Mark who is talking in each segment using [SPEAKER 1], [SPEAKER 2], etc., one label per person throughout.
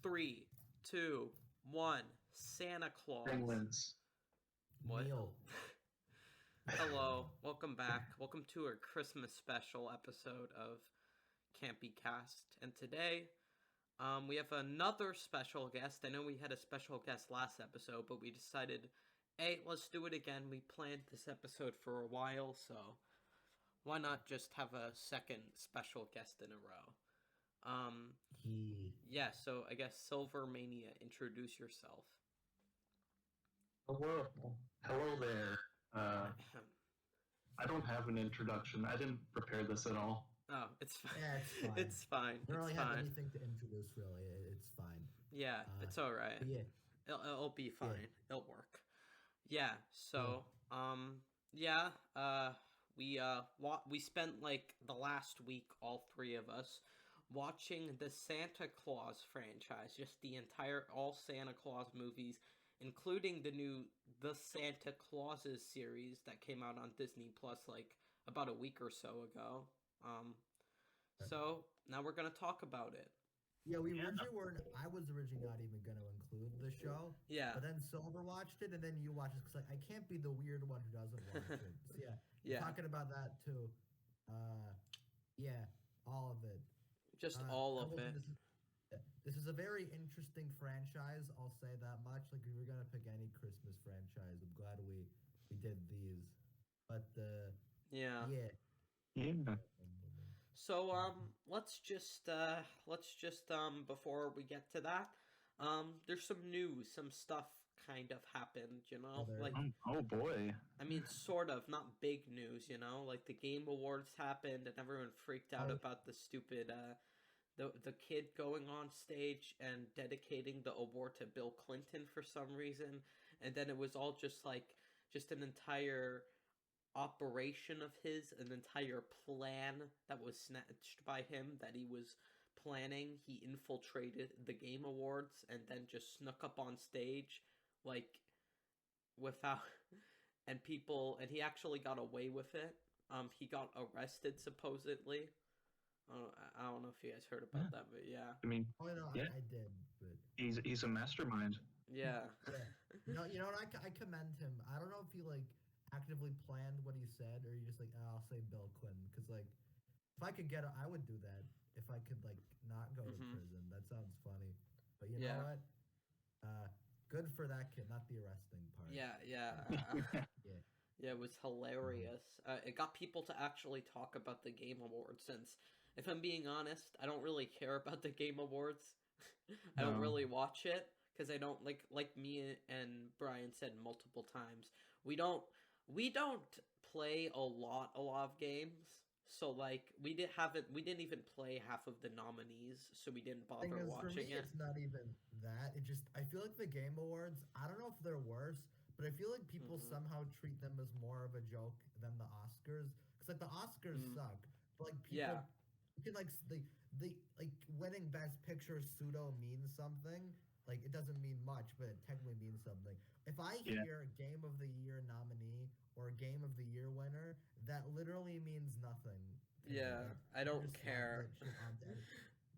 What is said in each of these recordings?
[SPEAKER 1] Three, two, one. Santa Claus.
[SPEAKER 2] Penguins.
[SPEAKER 1] What?
[SPEAKER 3] Neil.
[SPEAKER 1] Hello, welcome back. Welcome to our Christmas special episode of Campy Cast. And today, we have another special guest. I know we had a special guest last episode, but we decided, hey, let's do it again. We planned this episode for a while, so why not just have a second special guest in a row? Yeah, so I guess Silvermania, introduce yourself.
[SPEAKER 2] Hello. Hello there. I don't have an introduction. I didn't prepare this at all.
[SPEAKER 1] Oh, it's fine.
[SPEAKER 3] Yeah, it's fine.
[SPEAKER 1] It's fine.
[SPEAKER 3] We don't really
[SPEAKER 1] It's
[SPEAKER 3] have
[SPEAKER 1] fine.
[SPEAKER 3] anything to introduce, really. It's fine.
[SPEAKER 1] Yeah, it's all right.
[SPEAKER 3] But yeah,
[SPEAKER 1] It'll be fine.
[SPEAKER 3] Yeah.
[SPEAKER 1] It'll work. Yeah. So, we spent like the last week, all three of us, watching the Santa Claus franchise, just the entire all Santa Claus movies, including the new The Santa Clauses series that came out on Disney Plus like about a week or so ago. So now we're gonna talk about it.
[SPEAKER 3] yeah. Originally weren't. I was originally not even going to include the show.
[SPEAKER 1] Yeah.
[SPEAKER 3] But then Silver watched it, and then you watched it because like I can't be the weird one who doesn't watch it. So yeah.
[SPEAKER 1] Yeah.
[SPEAKER 3] Talking about that too. Yeah, all of it.
[SPEAKER 1] Just all of it.
[SPEAKER 3] This is a very interesting franchise. I'll say that much. Like, if we were gonna pick any Christmas franchise, I'm glad we did these. But
[SPEAKER 1] Yeah.
[SPEAKER 2] Yeah.
[SPEAKER 1] So let's just before we get to that, there's some news, some stuff kind of happened, you know,
[SPEAKER 3] there-
[SPEAKER 1] like
[SPEAKER 2] Oh boy.
[SPEAKER 1] I mean, sort of, not big news, you know, like the Game Awards happened and everyone freaked out
[SPEAKER 3] Oh.
[SPEAKER 1] about the stupid the kid going on stage and dedicating the award to Bill Clinton for some reason, and then it was all just an entire operation of his, an entire plan that was snatched by him that he was planning. He infiltrated the Game Awards and then just snuck up on stage like without and he actually got away with it. He got arrested supposedly. I don't know if you guys heard about that, but yeah.
[SPEAKER 2] I mean,
[SPEAKER 3] Oh no,
[SPEAKER 2] Yeah.
[SPEAKER 3] I did, but
[SPEAKER 2] he's a mastermind.
[SPEAKER 1] Yeah.
[SPEAKER 3] yeah. You know what? I commend him. I don't know if he like actively planned what he said, or you just like, I'll say Bill Clinton, because like, if I could get it, I would do that. If I could like not go to prison, that sounds funny. But you know what? Good for that kid, not the arresting part.
[SPEAKER 1] Yeah.
[SPEAKER 3] Yeah.
[SPEAKER 1] Yeah, it was hilarious. It got people to actually talk about the Game Awards, since, if I'm being honest, I don't really care about the Game Awards. I don't
[SPEAKER 2] No.
[SPEAKER 1] really watch it, because I don't, like me and Brian said multiple times, we don't play a lot of games, so like, we didn't even play half of the nominees, so we didn't
[SPEAKER 3] Thing
[SPEAKER 1] bother
[SPEAKER 3] is, for
[SPEAKER 1] watching
[SPEAKER 3] me,
[SPEAKER 1] it.
[SPEAKER 3] it's not even that. I feel like the Game Awards, I don't know if they're worse, but I feel like people somehow treat them as more of a joke than the Oscars. Because like the Oscars suck, but like people,
[SPEAKER 1] Yeah.
[SPEAKER 3] you can like the like winning Best Picture pseudo means something. Like it doesn't mean much, but it technically means something. If I hear Game of the Year nominee or Game of the Year winner, that literally means nothing. to me.
[SPEAKER 1] Yeah,
[SPEAKER 3] Like,
[SPEAKER 1] I
[SPEAKER 3] you
[SPEAKER 1] don't
[SPEAKER 3] just slap
[SPEAKER 1] care.
[SPEAKER 3] that shit on there.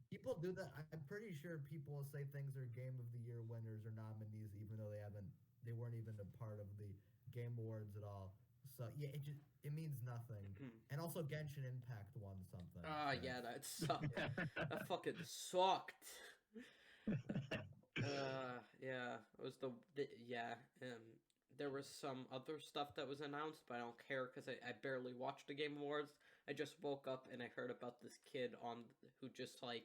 [SPEAKER 3] People do that. I'm pretty sure people will say things are Game of the Year winners or nominees, even though they weren't even a part of the Game Awards at all. So yeah, it means nothing. And also Genshin Impact won something.
[SPEAKER 1] Ah,
[SPEAKER 3] so-
[SPEAKER 1] yeah, that sucked. That fucking sucked. Yeah, it was there was some other stuff that was announced, but I don't care because I barely watched the Game Awards. I just woke up and I heard about this kid who just like,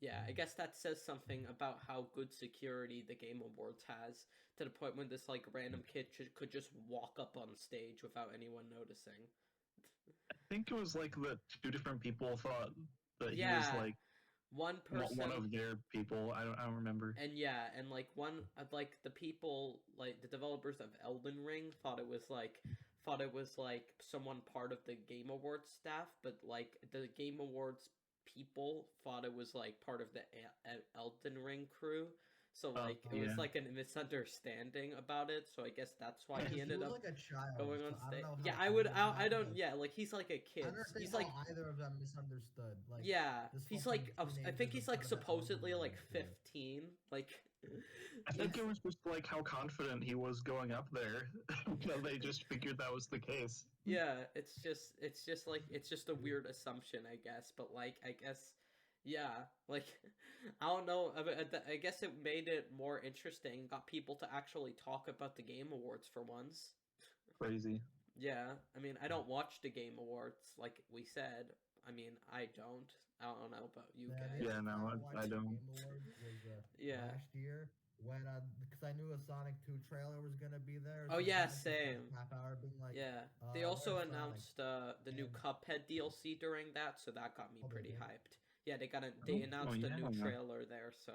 [SPEAKER 1] yeah, I guess that says something about how good security the Game Awards has, to the point when this like random kid could just walk up on stage without anyone noticing.
[SPEAKER 2] I think it was like the two different people thought that he was
[SPEAKER 1] Yeah,
[SPEAKER 2] like
[SPEAKER 1] one person.
[SPEAKER 2] one of their people. I don't remember.
[SPEAKER 1] And yeah, and like the people, like the developers of Elden Ring thought it was like someone part of the Game Awards staff, but like the Game Awards people thought it was like part of the Elden Ring crew. So
[SPEAKER 2] Oh,
[SPEAKER 1] like it was
[SPEAKER 2] yeah.
[SPEAKER 1] like a misunderstanding about it. So I guess that's why he
[SPEAKER 3] He
[SPEAKER 1] ended
[SPEAKER 3] was
[SPEAKER 1] up
[SPEAKER 3] like a child,
[SPEAKER 1] going on
[SPEAKER 3] so I don't
[SPEAKER 1] stage.
[SPEAKER 3] know
[SPEAKER 1] Yeah,
[SPEAKER 3] how
[SPEAKER 1] I would.
[SPEAKER 3] funny it's
[SPEAKER 1] I
[SPEAKER 3] not,
[SPEAKER 1] don't.
[SPEAKER 3] but
[SPEAKER 1] Yeah, like he's like a
[SPEAKER 3] I
[SPEAKER 1] kid.
[SPEAKER 3] understand
[SPEAKER 1] He's
[SPEAKER 3] how
[SPEAKER 1] like
[SPEAKER 3] either of them misunderstood. Like
[SPEAKER 1] yeah.
[SPEAKER 3] this
[SPEAKER 1] He's
[SPEAKER 3] fucking
[SPEAKER 1] like I think
[SPEAKER 3] teenagers
[SPEAKER 1] he's
[SPEAKER 3] in
[SPEAKER 1] like
[SPEAKER 3] front of their elder
[SPEAKER 1] supposedly like
[SPEAKER 3] brothers, yeah.
[SPEAKER 1] 15. Like
[SPEAKER 2] I think
[SPEAKER 1] that's
[SPEAKER 2] it was just like how confident he was going up there. They just figured that was the case.
[SPEAKER 1] yeah. It's just like it's just a weird assumption, I guess. But like I guess yeah. Like I don't know. I guess it made it more interesting. Got people to actually talk about the Game Awards for once.
[SPEAKER 2] Crazy.
[SPEAKER 1] Yeah, I mean, I don't watch the Game Awards like we said. I mean, I don't. I don't know about you
[SPEAKER 3] Yeah, the
[SPEAKER 1] guys.
[SPEAKER 2] Yeah,
[SPEAKER 3] only time
[SPEAKER 2] no,
[SPEAKER 3] I
[SPEAKER 2] I
[SPEAKER 3] watched the
[SPEAKER 2] don't.
[SPEAKER 3] Game Awards was
[SPEAKER 1] Yeah.
[SPEAKER 3] last year when because I knew a Sonic 2 trailer was gonna be there.
[SPEAKER 1] Oh
[SPEAKER 3] So
[SPEAKER 1] yeah,
[SPEAKER 3] I spent the
[SPEAKER 1] same.
[SPEAKER 3] first half hour being like,
[SPEAKER 1] Yeah. They also
[SPEAKER 3] where's Sonic?
[SPEAKER 1] announced the new
[SPEAKER 3] And
[SPEAKER 1] Cuphead DLC during that, so that got me
[SPEAKER 3] oh, they
[SPEAKER 1] pretty
[SPEAKER 3] did.
[SPEAKER 1] hyped. Yeah, they
[SPEAKER 2] Oh,
[SPEAKER 1] announced a
[SPEAKER 2] yeah.
[SPEAKER 1] new trailer there, so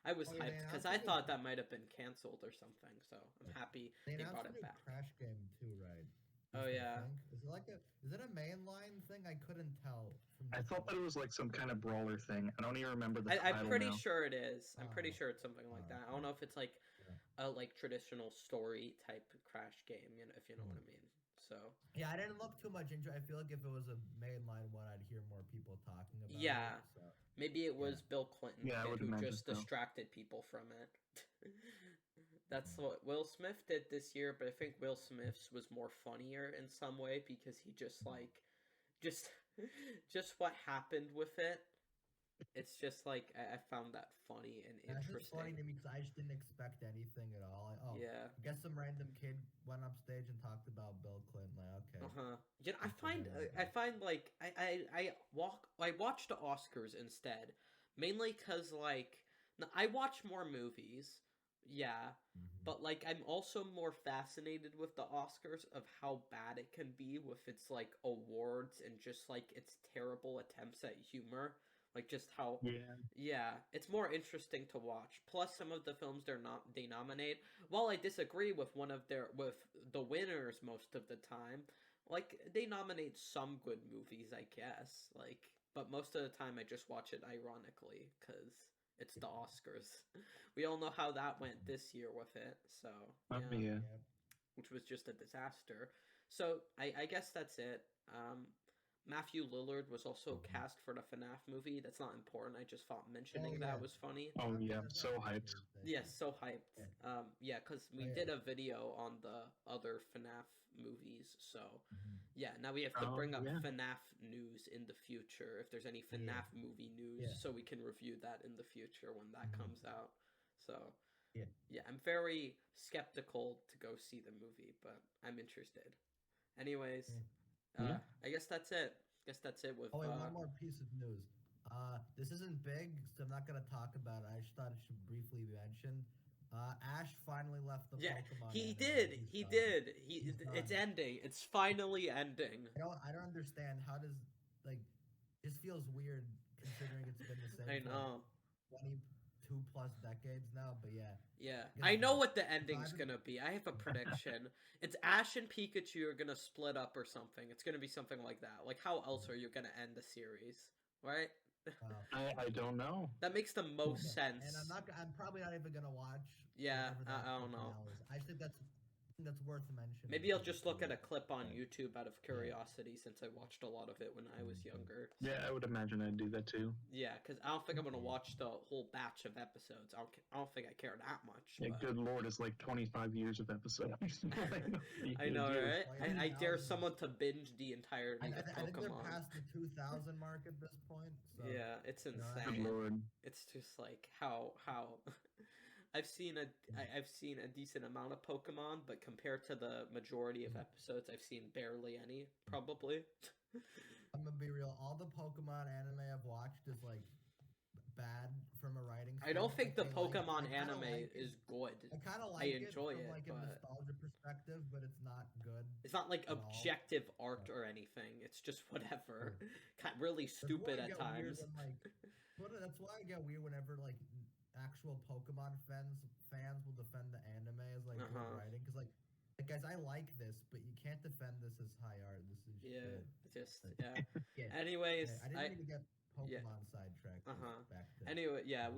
[SPEAKER 1] I was
[SPEAKER 3] Oh yeah, they
[SPEAKER 1] hyped because
[SPEAKER 3] announced
[SPEAKER 1] I
[SPEAKER 3] a new
[SPEAKER 1] thought that might have been canceled or something. So I'm happy
[SPEAKER 3] they
[SPEAKER 1] they
[SPEAKER 3] announced
[SPEAKER 1] brought
[SPEAKER 3] a
[SPEAKER 1] it
[SPEAKER 3] new
[SPEAKER 1] back.
[SPEAKER 3] Crash game too, right?
[SPEAKER 1] Oh
[SPEAKER 3] Used to
[SPEAKER 1] yeah.
[SPEAKER 3] think. Is it a mainline thing? I couldn't tell from
[SPEAKER 2] I thought that it was like some kind of brawler thing. I don't even remember the
[SPEAKER 1] I'm
[SPEAKER 2] title
[SPEAKER 1] pretty
[SPEAKER 2] now.
[SPEAKER 1] sure it is. I'm pretty
[SPEAKER 3] Oh,
[SPEAKER 1] sure it's something like that. I don't know if it's like
[SPEAKER 3] yeah.
[SPEAKER 1] a like traditional story type Crash game, you know, if you know what I mean. So
[SPEAKER 3] Yeah, I didn't look too much into it. I feel like if it was a mainline one, I'd hear more people talking about
[SPEAKER 1] yeah,
[SPEAKER 3] it. So
[SPEAKER 1] maybe it
[SPEAKER 3] yeah.
[SPEAKER 1] was Bill Clinton
[SPEAKER 2] Yeah, I would
[SPEAKER 1] who
[SPEAKER 2] imagine
[SPEAKER 1] just
[SPEAKER 2] so.
[SPEAKER 1] distracted people from it. That's what Will Smith did this year, but I think Will Smith's was more funnier in some way because he just like just just what happened with it. It's just like I found that funny and
[SPEAKER 3] That's just funny
[SPEAKER 1] interesting.
[SPEAKER 3] to me because I just didn't expect anything at all. Like, oh,
[SPEAKER 1] Yeah.
[SPEAKER 3] I guess some random kid went up stage and talked about Bill Clinton. Like, okay,
[SPEAKER 1] Uh-huh. You know,
[SPEAKER 3] good for him, I
[SPEAKER 1] I
[SPEAKER 3] guess.
[SPEAKER 1] find like I watch the Oscars instead, mainly cuz like I watch more movies. Yeah, but like I'm also more fascinated with the Oscars of how bad it can be with its like awards and just like its terrible attempts at humor. Like just how
[SPEAKER 2] Yeah.
[SPEAKER 1] yeah, it's more interesting to watch. Plus some of the films they nominate, while I disagree with one of their with the winners most of the time, like they nominate some good movies, I guess. Like but most of the time I just watch it ironically cuz it's the Oscars. We all know how that went this year with it. So, yeah,
[SPEAKER 2] Yeah.
[SPEAKER 3] Yeah.
[SPEAKER 1] which was just a disaster. So, I guess that's it. Matthew Lillard was also cast for the FNAF movie. That's not important. I just thought mentioning
[SPEAKER 3] Oh
[SPEAKER 1] that
[SPEAKER 3] yeah.
[SPEAKER 1] was funny.
[SPEAKER 2] Oh,
[SPEAKER 3] I'm
[SPEAKER 2] yeah.
[SPEAKER 3] gonna
[SPEAKER 2] So
[SPEAKER 3] talk
[SPEAKER 2] hyped.
[SPEAKER 3] Thursday.
[SPEAKER 1] Yes, so hyped.
[SPEAKER 3] Yeah.
[SPEAKER 1] Yeah, because we
[SPEAKER 3] Oh,
[SPEAKER 1] did
[SPEAKER 3] yeah.
[SPEAKER 1] a video on the other FNAF movies. So,
[SPEAKER 3] Mhm.
[SPEAKER 1] yeah, now we have to
[SPEAKER 2] Oh,
[SPEAKER 1] bring up
[SPEAKER 2] yeah.
[SPEAKER 1] FNAF news in the future if there's any
[SPEAKER 3] Yeah.
[SPEAKER 1] FNAF movie news,
[SPEAKER 3] Yeah.
[SPEAKER 1] so we can review that in the future when that
[SPEAKER 3] Mhm.
[SPEAKER 1] comes out. So,
[SPEAKER 3] Yeah.
[SPEAKER 1] yeah, I'm very skeptical to go see the movie, but I'm interested. Anyways,
[SPEAKER 2] Yeah.
[SPEAKER 1] I guess that's it. With
[SPEAKER 3] Oh wait, one more piece of news. This isn't big, so I'm not gonna talk about it. I just thought it should briefly be mentioned. Ash finally left the
[SPEAKER 1] yeah,
[SPEAKER 3] Pokemon
[SPEAKER 1] he
[SPEAKER 3] anime.
[SPEAKER 1] did.
[SPEAKER 3] He's
[SPEAKER 1] He
[SPEAKER 3] done.
[SPEAKER 1] did.
[SPEAKER 3] He's
[SPEAKER 1] It's
[SPEAKER 3] done.
[SPEAKER 1] ending. It's finally ending.
[SPEAKER 3] I don't understand how does like this feels weird considering it's been the same
[SPEAKER 1] I
[SPEAKER 3] for like
[SPEAKER 1] know.
[SPEAKER 3] 22 plus decades now. But yeah,
[SPEAKER 1] Yeah,
[SPEAKER 3] guess
[SPEAKER 1] I know
[SPEAKER 3] what?
[SPEAKER 1] what the
[SPEAKER 3] If I
[SPEAKER 1] ending's
[SPEAKER 3] haven't,
[SPEAKER 1] gonna be. I have a prediction. It's Ash and Pikachu are gonna split up or something. It's gonna be something like that. Like, how else are you gonna end the series, right?
[SPEAKER 2] I don't know.
[SPEAKER 1] That makes the
[SPEAKER 3] cool.
[SPEAKER 1] most sense.
[SPEAKER 3] And I'm probably not even gonna watch
[SPEAKER 1] Yeah,
[SPEAKER 3] whatever that
[SPEAKER 1] I don't know.
[SPEAKER 3] finale is. I just think that's worth mentioning.
[SPEAKER 1] Maybe I'll
[SPEAKER 3] because
[SPEAKER 1] just
[SPEAKER 3] it's
[SPEAKER 1] look at a
[SPEAKER 3] weird.
[SPEAKER 1] clip on
[SPEAKER 3] Right.
[SPEAKER 1] YouTube out of curiosity since I watched a lot of it when I was younger.
[SPEAKER 2] Yeah, I would imagine I'd do that too.
[SPEAKER 1] Yeah, because I don't think I'm gonna watch the whole batch of episodes. I don't think I care that much.
[SPEAKER 2] Yeah,
[SPEAKER 1] But...
[SPEAKER 2] good lord, it's like 25 years of episodes.
[SPEAKER 1] I know, right?
[SPEAKER 3] Oh, yeah,
[SPEAKER 1] I dare
[SPEAKER 3] 2000
[SPEAKER 1] someone to binge the entirety of
[SPEAKER 3] I think they're
[SPEAKER 1] Pokemon.
[SPEAKER 3] past the 2,000 mark at this point. So
[SPEAKER 1] Yeah, it's
[SPEAKER 3] you know,
[SPEAKER 2] Good
[SPEAKER 1] insane.
[SPEAKER 2] lord.
[SPEAKER 1] It's just like how I've seen a decent amount of Pokemon, but compared to the majority of episodes, I've seen barely any, probably.
[SPEAKER 3] I'm gonna be real. All the Pokemon anime I've watched is like bad from a writing.
[SPEAKER 1] I don't think the
[SPEAKER 3] Like,
[SPEAKER 1] Pokemon
[SPEAKER 3] I kinda
[SPEAKER 1] anime
[SPEAKER 3] like it.
[SPEAKER 1] is good.
[SPEAKER 3] I kind of
[SPEAKER 1] I
[SPEAKER 3] like it
[SPEAKER 1] enjoy
[SPEAKER 3] from
[SPEAKER 1] it,
[SPEAKER 3] like a
[SPEAKER 1] but
[SPEAKER 3] nostalgia perspective, but it's not good.
[SPEAKER 1] it's not like
[SPEAKER 3] at all.
[SPEAKER 1] objective art or anything. It's just whatever. Really
[SPEAKER 3] That's why
[SPEAKER 1] stupid
[SPEAKER 3] I
[SPEAKER 1] at
[SPEAKER 3] get weird
[SPEAKER 1] times.
[SPEAKER 3] when, that's why I get weird whenever like actual Pokemon fans will defend the anime as like good writing because guys, I like this, but you can't defend this as high art. This is
[SPEAKER 1] Yeah,
[SPEAKER 3] shit.
[SPEAKER 1] just
[SPEAKER 3] Like,
[SPEAKER 1] yeah. Anyways,
[SPEAKER 3] I didn't even get
[SPEAKER 1] Yeah.
[SPEAKER 3] Pokemon sidetrack. Back to
[SPEAKER 1] Anyway, yeah,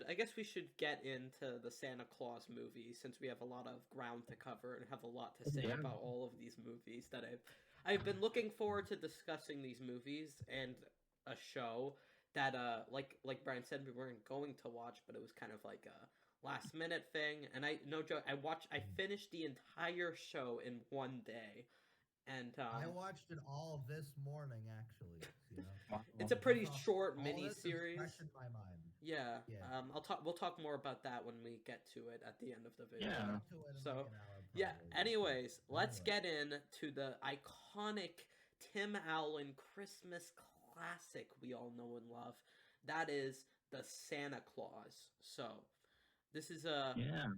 [SPEAKER 1] I guess we should get into the Santa Claus movie since we have a lot of ground to cover and have a lot to say
[SPEAKER 2] Yeah.
[SPEAKER 1] about all of these movies that I've been looking forward to discussing these movies and a show that like Brian said we weren't going to watch, but it was kind of like a last minute thing. And I no joke, I finished the entire show in one day. And
[SPEAKER 3] I watched it all this morning, actually. You know,
[SPEAKER 1] it's a pretty
[SPEAKER 3] All-
[SPEAKER 1] short
[SPEAKER 3] all
[SPEAKER 1] mini
[SPEAKER 3] this is
[SPEAKER 1] series.
[SPEAKER 3] fresh in my mind.
[SPEAKER 1] Yeah.
[SPEAKER 3] Yeah.
[SPEAKER 1] We'll talk more about that when we get to it at the end of the video.
[SPEAKER 2] Yeah.
[SPEAKER 3] We'll get to it in
[SPEAKER 1] So,
[SPEAKER 3] like an hour,
[SPEAKER 1] yeah,
[SPEAKER 3] probably.
[SPEAKER 1] anyways, let's
[SPEAKER 3] Anyway.
[SPEAKER 1] get into the iconic Tim Allen Christmas classic we all know and love. That is the Santa Claus. So, this is
[SPEAKER 2] Yeah.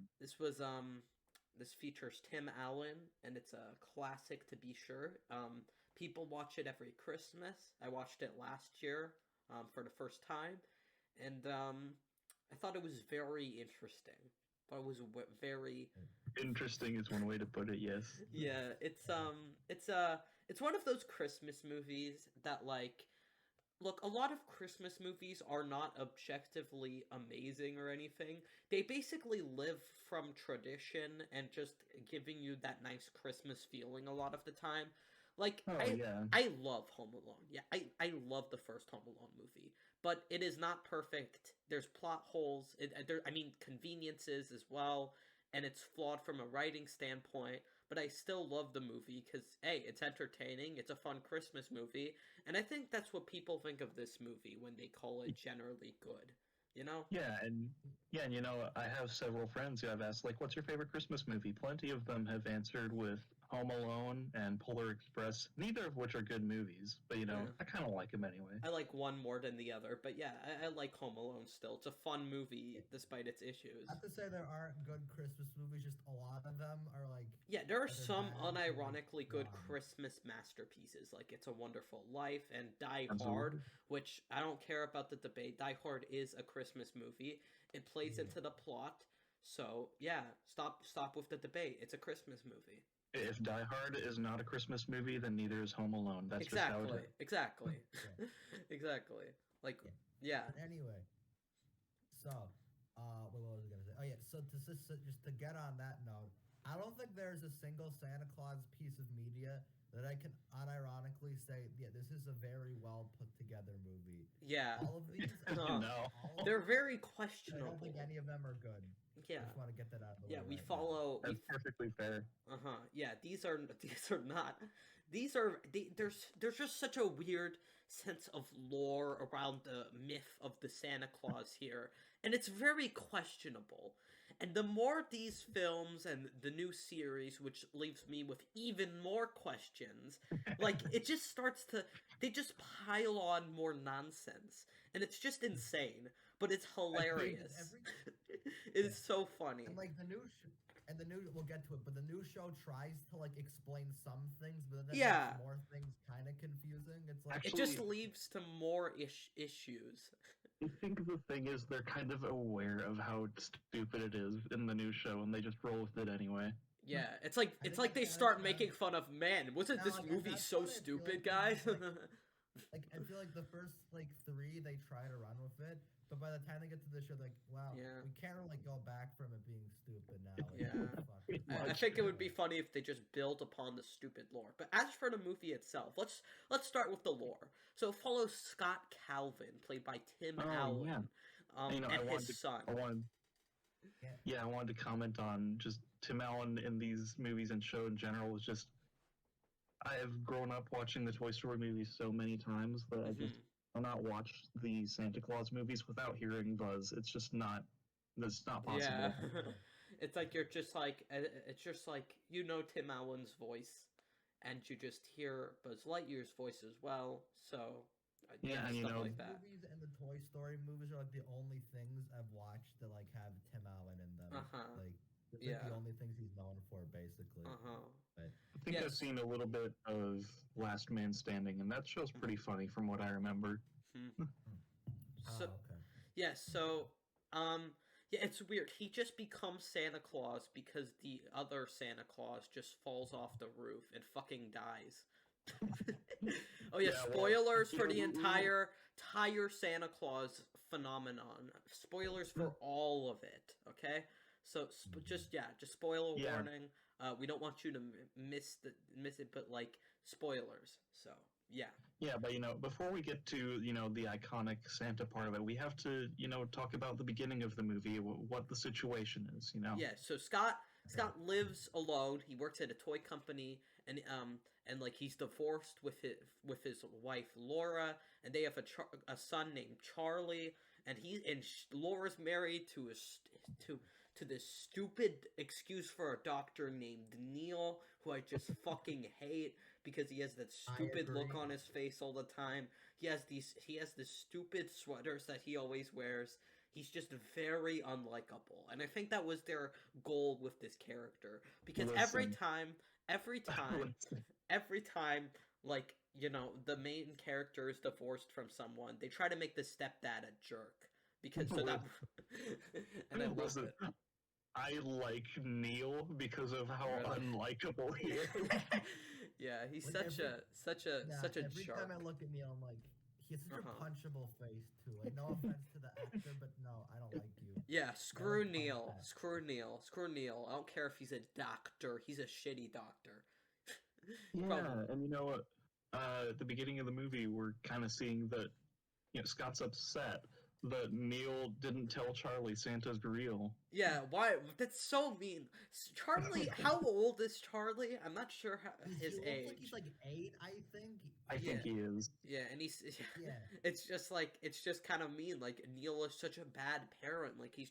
[SPEAKER 1] this features Tim Allen, and it's a classic to be sure. People watch it every Christmas. I watched it last year for the first time, and I thought it was very interesting. Thought it was very
[SPEAKER 2] Interesting is one way to put it. Yes.
[SPEAKER 1] yeah. It's one of those Christmas movies that like. Look, a lot of Christmas movies are not objectively amazing or anything. They basically live from tradition and just giving you that nice Christmas feeling a lot of the time. Like,
[SPEAKER 2] Oh yeah.
[SPEAKER 1] I love Home Alone. Yeah, I love the first Home Alone movie. But it is not perfect. There's plot holes. Conveniences as well. And it's flawed from a writing standpoint. But I still love the movie because, hey, it's entertaining. It's a fun Christmas movie. And I think that's what people think of this movie when they call it generally good. You know?
[SPEAKER 2] Yeah, and you know, I have several friends who have asked, like, what's your favorite Christmas movie? Plenty of them have answered with Home Alone and Polar Express, neither of which are good movies, but you know,
[SPEAKER 1] Yeah.
[SPEAKER 2] I kind of like them anyway.
[SPEAKER 1] I like one more than the other. But yeah, I like Home Alone still. It's a fun movie despite its issues.
[SPEAKER 3] Not to say there aren't good Christmas movies, just a lot of them are like.
[SPEAKER 1] Yeah, there are
[SPEAKER 3] Either
[SPEAKER 1] some
[SPEAKER 3] bad or, like,
[SPEAKER 1] unironically good
[SPEAKER 3] flawed.
[SPEAKER 1] Christmas masterpieces, like It's a Wonderful Life and Die
[SPEAKER 2] Absolutely.
[SPEAKER 1] Hard, which I don't care about the debate. Die Hard is a Christmas movie. It plays
[SPEAKER 3] Yeah.
[SPEAKER 1] into the plot. So, yeah, stop with the debate. It's a Christmas movie.
[SPEAKER 2] If Die Hard is not a Christmas movie, then neither is Home Alone. That's just how it is.
[SPEAKER 1] Exactly.
[SPEAKER 3] Yeah.
[SPEAKER 1] Exactly. Like,
[SPEAKER 3] Yeah.
[SPEAKER 1] yeah.
[SPEAKER 3] But anyway, so what was I gonna say? Oh yeah, so just to get on that note, I don't think there's a single Santa Claus piece of media that I can unironically say, yeah, this is a very well put together movie.
[SPEAKER 1] Yeah.
[SPEAKER 3] All of these,
[SPEAKER 2] No.
[SPEAKER 1] They're very
[SPEAKER 3] I
[SPEAKER 1] questionable.
[SPEAKER 3] don't think any of them are good. I
[SPEAKER 1] Yeah.
[SPEAKER 3] just want to get that out of the
[SPEAKER 1] Yeah,
[SPEAKER 3] way.
[SPEAKER 1] we
[SPEAKER 3] right
[SPEAKER 1] follow
[SPEAKER 2] That's perfectly fair.
[SPEAKER 1] Yeah, these are not. There's just such a weird sense of lore around the myth of the Santa Claus here, and it's very questionable. And the more these films and the new series, which leaves me with even more questions, like it just starts to they just pile on more nonsense, and it's just insane, but it's hilarious. It is so funny.
[SPEAKER 3] And like the new we'll get to it, but the new show tries to like explain some things, but then
[SPEAKER 1] Yeah.
[SPEAKER 3] makes more things kind of confusing. It's like
[SPEAKER 1] It just leads to more issues.
[SPEAKER 2] I think the thing is they're kind of aware of how stupid it is in the new show, and they just roll with it anyway.
[SPEAKER 1] Yeah, it's like they start making fun of, man, wasn't
[SPEAKER 3] Yeah,
[SPEAKER 1] this
[SPEAKER 3] like,
[SPEAKER 1] movie
[SPEAKER 3] that's
[SPEAKER 1] so
[SPEAKER 3] what I feel
[SPEAKER 1] stupid,
[SPEAKER 3] like
[SPEAKER 1] guys?
[SPEAKER 3] it's like I feel like the first like 3 they try to run with it, but by the time they get to the show, like, wow,
[SPEAKER 1] Yeah.
[SPEAKER 3] we can't really go back from it being stupid now. Like,
[SPEAKER 1] Yeah.
[SPEAKER 3] fuck.
[SPEAKER 1] I think it would be funny if they just build upon the stupid lore. But as for the movie itself, let's start with the lore. So it follows Scott Calvin, played by Tim Allen,
[SPEAKER 2] You know,
[SPEAKER 1] and his son.
[SPEAKER 2] I wanted to comment on just Tim Allen in these movies and show in general is just. I have grown up watching the Toy Story movies so many times that I just will not watch the Santa Claus movies without hearing Buzz. It's just not. That's not possible.
[SPEAKER 1] Yeah. It's like it's just like you know Tim Allen's voice, and you just hear Buzz Lightyear's voice as well. So
[SPEAKER 2] Yeah, and you
[SPEAKER 1] stuff
[SPEAKER 2] know-
[SPEAKER 1] like that.
[SPEAKER 3] Movies and the Toy Story movies are like the only things I've watched that like have Tim Allen in them. Like, it's like the only things he's known for, basically.
[SPEAKER 2] I think I've seen a little bit of Last Man Standing, and that show's pretty funny from what I remember.
[SPEAKER 1] So
[SPEAKER 3] okay.
[SPEAKER 1] yeah, it's weird. He just becomes Santa Claus because the other Santa Claus just falls off the roof and fucking dies. Oh yeah,
[SPEAKER 2] Yeah, well,
[SPEAKER 1] spoilers
[SPEAKER 2] you
[SPEAKER 1] for
[SPEAKER 2] know,
[SPEAKER 1] the entire Santa Claus phenomenon. Spoilers for all of it. Okay, so just spoiler
[SPEAKER 2] yeah,
[SPEAKER 1] warning. We don't want you to miss it, but like spoilers. So yeah.
[SPEAKER 2] yeah, but before we get to the iconic Santa part of it, we have to talk about the beginning of the movie, what the situation is.
[SPEAKER 1] Yeah, so Scott lives alone. He works at a toy company, and like he's divorced with his wife Laura, and they have a son named Charlie, and Laura's married to to this stupid excuse for a doctor named Neil, who I just fucking hate because he has that stupid look on his face all the time. He has this stupid sweaters that he always wears. He's just very unlikable, and I think that was their goal with this character, because every
[SPEAKER 2] Listen.
[SPEAKER 1] time, every time, like the main character is divorced from someone, they try to make the stepdad a jerk because so that, and I love
[SPEAKER 2] Listen,
[SPEAKER 1] it.
[SPEAKER 2] I like Neil because of how
[SPEAKER 1] Really?
[SPEAKER 2] unlikable he is.
[SPEAKER 1] Yeah, he's
[SPEAKER 3] Like
[SPEAKER 1] such a
[SPEAKER 3] every
[SPEAKER 1] jerk.
[SPEAKER 3] time I look at Neil, I'm like, he has such a punchable face too. Like, no offense to the actor, but no, I don't like you.
[SPEAKER 1] Yeah, screw
[SPEAKER 3] punch
[SPEAKER 1] Neil.
[SPEAKER 3] that.
[SPEAKER 1] Screw Neil. Screw Neil. I don't care if he's a doctor. He's a shitty doctor.
[SPEAKER 2] Yeah,
[SPEAKER 1] Probably.
[SPEAKER 2] and at the beginning of the movie, we're kind of seeing that Scott's upset that Neil didn't tell Charlie Santa's real.
[SPEAKER 1] Yeah, why? That's so mean. Charlie, how old is Charlie? I'm not sure his
[SPEAKER 3] He
[SPEAKER 1] age.
[SPEAKER 3] looks like he's like 8, I think.
[SPEAKER 2] I think he is.
[SPEAKER 1] Yeah, and he's
[SPEAKER 3] Yeah.
[SPEAKER 1] it's just kind of mean. Like Neil is such a bad parent. Like he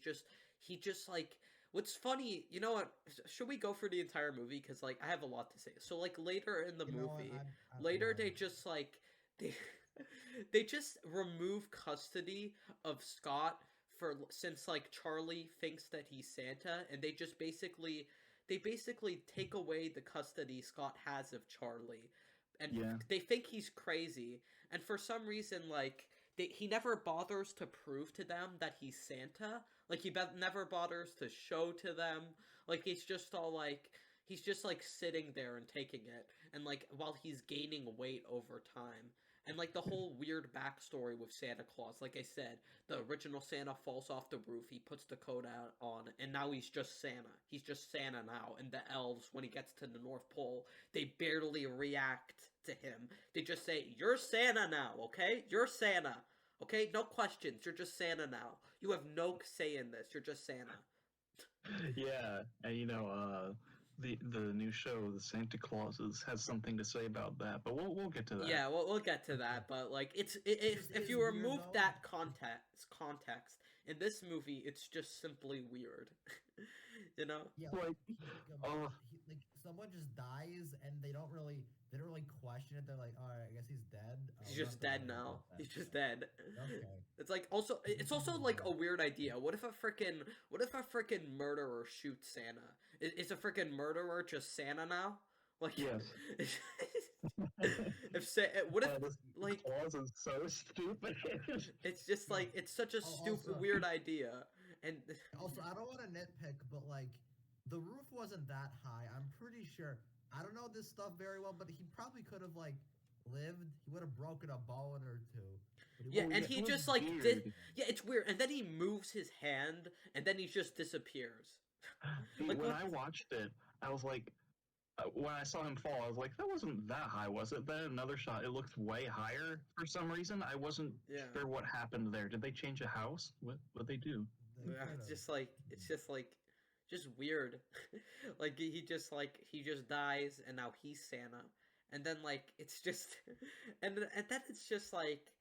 [SPEAKER 1] just like what's funny. You know what? Should we go for the entire movie? Because like I have a lot to say. So like later in the movie, later they just like they they just remove custody of Scott since like Charlie thinks that he's Santa, and they basically take away the custody Scott has of Charlie, and they think he's crazy, and for some reason like he never bothers to prove to them that he's Santa. Like he never bothers to show to them. Like he's just all like he's just like sitting there and taking it, and like while he's gaining weight over time. And like the whole weird backstory with Santa Claus, like I said, the original Santa falls off the roof, he puts the coat on, and now he's just Santa. He's just Santa now. And the elves, when he gets to the North Pole, they barely react to him. They just say, "You're Santa now, okay? You're Santa. Okay? No questions. You're just Santa now. You have no say in this. You're just Santa."
[SPEAKER 2] Yeah, and the new show, the Santa Clauses, has something to say about that, but we'll get to that.
[SPEAKER 1] Yeah, we'll get to that, but like if you remove that context in this movie, it's just simply weird.
[SPEAKER 3] Yeah,
[SPEAKER 2] like
[SPEAKER 3] someone just dies and they don't really question it. They're like, all right, I guess he's dead.
[SPEAKER 1] He's just dead now. He's just dead.
[SPEAKER 3] Okay.
[SPEAKER 1] It's also like a weird idea. What if a freaking murderer shoots Santa? Is a freaking murderer just Santa now? Like
[SPEAKER 2] yes.
[SPEAKER 1] What if
[SPEAKER 2] this
[SPEAKER 1] like
[SPEAKER 2] clause is so stupid.
[SPEAKER 1] It's just like it's such a stupid weird idea. And
[SPEAKER 3] also, I don't want to nitpick, but like the roof wasn't that high. I'm pretty sure. I don't know this stuff very well, but he probably could have like lived. He would have broken a bone or two.
[SPEAKER 1] Yeah, and he just like yeah, it's weird. And then he moves his hand, and then he just disappears.
[SPEAKER 2] Like when I watched it, I was like, when I saw him fall, I was like, that wasn't that high, was it? Then another shot, it looked way higher for some reason. I wasn't sure what happened there. Did they change a house? What they do?
[SPEAKER 1] Yeah, it's just weird. Like he just dies, and now he's Santa, and then like it's just, and then it's just like,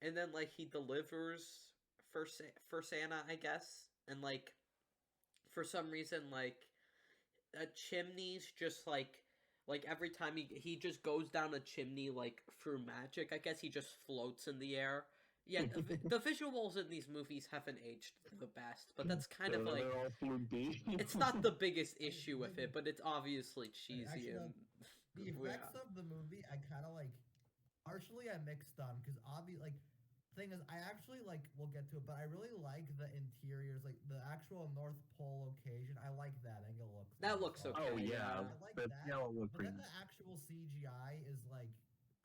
[SPEAKER 1] and then like he delivers for Santa, I guess, and like for some reason like chimneys just like every time he just goes down a chimney like through magic, I guess he just floats in the air. Yeah, the visuals in these movies haven't aged the best, but that's kind of like it's not the biggest issue with it, but it's obviously cheesy.
[SPEAKER 3] Actually,
[SPEAKER 1] and
[SPEAKER 3] the effects of the movie, I kind of like. Partially, I mixed on because obviously, like thing is, I actually like. We'll get to it, but I really like the interiors, like the actual North Pole occasion. I like that. I think it looks.
[SPEAKER 1] That
[SPEAKER 3] nice.
[SPEAKER 1] looks okay.
[SPEAKER 2] Oh yeah,
[SPEAKER 3] I like
[SPEAKER 2] but
[SPEAKER 3] that.
[SPEAKER 2] yeah, it looked
[SPEAKER 3] But
[SPEAKER 2] pretty
[SPEAKER 3] then the
[SPEAKER 2] nice.
[SPEAKER 3] actual CGI is like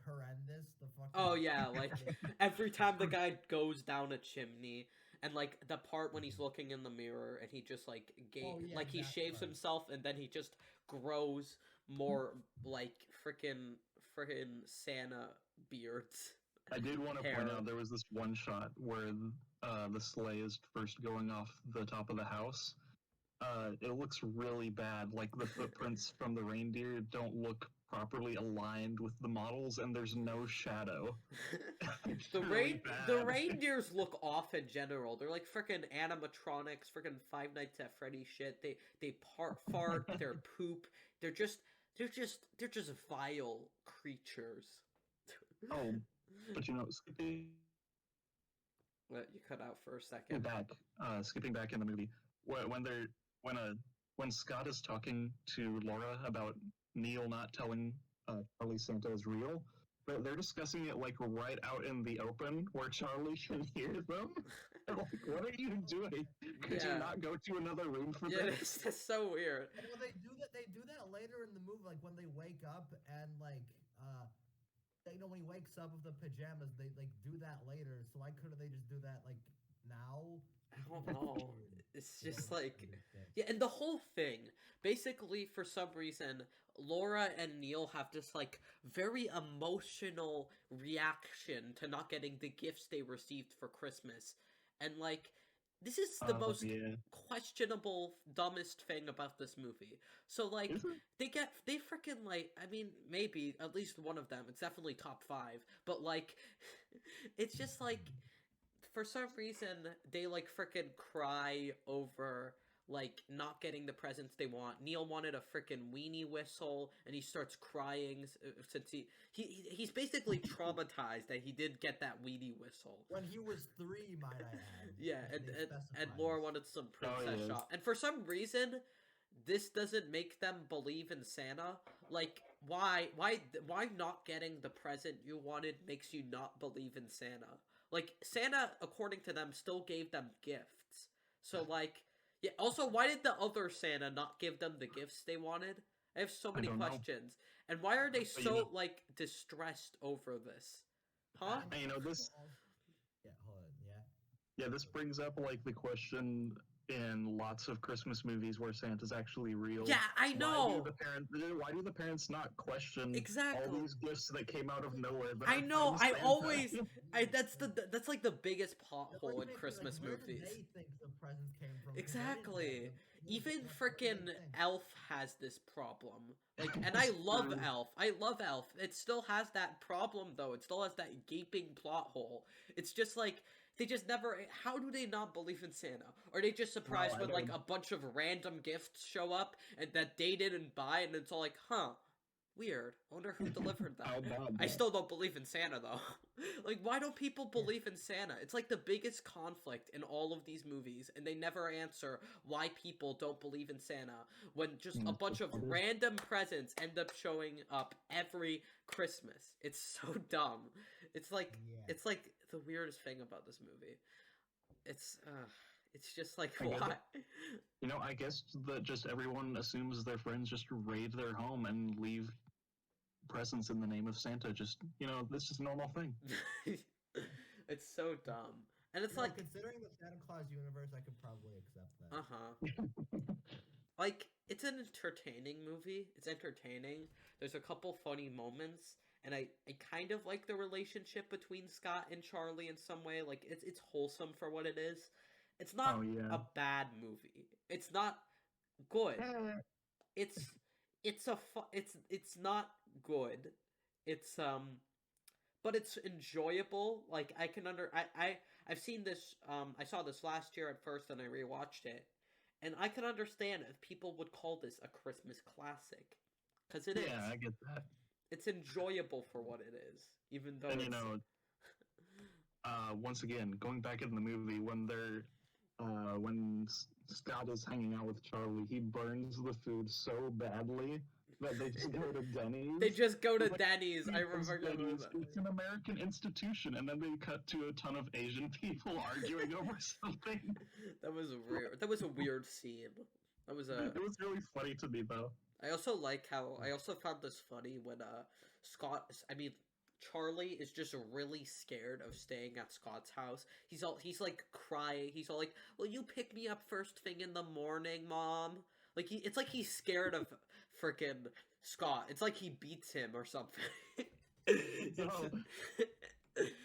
[SPEAKER 3] horrendous. The fucking.
[SPEAKER 1] Oh yeah, like every time the guy goes down a chimney, and like the part when he's looking in the mirror and he just like
[SPEAKER 3] Oh yeah,
[SPEAKER 1] like he
[SPEAKER 3] that
[SPEAKER 1] shaves
[SPEAKER 3] part.
[SPEAKER 1] himself and then he just grows more like freaking Santa beards
[SPEAKER 2] I did want to point
[SPEAKER 1] hair.
[SPEAKER 2] out there was this one shot where the sleigh is first going off the top of the house. It looks really bad. Like the footprints from the reindeer don't look properly aligned with the models, and there's no shadow. It's really
[SPEAKER 1] The
[SPEAKER 2] bad.
[SPEAKER 1] reindeers look off in general. They're like freaking animatronics, freaking Five Nights at Freddy shit. They fart, they're poop. They're just vile creatures.
[SPEAKER 2] Oh, but skipping
[SPEAKER 1] What, you cut out for a second.
[SPEAKER 2] skipping back in the movie, when they're when when Scott is talking to Laura about Neil not telling Charlie Santa is real, but they're discussing it like right out in the open where Charlie can hear them. Like, what are you doing? Could you
[SPEAKER 1] Yeah.
[SPEAKER 2] not go to another room for
[SPEAKER 1] Yeah,
[SPEAKER 2] this?
[SPEAKER 1] that's so weird.
[SPEAKER 3] And when they do that, later in the movie, like when they wake up and like when he wakes up with the pajamas, they like do that later. So why couldn't they just do that like now?
[SPEAKER 1] I don't know. It's just like,
[SPEAKER 3] Weird.
[SPEAKER 1] yeah, and the whole thing, basically, for some reason, Laura and Neil have this like very emotional reaction to not getting the gifts they received for Christmas, and like, this is the
[SPEAKER 2] Oh
[SPEAKER 1] most
[SPEAKER 2] yeah,
[SPEAKER 1] questionable, dumbest thing about this movie. So like,
[SPEAKER 2] is it?
[SPEAKER 1] they freaking like, I mean, maybe at least one of them. It's definitely top five, but like, it's just like for some reason they like freaking cry over like not getting the presents they want. Neil wanted a freaking weenie whistle and he starts crying since he's basically traumatized that he did get that weenie whistle.
[SPEAKER 3] When he was 3, might I add.
[SPEAKER 1] Yeah,
[SPEAKER 3] They
[SPEAKER 1] and
[SPEAKER 3] specify
[SPEAKER 1] Laura
[SPEAKER 3] this.
[SPEAKER 1] wanted some
[SPEAKER 2] Oh
[SPEAKER 1] princess
[SPEAKER 2] yeah.
[SPEAKER 1] shop. And for some reason this doesn't make them believe in Santa. Like why not getting the present you wanted makes you not believe in Santa? Like Santa, according to them, still gave them gifts. So like, yeah. Also, why did the other Santa not give them the gifts they wanted? I have so
[SPEAKER 2] I
[SPEAKER 1] many
[SPEAKER 2] don't know.
[SPEAKER 1] questions. And why are they
[SPEAKER 2] But,
[SPEAKER 1] so like distressed over this? Huh?
[SPEAKER 2] this
[SPEAKER 3] Yeah, hold on. Yeah.
[SPEAKER 2] Yeah, this brings up like the question in lots of Christmas movies where Santa's actually real.
[SPEAKER 1] Yeah, I know.
[SPEAKER 2] Why do the parents not question all
[SPEAKER 1] Exactly.
[SPEAKER 2] these gifts that came out of nowhere that
[SPEAKER 1] I
[SPEAKER 2] are
[SPEAKER 1] know.
[SPEAKER 2] from
[SPEAKER 1] I
[SPEAKER 2] Santa?
[SPEAKER 1] always. That's like the biggest plot
[SPEAKER 3] It
[SPEAKER 1] hole
[SPEAKER 3] like
[SPEAKER 1] in
[SPEAKER 3] makes me like,
[SPEAKER 1] Christmas
[SPEAKER 3] where did
[SPEAKER 1] movies.
[SPEAKER 3] they think the presents came from? 'Cause they didn't get
[SPEAKER 1] Exactly.
[SPEAKER 3] them.
[SPEAKER 1] Even
[SPEAKER 3] What did
[SPEAKER 1] frickin'
[SPEAKER 3] they think?
[SPEAKER 1] Elf has this problem. Like, and I love
[SPEAKER 2] True.
[SPEAKER 1] Elf. I love Elf. It still has that problem, though. It still has that gaping plot hole. It's just like, they just never. How do they not believe in Santa? Are they just
[SPEAKER 2] No,
[SPEAKER 1] surprised
[SPEAKER 2] I
[SPEAKER 1] when, like,
[SPEAKER 2] don't.
[SPEAKER 1] a bunch of random gifts show up and that they didn't buy, and it's all like, huh, weird. I wonder who delivered
[SPEAKER 2] How
[SPEAKER 1] that.
[SPEAKER 2] about
[SPEAKER 1] I
[SPEAKER 2] that?
[SPEAKER 1] still don't believe in Santa, though. Like, why don't people believe in Santa? It's like the biggest conflict in all of these movies, and they never answer why people don't believe in Santa when just a bunch of random presents end up showing up every Christmas. It's so dumb. It's like
[SPEAKER 3] Yeah.
[SPEAKER 1] it's like the weirdest thing about this movie. It's just like
[SPEAKER 2] I guess
[SPEAKER 1] why?
[SPEAKER 2] I guess that just everyone assumes their friends just raid their home and leave presents in the name of Santa. Just this is a normal thing.
[SPEAKER 1] It's so dumb. And it's like,
[SPEAKER 3] considering the Santa Claus universe, I could probably accept that.
[SPEAKER 1] uh-huh. Like, it's an entertaining movie. It's entertaining. There's a couple funny moments, and I kind of like the relationship between Scott and Charlie in some way. Like, it's wholesome for what it is. It's not
[SPEAKER 2] Oh yeah.
[SPEAKER 1] a bad movie. It's not good. It's it's not good. It's but it's enjoyable. Like I can I've seen this I saw this last year at first and I rewatched it. And I can understand if people would call this a Christmas classic cuz it is.
[SPEAKER 2] Yeah, I get that.
[SPEAKER 1] It's enjoyable for what it is, even though
[SPEAKER 2] And
[SPEAKER 1] it's
[SPEAKER 2] once again, going back in the movie when Scott is hanging out with Charlie, he burns the food so badly That they just go to Denny's.
[SPEAKER 1] They just go to
[SPEAKER 2] Like,
[SPEAKER 1] Denny's. I remember
[SPEAKER 2] Denny's,
[SPEAKER 1] that.
[SPEAKER 2] it's an American institution, and then they cut to a ton of Asian people arguing over something.
[SPEAKER 1] That was weird. That was a weird scene. That was a.
[SPEAKER 2] It was really funny to me though.
[SPEAKER 1] I also like how I also found this funny when Scott. I mean, Charlie is just really scared of staying at Scott's house. He's like crying. He's all like, "Will you pick me up first thing in the morning, Mom?" Like it's like he's scared of freaking Scott. It's like he beats him or something.
[SPEAKER 2] No.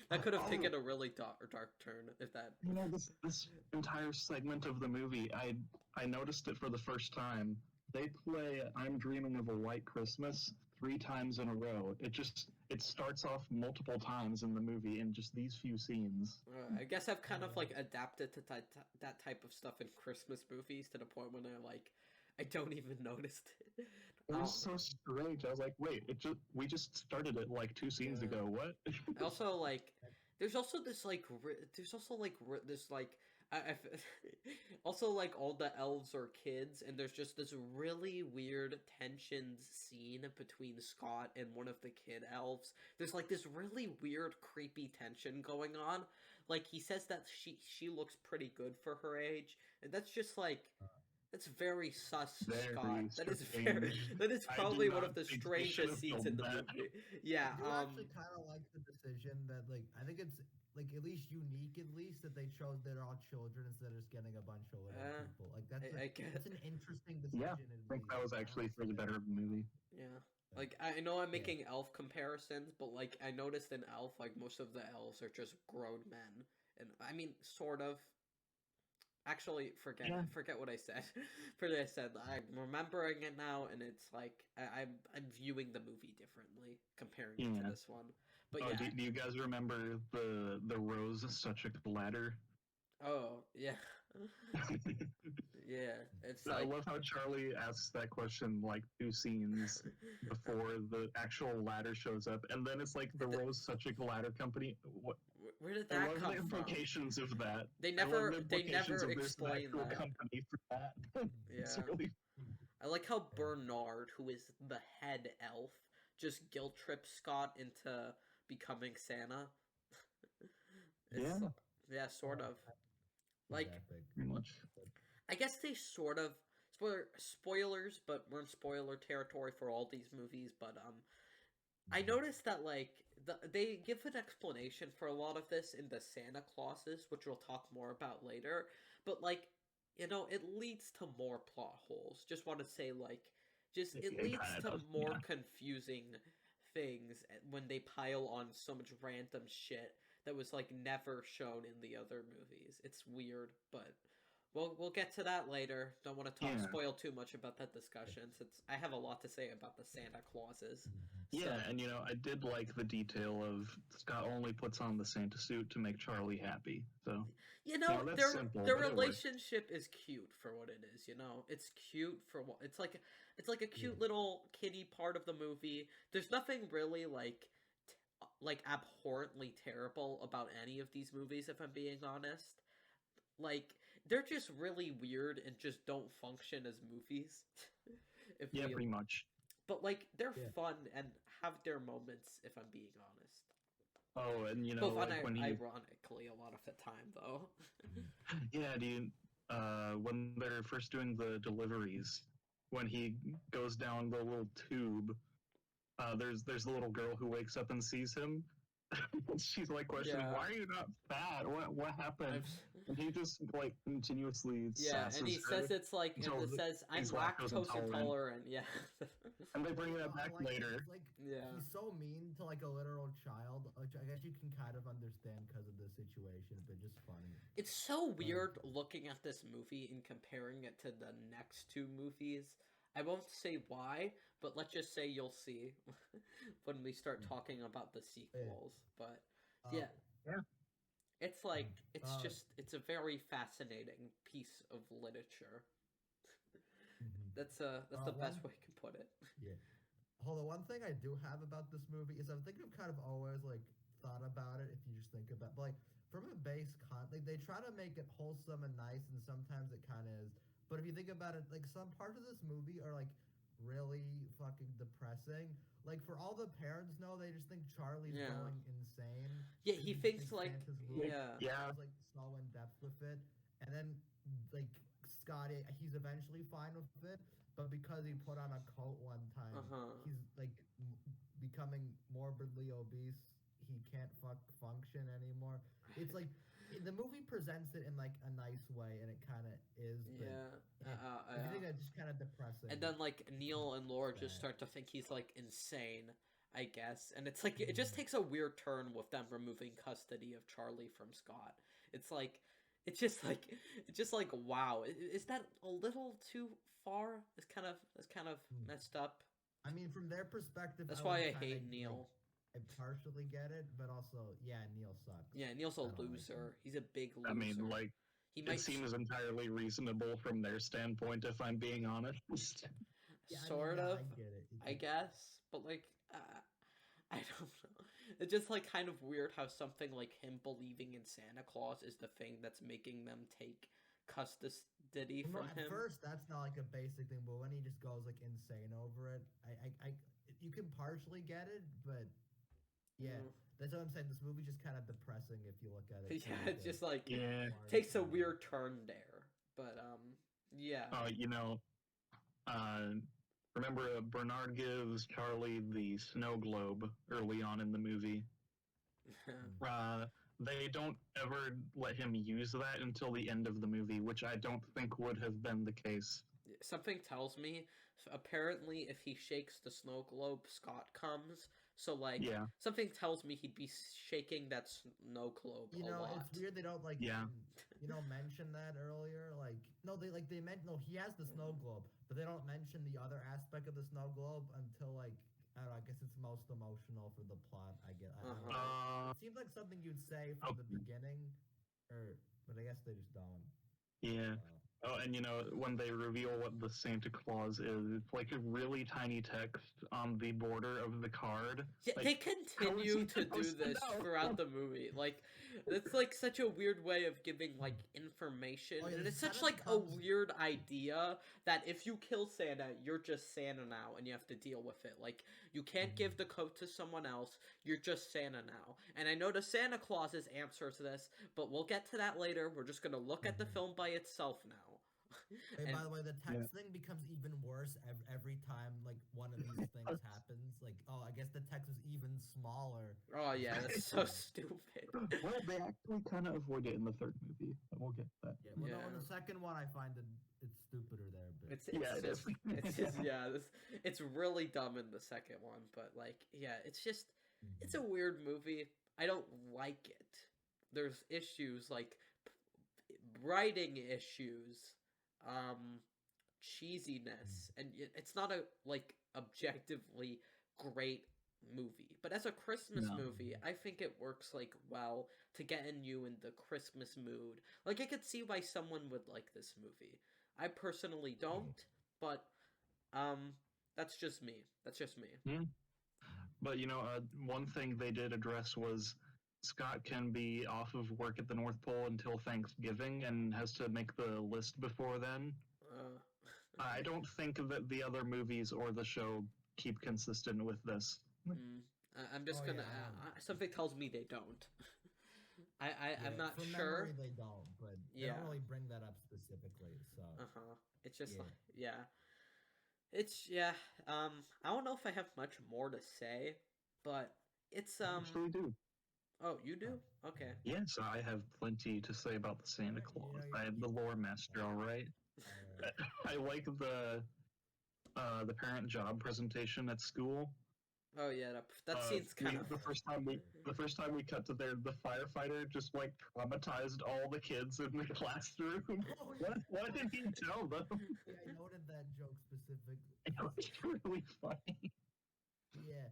[SPEAKER 1] That could have taken a really dark turn if that.
[SPEAKER 2] You know, this entire segment of the movie, I noticed it for the first time. They play "I'm Dreaming of a White Christmas" 3 times in a row. It starts off multiple times in the movie in just these few scenes.
[SPEAKER 1] I guess I've kind of like adapted to that type of stuff in Christmas movies to the point when I don't even notice it.
[SPEAKER 2] It was so strange. I was like, wait, we just started it like 2 scenes ago. What?
[SPEAKER 1] I also like. There's also this like. Also like all the elves are kids, and there's just this really weird tensions scene between Scott and one of the kid elves. There's like this really weird creepy tension going on. Like he says that she looks pretty good for her age, and that's just like. That's very sus, Scott. That is probably one of the strangest scenes in the movie. Yeah.
[SPEAKER 3] I do actually kind of like the decision that, like, I think it's like at least unique, that they chose they're all children instead of just getting a bunch of little people. Like that's an interesting decision.
[SPEAKER 2] Yeah, I think that was actually for the better of the movie.
[SPEAKER 1] Yeah. Like I know I'm making elf comparisons, but like I noticed in Elf, like most of the elves are just grown men, and I mean sort of. Actually, forget what I said. I'm remembering it now, and it's like I'm viewing the movie differently, comparing it to this one. But yeah,
[SPEAKER 2] do you guys remember the rose such a ladder?
[SPEAKER 1] Oh yeah, yeah. It's
[SPEAKER 2] I
[SPEAKER 1] like
[SPEAKER 2] love how Charlie asks that question like 2 scenes before the actual ladder shows up, and then it's like the rose such a ladder company. What?
[SPEAKER 1] Where did that come
[SPEAKER 2] the implications
[SPEAKER 1] from?
[SPEAKER 2] of that.
[SPEAKER 1] They never explain that.
[SPEAKER 2] Company for that.
[SPEAKER 1] Yeah.
[SPEAKER 2] Really...
[SPEAKER 1] I like how Bernard, who is the head elf, just guilt trips Scott into becoming Santa. Yeah, sort of. Like,
[SPEAKER 2] pretty much.
[SPEAKER 1] I guess they sort of spoilers, but we're in spoiler territory for all these movies. But I noticed that like they give an explanation for a lot of this in the Santa Clauses, which we'll talk more about later. But like, you know, it leads to more plot holes. Just want to say like, it leads to more confusing things when they pile on so much random shit that was like never shown in the other movies. It's weird, but we'll get to that later. Don't want to spoil too much about that discussion since I have a lot to say about the Santa Clauses.
[SPEAKER 2] Yeah, and you know, I did like the detail of Scott only puts on the Santa suit to make Charlie happy. So
[SPEAKER 1] you know, their relationship is cute for what it is. You know, it's cute for what it's like a cute little kiddie part of the movie. There's nothing really like abhorrently terrible about any of these movies, if I'm being honest. Like, they're just really weird and just don't function as movies.
[SPEAKER 2] Pretty much.
[SPEAKER 1] But like, they're fun and have their moments, if I'm being honest.
[SPEAKER 2] Oh, and you know,
[SPEAKER 1] both ironically a lot of the time, though.
[SPEAKER 2] Yeah, when they're first doing the deliveries, when he goes down the little tube, there's the little girl who wakes up and sees him. She's like questioning, why are you not fat? What happened? And he just like continuously
[SPEAKER 1] and he says it's like, and it says I'm lactose intolerant. Yeah.
[SPEAKER 2] And they bring that back later.
[SPEAKER 3] Like, he's so mean to like a literal child, which I guess you can kind of understand because of the situation, but just funny.
[SPEAKER 1] It's so weird looking at this movie and comparing it to the next 2 movies. I won't say why, but let's just say you'll see when we start talking about the sequels. But it's like it's a very fascinating piece of literature. That's the best way I can put it.
[SPEAKER 3] Yeah. Hold on, one thing I do have about this movie is I think I've kind of always like thought about it. If you just think about, like, from a base like they try to make it wholesome and nice, and sometimes it kind of is. But if you think about it, like some parts of this movie are like really fucking depressing. Like, for all the parents know, they just think Charlie's
[SPEAKER 1] Yeah.
[SPEAKER 3] going insane.
[SPEAKER 1] Yeah, he thinks like
[SPEAKER 3] Santa's rules.
[SPEAKER 1] yeah.
[SPEAKER 2] Yeah.
[SPEAKER 3] Goes, like, so in depth with it, and then like Scotty, he's eventually fine with it, but because he put on a coat one time, he's like becoming morbidly obese. He can't function anymore. It's like the movie presents it in like a nice way, and it kind of is. But I think that's just kind of depressing.
[SPEAKER 1] And then like Neil and Laura
[SPEAKER 3] Sad.
[SPEAKER 1] just start to think he's like insane, I guess. And it's like it just takes a weird turn with them removing custody of Charlie from Scott. It's just like wow, is that a little too far? It's kind of messed up.
[SPEAKER 3] I mean, from their perspective,
[SPEAKER 1] That's why I hate Neil.
[SPEAKER 3] I partially get it, but also, yeah, Neil sucks.
[SPEAKER 1] Yeah, Neil's a loser. He's a big loser.
[SPEAKER 2] I mean, like, it seems entirely reasonable from their standpoint, if I'm being honest.
[SPEAKER 3] Yeah,
[SPEAKER 1] sort of.
[SPEAKER 3] I get it.
[SPEAKER 1] I guess, but like, I don't know. It's just like kind of weird how something like him believing in Santa Claus is the thing that's making them take custody from him.
[SPEAKER 3] At first, that's not like a basic thing, but when he just goes like insane over it, I you can partially get it, but yeah, that's what I'm saying. This movie's just kind of depressing if you look at it.
[SPEAKER 1] Yeah, it's just like
[SPEAKER 2] takes
[SPEAKER 1] a weird turn there, but yeah.
[SPEAKER 2] Remember Bernard gives Charlie the snow globe early on in the movie. They don't ever let him use that until the end of the movie, which I don't think would have been the case.
[SPEAKER 1] Something tells me, apparently, if he shakes the snow globe, Scott comes. So, like, something tells me he'd be shaking that snow globe a lot.
[SPEAKER 3] It's weird they don't, mention that earlier. Like, they meant, he has the snow globe, but they don't mention the other aspect of the snow globe until, like, I don't know, I guess it's most emotional for the plot, I guess. I don't know. It seems like something you'd say from the beginning, but I guess they just don't.
[SPEAKER 2] Yeah. And when they reveal what the Santa Claus is, it's like a really tiny text on the border of the card.
[SPEAKER 1] Yeah,
[SPEAKER 2] like,
[SPEAKER 1] they continue to do this throughout the movie. Like, it's like such a weird way of giving like information, and it's such like a weird idea that if you kill Santa, you're just Santa now, and you have to deal with it. Like, you can't give the coat to someone else. You're just Santa now. And I know the Santa Claus's answer to this, but we'll get to that later. We're just gonna look at the film by itself now.
[SPEAKER 3] Hey, by the way, the text thing becomes even worse every time, like, one of these things happens. Like, I guess the text is even smaller.
[SPEAKER 1] Oh, yeah, that's so stupid.
[SPEAKER 2] Well, they actually kind of avoid it in the third movie. But we'll get to that.
[SPEAKER 3] Yeah, no, in the second one, I find it's stupider there. But
[SPEAKER 1] it's really dumb in the second one. But, like, yeah, it's just, it's a weird movie. I don't like it. There's issues, like, writing issues. Cheesiness, and it's not a like objectively great movie, but as a Christmas movie, I think it works like well to get you in the Christmas mood. Like, I could see why someone would like this movie. I personally don't, but that's just me.
[SPEAKER 2] But one thing they did address was Scott can be off of work at the North Pole until Thanksgiving and has to make the list before then. I don't think that the other movies or the show keep consistent with this.
[SPEAKER 1] I'm just gonna. Something tells me they don't. I'm not
[SPEAKER 3] from
[SPEAKER 1] sure.
[SPEAKER 3] Memory they don't, but they don't really bring that up specifically. So.
[SPEAKER 1] It's just It's I don't know if I have much more to say, but it's
[SPEAKER 2] I actually do.
[SPEAKER 1] Oh, you do? Okay.
[SPEAKER 2] Yes, I have plenty to say about the Santa Claus. I am the lore master, all right? I like the parent job presentation at school.
[SPEAKER 1] Oh yeah, that scene's kind of
[SPEAKER 2] the first time we cut to there, the firefighter just like traumatized all the kids in the classroom. What did he tell them?
[SPEAKER 3] Yeah, I noted that joke specifically.
[SPEAKER 2] It was really funny.
[SPEAKER 3] Yeah.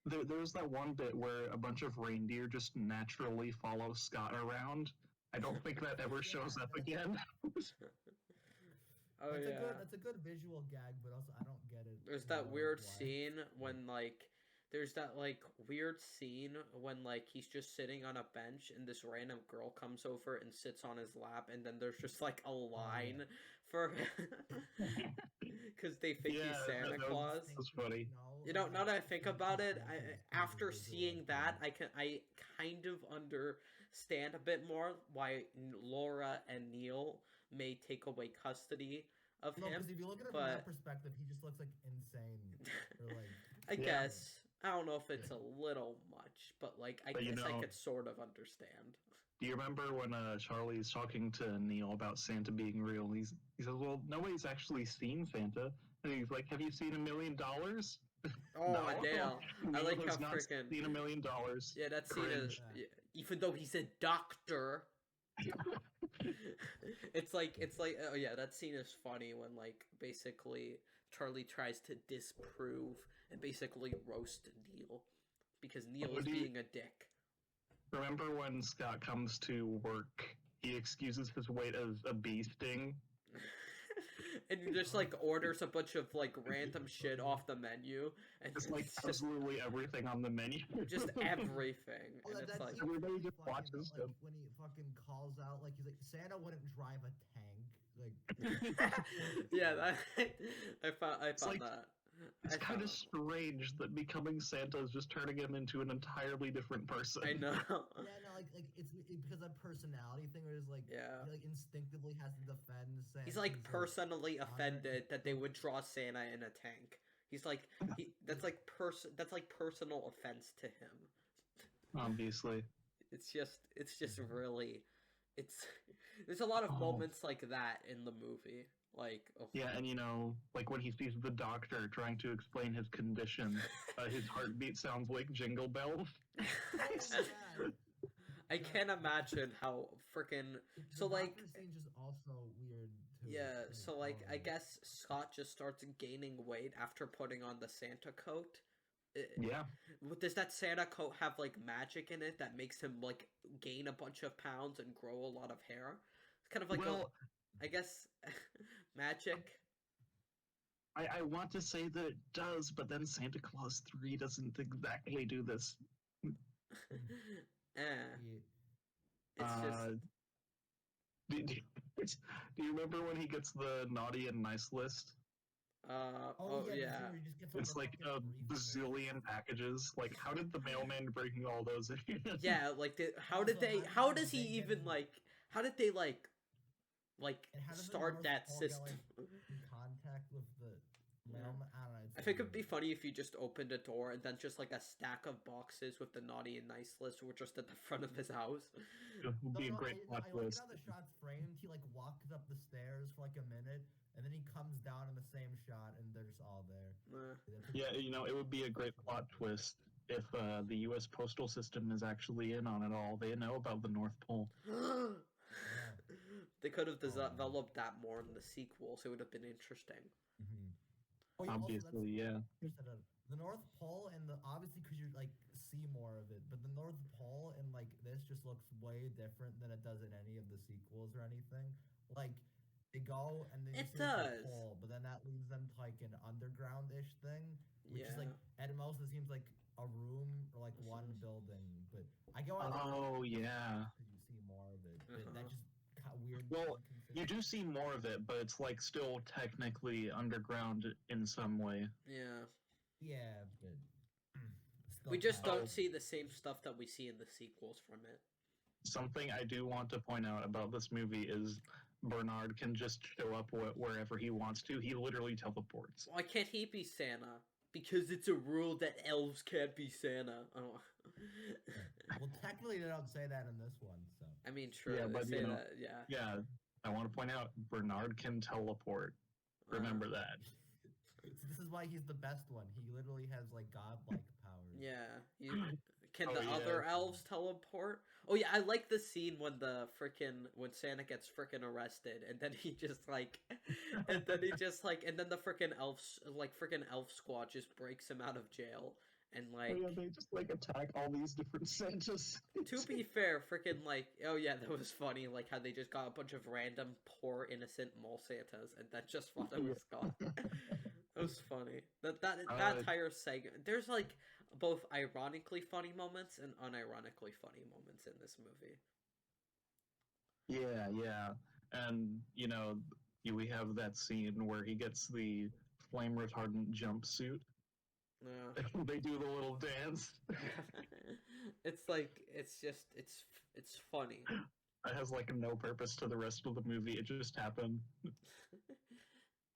[SPEAKER 2] There's that one bit where a bunch of reindeer just naturally follow Scott around. I don't think that ever shows up again.
[SPEAKER 3] That's a good visual gag, but also I don't get it.
[SPEAKER 1] There's that weird scene when like there's that like weird scene when like he's just sitting on a bench and this random girl comes over and sits on his lap, and then there's just like a line for because they think he's Santa Claus.
[SPEAKER 2] That's funny.
[SPEAKER 1] You know, now that I think about it, after seeing that, I kind of understand a bit more why Laura and Neil may take away custody of him.
[SPEAKER 3] Because if you look at it from that perspective, he just looks like insane. Or like,
[SPEAKER 1] I guess I don't know if it's a little much, but like I guess I could sort of understand.
[SPEAKER 2] Do you remember when Charlie's talking to Neil about Santa being real? He says, "Well, nobody's actually seen Santa," and he's like, "Have you seen $1 million?"
[SPEAKER 1] Oh
[SPEAKER 2] no.
[SPEAKER 1] damn! I like how freaking
[SPEAKER 2] seen $1 million.
[SPEAKER 1] Yeah, that scene is even though he's a doctor. it's like oh yeah, that scene is funny when like basically Charlie tries to disprove and basically roast Neil because Neil is being a dick.
[SPEAKER 2] Remember when Scott comes to work, he excuses his weight as a bee sting?
[SPEAKER 1] And he just like orders a bunch of like random shit off the menu, and
[SPEAKER 2] it's like absolutely everything on the menu.
[SPEAKER 1] Just everything. And it's like
[SPEAKER 2] everybody just watches him.
[SPEAKER 3] When he fucking calls out, like he's like, Santa wouldn't drive a tank. Like
[SPEAKER 1] yeah, I found
[SPEAKER 2] like,
[SPEAKER 1] that.
[SPEAKER 2] It's kind of strange that becoming Santa is just turning him into an entirely different person.
[SPEAKER 1] I know.
[SPEAKER 3] Yeah, no, like it's because of personality thing, where it's like he like instinctively has to defend Santa.
[SPEAKER 1] He's like personally offended that they would draw Santa in a tank. He's like that's like personal offense to him.
[SPEAKER 2] Obviously.
[SPEAKER 1] It's just really there's a lot of moments like that in the movie. Like
[SPEAKER 2] yeah, and you know, like when he sees the doctor trying to explain his condition, his heartbeat sounds like jingle bells.
[SPEAKER 1] I can't imagine how freaking so like.
[SPEAKER 3] Scene's just also weird too.
[SPEAKER 1] Yeah, so like I guess Scott just starts gaining weight after putting on the Santa coat.
[SPEAKER 2] Yeah.
[SPEAKER 1] Does that Santa coat have like magic in it that makes him like gain a bunch of pounds and grow a lot of hair? It's kind of like I guess magic.
[SPEAKER 2] I want to say that it does, but then Santa Claus 3 doesn't exactly do this.
[SPEAKER 1] It's just.
[SPEAKER 2] Do you remember when he gets the naughty and nice list?
[SPEAKER 1] Yeah.
[SPEAKER 2] It's like a bazillion packages. Like, how did the mailman bring all those in?
[SPEAKER 1] Yeah, like, how did they start that system?
[SPEAKER 3] Contact with the mailman. I don't know.
[SPEAKER 1] I think it'd be funny if you just opened a door and then just like a stack of boxes with the naughty and nice list were just at the front of his house.
[SPEAKER 2] It would be a great plot twist.
[SPEAKER 3] I like how the shot's framed. He like walks up the stairs for like a minute, and then he comes down in the same shot, and they're just all there.
[SPEAKER 2] Yeah, you know, it would be a great plot twist if the U.S. postal system is actually in on it all. They know about the North Pole.
[SPEAKER 1] They could have developed that more in the sequels. It would have been interesting.
[SPEAKER 2] Obviously, yeah.
[SPEAKER 3] The North Pole and obviously because you like see more of it, but the North Pole and like this just looks way different than it does in any of the sequels or anything. Like they go and then
[SPEAKER 1] it does,
[SPEAKER 3] the pole, but then that leads them to like an underground-ish thing, which is like at most it seems like a room or like one building. But I go out.
[SPEAKER 2] Oh yeah.
[SPEAKER 3] You see more of it, but that just weird.
[SPEAKER 2] Well, you do see more of it, but it's like still technically underground in some way.
[SPEAKER 1] Yeah.
[SPEAKER 3] Yeah, but
[SPEAKER 1] we just don't see the same stuff that we see in the sequels from it.
[SPEAKER 2] Something I do want to point out about this movie is Bernard can just show up wherever he wants to. He literally teleports.
[SPEAKER 1] Why can't he be Santa? Because it's a rule that elves can't be Santa. Oh.
[SPEAKER 3] Well, technically they don't say that in this one, so.
[SPEAKER 1] I mean, true.
[SPEAKER 2] Yeah, but
[SPEAKER 1] say
[SPEAKER 2] you know,
[SPEAKER 1] that, yeah.
[SPEAKER 2] Yeah, I want to point out Bernard can teleport. Remember that.
[SPEAKER 3] This is why he's the best one. He literally has like godlike powers.
[SPEAKER 1] Yeah. Can the other elves teleport? Oh yeah, I like the scene when when Santa gets frickin' arrested, and then he just like, and then the frickin' elf squad just breaks him out of jail, and like.
[SPEAKER 2] Oh, yeah, they just like attack all these different Santas.
[SPEAKER 1] To be fair, frickin' like, oh yeah, that was funny, like how they just got a bunch of random poor innocent mall Santas, and that just thought it was Scott. That was funny. That entire segment. There's like both ironically funny moments and unironically funny moments in this movie.
[SPEAKER 2] Yeah. And, we have that scene where he gets the flame retardant jumpsuit.
[SPEAKER 1] Yeah.
[SPEAKER 2] They do the little dance.
[SPEAKER 1] It's like it's funny.
[SPEAKER 2] It has like no purpose to the rest of the movie. It just happened.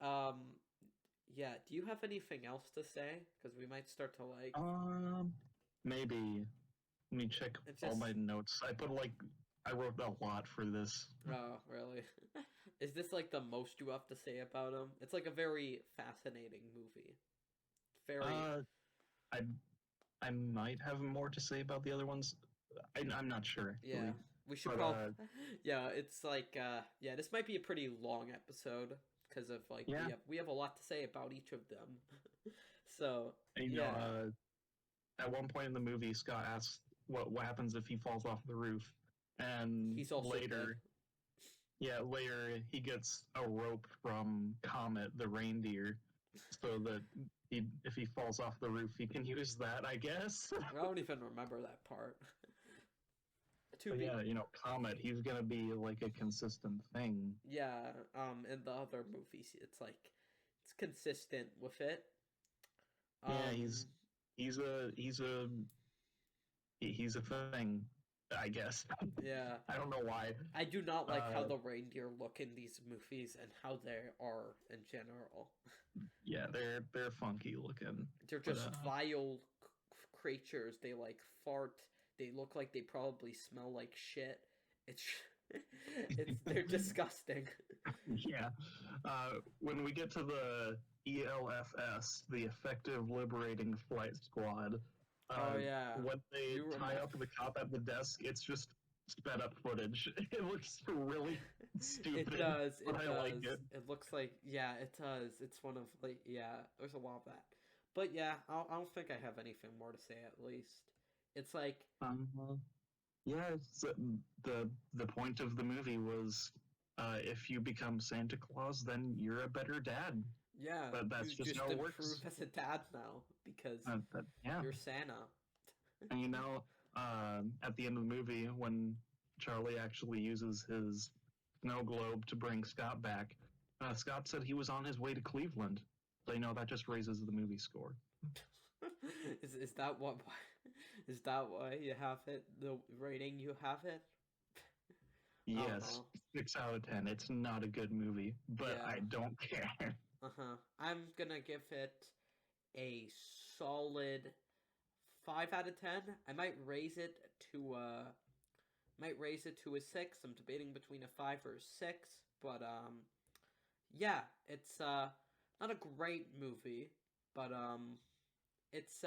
[SPEAKER 1] um yeah, do you have anything else to say? Because we might start to like
[SPEAKER 2] Maybe. Let me check all my notes. I wrote a lot for this.
[SPEAKER 1] Oh, really? Is this like the most you have to say about him? It's like a very fascinating movie. Very.
[SPEAKER 2] I might have more to say about the other ones. I'm not sure. Actually.
[SPEAKER 1] Yeah, we should probably. Yeah, it's like yeah, this might be a pretty long episode because of like we have a lot to say about each of them. So
[SPEAKER 2] at one point in the movie, Scott asks what happens if he falls off the roof, and
[SPEAKER 1] he's also
[SPEAKER 2] later.
[SPEAKER 1] Dead.
[SPEAKER 2] Yeah, later he gets a rope from Comet the reindeer, so that if he falls off the roof, he can use that, I guess.
[SPEAKER 1] I don't even remember that part.
[SPEAKER 2] Yeah, Comet, he's gonna be like a consistent thing.
[SPEAKER 1] Yeah, in the other movies, it's consistent with it.
[SPEAKER 2] Yeah, he's a thing, I guess.
[SPEAKER 1] Yeah.
[SPEAKER 2] I don't know why.
[SPEAKER 1] I do not like how the reindeer look in these movies and how they are in general.
[SPEAKER 2] Yeah, they're funky looking.
[SPEAKER 1] They're just vile creatures. They like fart. They look like they probably smell like shit. They're disgusting.
[SPEAKER 2] Yeah. When we get to the ELFS, the Effective Liberating Flight Squad, when they tie up the cop at the desk, it's just sped up footage. It looks really stupid.
[SPEAKER 1] It does. It
[SPEAKER 2] does.
[SPEAKER 1] Like it. It looks like it does. It's one of there's a lot of that. But yeah, I don't think I have anything more to say. At least it's like.
[SPEAKER 2] Yeah, the point of the movie was, if you become Santa Claus, then you're a better dad.
[SPEAKER 1] Yeah,
[SPEAKER 2] but that's just how it works.
[SPEAKER 1] Improve as a dad now because you're Santa.
[SPEAKER 2] And at the end of the movie, when Charlie actually uses his snow globe to bring Scott back, Scott said he was on his way to Cleveland. So that just raises the movie score.
[SPEAKER 1] Is that what? Is that why you have it? The rating you have it?
[SPEAKER 2] Yes, 6 out of 10. It's not a good movie, but I don't care.
[SPEAKER 1] I'm gonna give it a solid 5 out of 10. I might raise it to a 6. I'm debating between a 5 or a 6, but yeah, it's not a great movie, but it's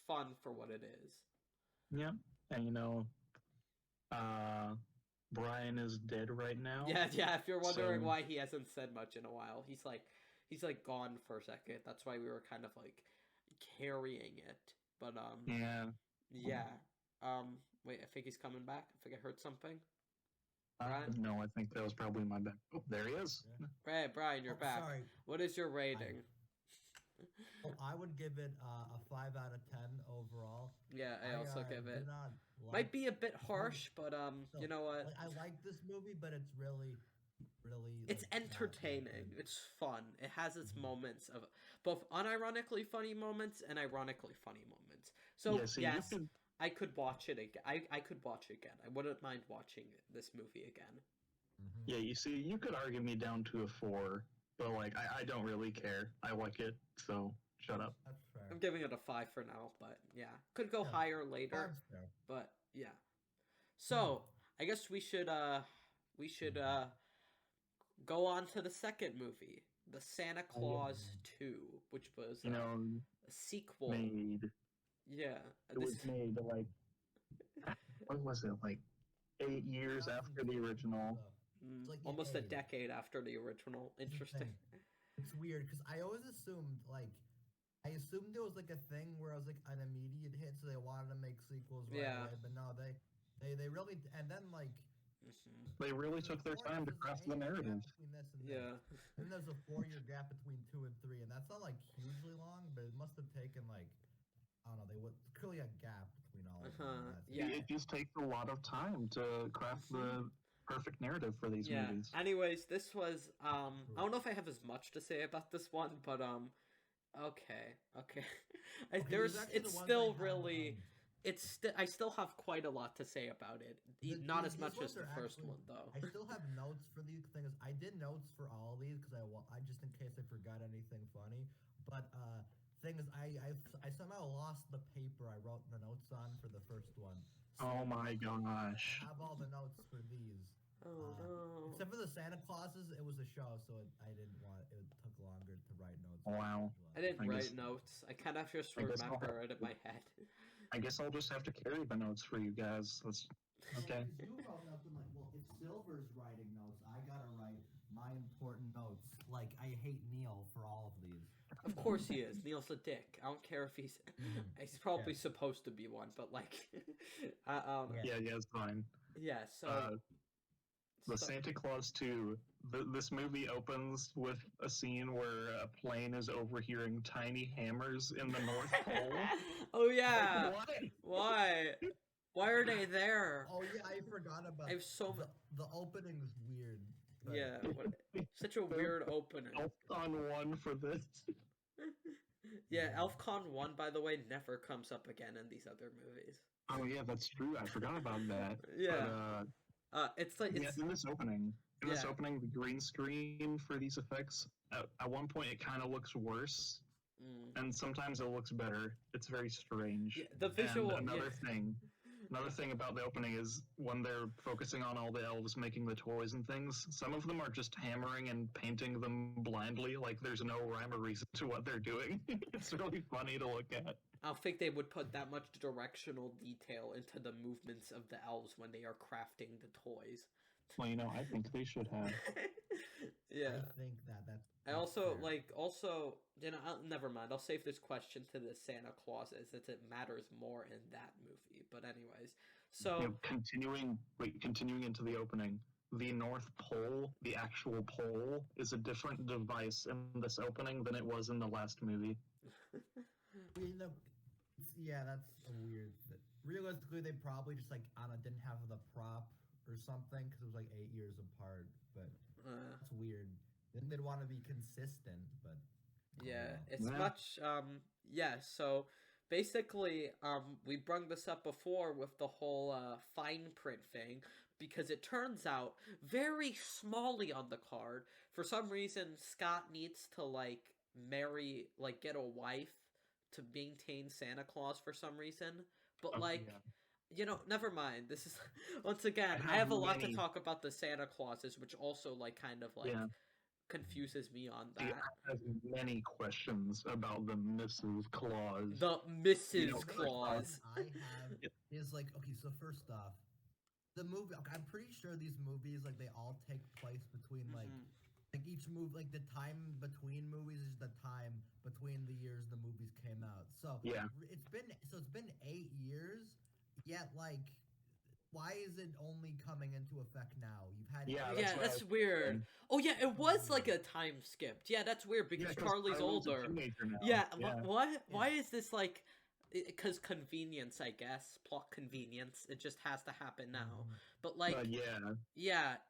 [SPEAKER 1] fun for what it is.
[SPEAKER 2] Yeah, and Brian is dead right now.
[SPEAKER 1] Yeah. If you're wondering why he hasn't said much in a while, he's gone for a second. That's why we were kind of like carrying it. But yeah. Wait, I think he's coming back. I think I heard something. Brian?
[SPEAKER 2] No, I think that was probably my back. Oh, there he is.
[SPEAKER 1] Yeah. Hey, Brian, you're back.
[SPEAKER 3] Sorry.
[SPEAKER 1] What is your rating?
[SPEAKER 3] I would give it a 5 out of 10 overall.
[SPEAKER 1] Yeah, I also give it. Might be a bit harsh, but you know what?
[SPEAKER 3] I like this movie, but it's really.
[SPEAKER 1] It's entertaining. It's fun. It has its moments of both unironically funny moments and ironically funny moments. So yes, I could watch it again. I could watch it again. I wouldn't mind watching this movie again.
[SPEAKER 2] Yeah, you see, you could argue me down to a 4, but I don't really care. I like it, so shut up.
[SPEAKER 3] That's fair.
[SPEAKER 1] I'm giving it a 5 for now, but yeah, could go higher later. But yeah. So I guess we should go on to the second movie, the Santa Claus 2, which was a sequel.
[SPEAKER 2] Made.
[SPEAKER 1] Yeah,
[SPEAKER 2] it was made what was it, 8 years after the original?
[SPEAKER 1] Almost a decade after the original. Interesting.
[SPEAKER 3] It's weird because I always assumed I assumed it was a thing where it was an immediate hit, so they wanted to make sequels right away. But no, they really, and then
[SPEAKER 2] they really took their time to craft the narrative.
[SPEAKER 3] Yeah. And there's a 4-year gap between 2 and 3, and that's not hugely long, but it must have taken I don't know. They would clearly a gap between all of them.
[SPEAKER 1] Yeah.
[SPEAKER 2] It just takes a lot of time to craft the perfect narrative for these
[SPEAKER 1] Yeah.
[SPEAKER 2] movies.
[SPEAKER 1] Anyways, this was I don't know if I have as much to say about this one, but okay. It's still really I still have quite a lot to say about it. Not as much as the first one though.
[SPEAKER 3] I still have notes for these things. I did notes for all these because I just in case I forgot anything funny. But thing is, I somehow lost the paper I wrote the notes on for the first one. So
[SPEAKER 2] Oh my gosh!
[SPEAKER 3] I have all the notes for these.
[SPEAKER 1] Oh no!
[SPEAKER 3] Except for the Santa Clauses, it was a show, so I didn't want. It took longer to write notes.
[SPEAKER 2] Wow!
[SPEAKER 1] I didn't write notes. I kind of just remember it in my head.
[SPEAKER 2] I guess I'll just have to carry the notes for you guys. That's okay.
[SPEAKER 3] You wrote notes. I'm like, well, if Silver's writing notes, I gotta write my important notes. Like, I hate Neil for all of these.
[SPEAKER 1] Of course he is. Neil's a dick. I don't care if he's probably supposed to be one, but like,
[SPEAKER 2] yeah, it's fine.
[SPEAKER 1] Yeah. So.
[SPEAKER 2] The Santa Claus 2, this movie opens with a scene where a plane is overhearing tiny hammers in the North Pole.
[SPEAKER 1] Oh yeah.
[SPEAKER 2] Why?
[SPEAKER 1] Why are they there?
[SPEAKER 3] Oh yeah, I forgot about.
[SPEAKER 1] I have so much.
[SPEAKER 3] The opening is weird. But...
[SPEAKER 1] Yeah, such a weird opening.
[SPEAKER 2] ElfCon 1 for this.
[SPEAKER 1] Yeah, ElfCon 1, by the way, never comes up again in these other movies.
[SPEAKER 2] Oh yeah, that's true. I forgot about that.
[SPEAKER 1] Yeah.
[SPEAKER 2] But,
[SPEAKER 1] it's like
[SPEAKER 2] in this opening, the green screen for these effects, at one point it kind of looks worse, and sometimes it looks better. It's very strange.
[SPEAKER 1] Yeah, the visual.
[SPEAKER 2] And another thing about the opening is when they're focusing on all the elves making the toys and things, some of them are just hammering and painting them blindly, like there's no rhyme or reason to what they're doing. It's really funny to look at.
[SPEAKER 1] I don't think they would put that much directional detail into the movements of the elves when they are crafting the toys.
[SPEAKER 2] Well, I think they should have.
[SPEAKER 1] Yeah.
[SPEAKER 3] I think that's
[SPEAKER 1] I also fair. Never mind. I'll save this question to the Santa Clauses, as it matters more in that movie. But anyways, so
[SPEAKER 2] continuing into the opening, the North Pole, the actual pole, is a different device in this opening than it was in the last movie.
[SPEAKER 3] Yeah, that's weird. Realistically, they probably just didn't have the prop or something because it was 8 years apart. But that's weird. Then they'd want to be consistent, but
[SPEAKER 1] yeah, it's much. So basically, we brought this up before with the whole fine print thing, because it turns out very smally on the card, for some reason, Scott needs to marry, get a wife to maintain Santa Claus for some reason, but never mind. This is once again, I have a lot to talk about the Santa Clauses, which also confuses me on that.
[SPEAKER 2] I have many questions about the Mrs. Claus.
[SPEAKER 1] The Mrs. Claus.
[SPEAKER 3] I have is okay. So first off, the movie. Okay, I'm pretty sure these movies they all take place between each movie, the time between movies is the time between the years the movies came out. So
[SPEAKER 2] yeah,
[SPEAKER 3] it's been 8 years. Yet why is it only coming into effect now? You've had
[SPEAKER 1] that's weird. Oh yeah, it was a time skipped. Yeah, that's weird because Charlie's older. Yeah, what? Why is this because convenience, I guess, plot convenience. It just has to happen now. But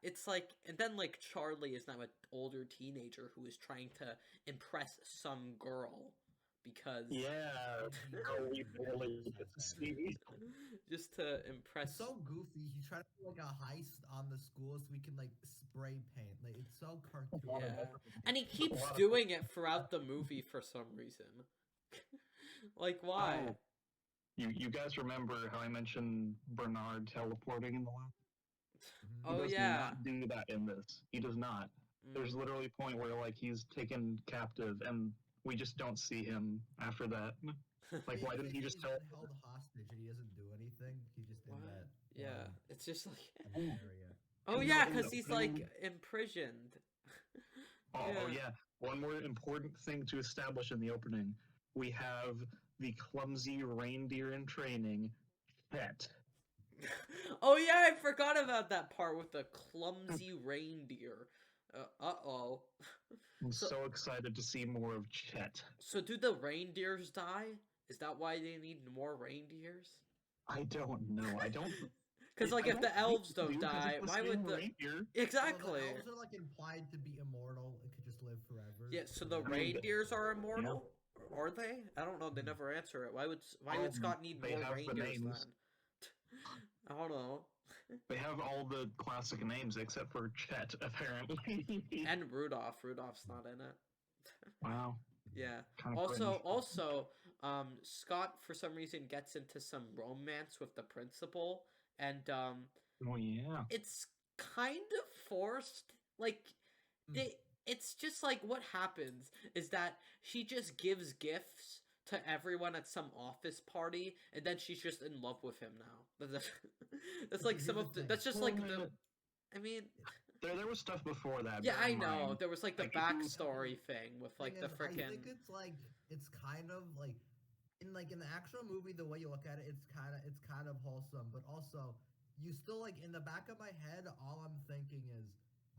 [SPEAKER 1] it's and then Charlie is now an older teenager who is trying to impress some girl because
[SPEAKER 2] we barely get to see.
[SPEAKER 1] Just to impress.
[SPEAKER 3] It's so goofy. He's trying to do a heist on the school so we can spray paint. It's so cartoony.
[SPEAKER 1] Yeah, and he keeps doing it throughout the movie for some reason. Why?
[SPEAKER 2] Oh, you guys remember how I mentioned Bernard teleporting in the last? He does not do that in this. He does not. There's literally a point where he's taken captive and we just don't see him after that. Why didn't he just tell?
[SPEAKER 3] Held hostage and he doesn't do anything. He's just in that.
[SPEAKER 1] Yeah, it's just
[SPEAKER 3] area.
[SPEAKER 1] Oh yeah, because he's imprisoned.
[SPEAKER 2] Oh yeah. One more important thing to establish in the opening: we have the clumsy reindeer in training, Chet.
[SPEAKER 1] Oh yeah, I forgot about that part with the clumsy reindeer.
[SPEAKER 2] I'm so excited to see more of Chet.
[SPEAKER 1] So do the reindeers die? Is that why they need more reindeers?
[SPEAKER 2] I don't know. I don't.
[SPEAKER 1] Because like
[SPEAKER 2] I
[SPEAKER 1] if the
[SPEAKER 2] don't think
[SPEAKER 1] elves
[SPEAKER 2] they
[SPEAKER 1] don't
[SPEAKER 2] do, 'cause
[SPEAKER 1] die,
[SPEAKER 2] it's the
[SPEAKER 1] why would
[SPEAKER 2] same
[SPEAKER 1] the
[SPEAKER 2] reindeer.
[SPEAKER 1] exactly?
[SPEAKER 3] Well, the elves are like implied to be immortal and could just live forever.
[SPEAKER 1] Yeah, so the
[SPEAKER 2] I mean,
[SPEAKER 1] reindeers are
[SPEAKER 2] yeah.
[SPEAKER 1] immortal, are they? I don't know. They never answer it. Why would Scott need
[SPEAKER 2] They
[SPEAKER 1] more
[SPEAKER 2] have the
[SPEAKER 1] reindeers
[SPEAKER 2] names.
[SPEAKER 1] then? I don't know.
[SPEAKER 2] They have all the classic names except for Chet, apparently.
[SPEAKER 1] And Rudolph. Rudolph's not in it.
[SPEAKER 2] Wow.
[SPEAKER 1] Yeah.
[SPEAKER 2] Kind of
[SPEAKER 1] Also, Scott for some reason gets into some romance with the principal, and
[SPEAKER 2] Oh yeah.
[SPEAKER 1] it's kind of forced. Like they, it's just like what happens is that she just gives gifts to everyone at some office party, and then she's just in love with him now. That's like some of the. That's just like the. I mean,
[SPEAKER 2] there was stuff before that.
[SPEAKER 1] yeah,
[SPEAKER 2] bear
[SPEAKER 1] I
[SPEAKER 2] in
[SPEAKER 1] know.
[SPEAKER 2] mind.
[SPEAKER 1] There was like the
[SPEAKER 2] Like, if you-
[SPEAKER 1] backstory thing with like the
[SPEAKER 3] I
[SPEAKER 1] freaking.
[SPEAKER 3] think it's like it's kind of like in the actual movie, the way you look at it, it's kind of wholesome, but also you still like in the back of my head, all I'm thinking is,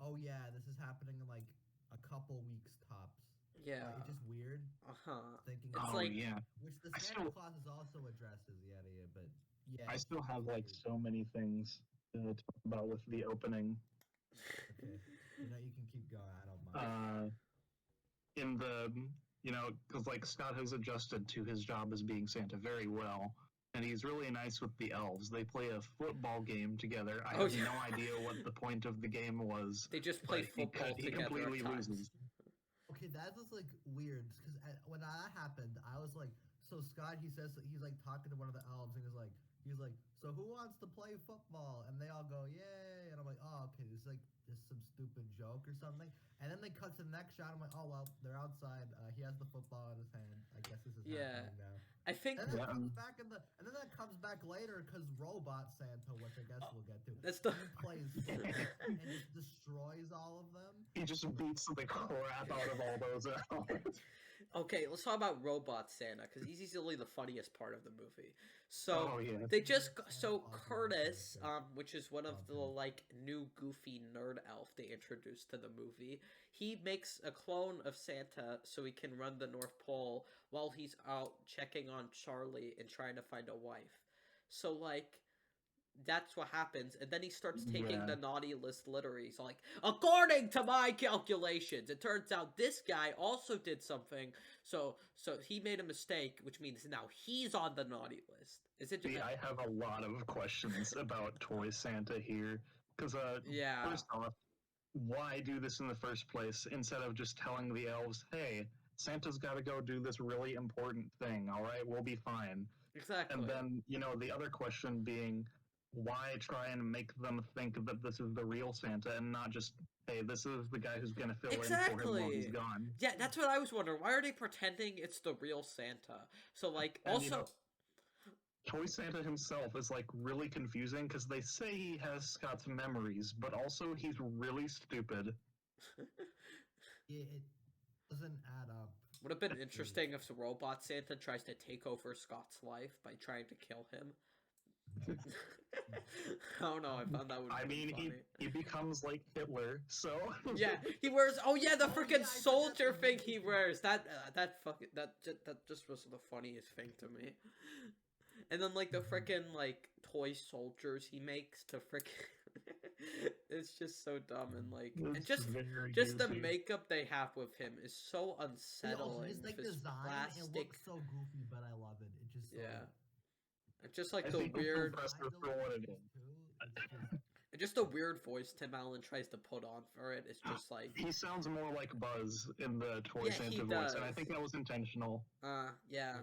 [SPEAKER 3] oh yeah, this is happening in like a couple weeks tops.
[SPEAKER 1] Yeah.
[SPEAKER 3] It's just weird thinking.
[SPEAKER 1] It's
[SPEAKER 2] Oh
[SPEAKER 1] like
[SPEAKER 2] yeah.
[SPEAKER 3] Which the
[SPEAKER 2] I
[SPEAKER 3] Santa
[SPEAKER 2] still-
[SPEAKER 3] Claus is also addresses, yada yada. But yeah,
[SPEAKER 2] I
[SPEAKER 3] it's
[SPEAKER 2] still have like
[SPEAKER 3] weird.
[SPEAKER 2] so many things to talk about with the opening.
[SPEAKER 3] Okay, you can keep going. I don't mind.
[SPEAKER 2] In the because like Scott has adjusted to his job as being Santa very well, and he's really nice with the elves. They play a football game together. I have no idea what the point of the game was.
[SPEAKER 1] They just play
[SPEAKER 2] but
[SPEAKER 1] football
[SPEAKER 2] he
[SPEAKER 1] together
[SPEAKER 2] completely
[SPEAKER 1] at times.
[SPEAKER 2] loses.
[SPEAKER 3] Okay, that was like weird because when that happened, I was like, so Scott, he's like talking to one of the elves, and he's like, so who wants to play football? And they all go, yay! And I'm like, oh, okay, this is like just some stupid joke or something. And then they cut to the next shot. I'm like, oh well, they're outside. He has the football in his hand. I guess this is happening now.
[SPEAKER 1] I think
[SPEAKER 3] And then that comes back and then that comes back later because Robot Santa, which I guess we'll get to.
[SPEAKER 1] That's the
[SPEAKER 3] he plays and just destroys all of them.
[SPEAKER 2] He just beats the crap out of all those elves.
[SPEAKER 1] Okay, let's talk about Robot Santa because he's easily the funniest part of the movie. So
[SPEAKER 2] Oh, yeah.
[SPEAKER 1] they just Curtis, which is one of the like new goofy nerd elf they introduced to the movie. He makes a clone of Santa so he can run the North Pole while he's out checking on Charlie and trying to find a wife. So like that's what happens, and then he starts taking the naughty list literally. He's like, according to my calculations, it turns out this guy also did something, so he made a mistake, which means now he's on the naughty list. Is it just...
[SPEAKER 2] I have a lot of questions about Toy Santa here, because first off, why do this in the first place instead of just telling the elves, hey, Santa's got to go do this really important thing, all right, we'll be fine.
[SPEAKER 1] Exactly.
[SPEAKER 2] And then, the other question being, why try and make them think that this is the real Santa and not just, hey, this is the guy who's going to fill in for him while he's gone?
[SPEAKER 1] Yeah, that's what I was wondering. Why are they pretending it's the real Santa? So, like, and, also...
[SPEAKER 2] Toy Santa himself is, like, really confusing because they say he has Scott's memories, but also he's really stupid.
[SPEAKER 3] It doesn't add up.
[SPEAKER 1] Would have been interesting if the Robot Santa tries to take over Scott's life by trying to kill him. I don't know. I found that would be funny.
[SPEAKER 2] He becomes like Hitler, so
[SPEAKER 1] yeah, he wears. Oh yeah, the freaking soldier thing he wears. That just was the funniest thing to me. And then like the freaking like toy soldiers he makes to freaking. It's just so dumb and like and just the makeup they have with him is so unsettling.
[SPEAKER 3] His like design, it looks so goofy, but I love it. It just
[SPEAKER 1] just like the weird, just the weird voice Tim Allen tries to put on for it. It's just like
[SPEAKER 2] he sounds more like Buzz in the Toy Santa voice, and I think that was intentional.
[SPEAKER 1] Yeah.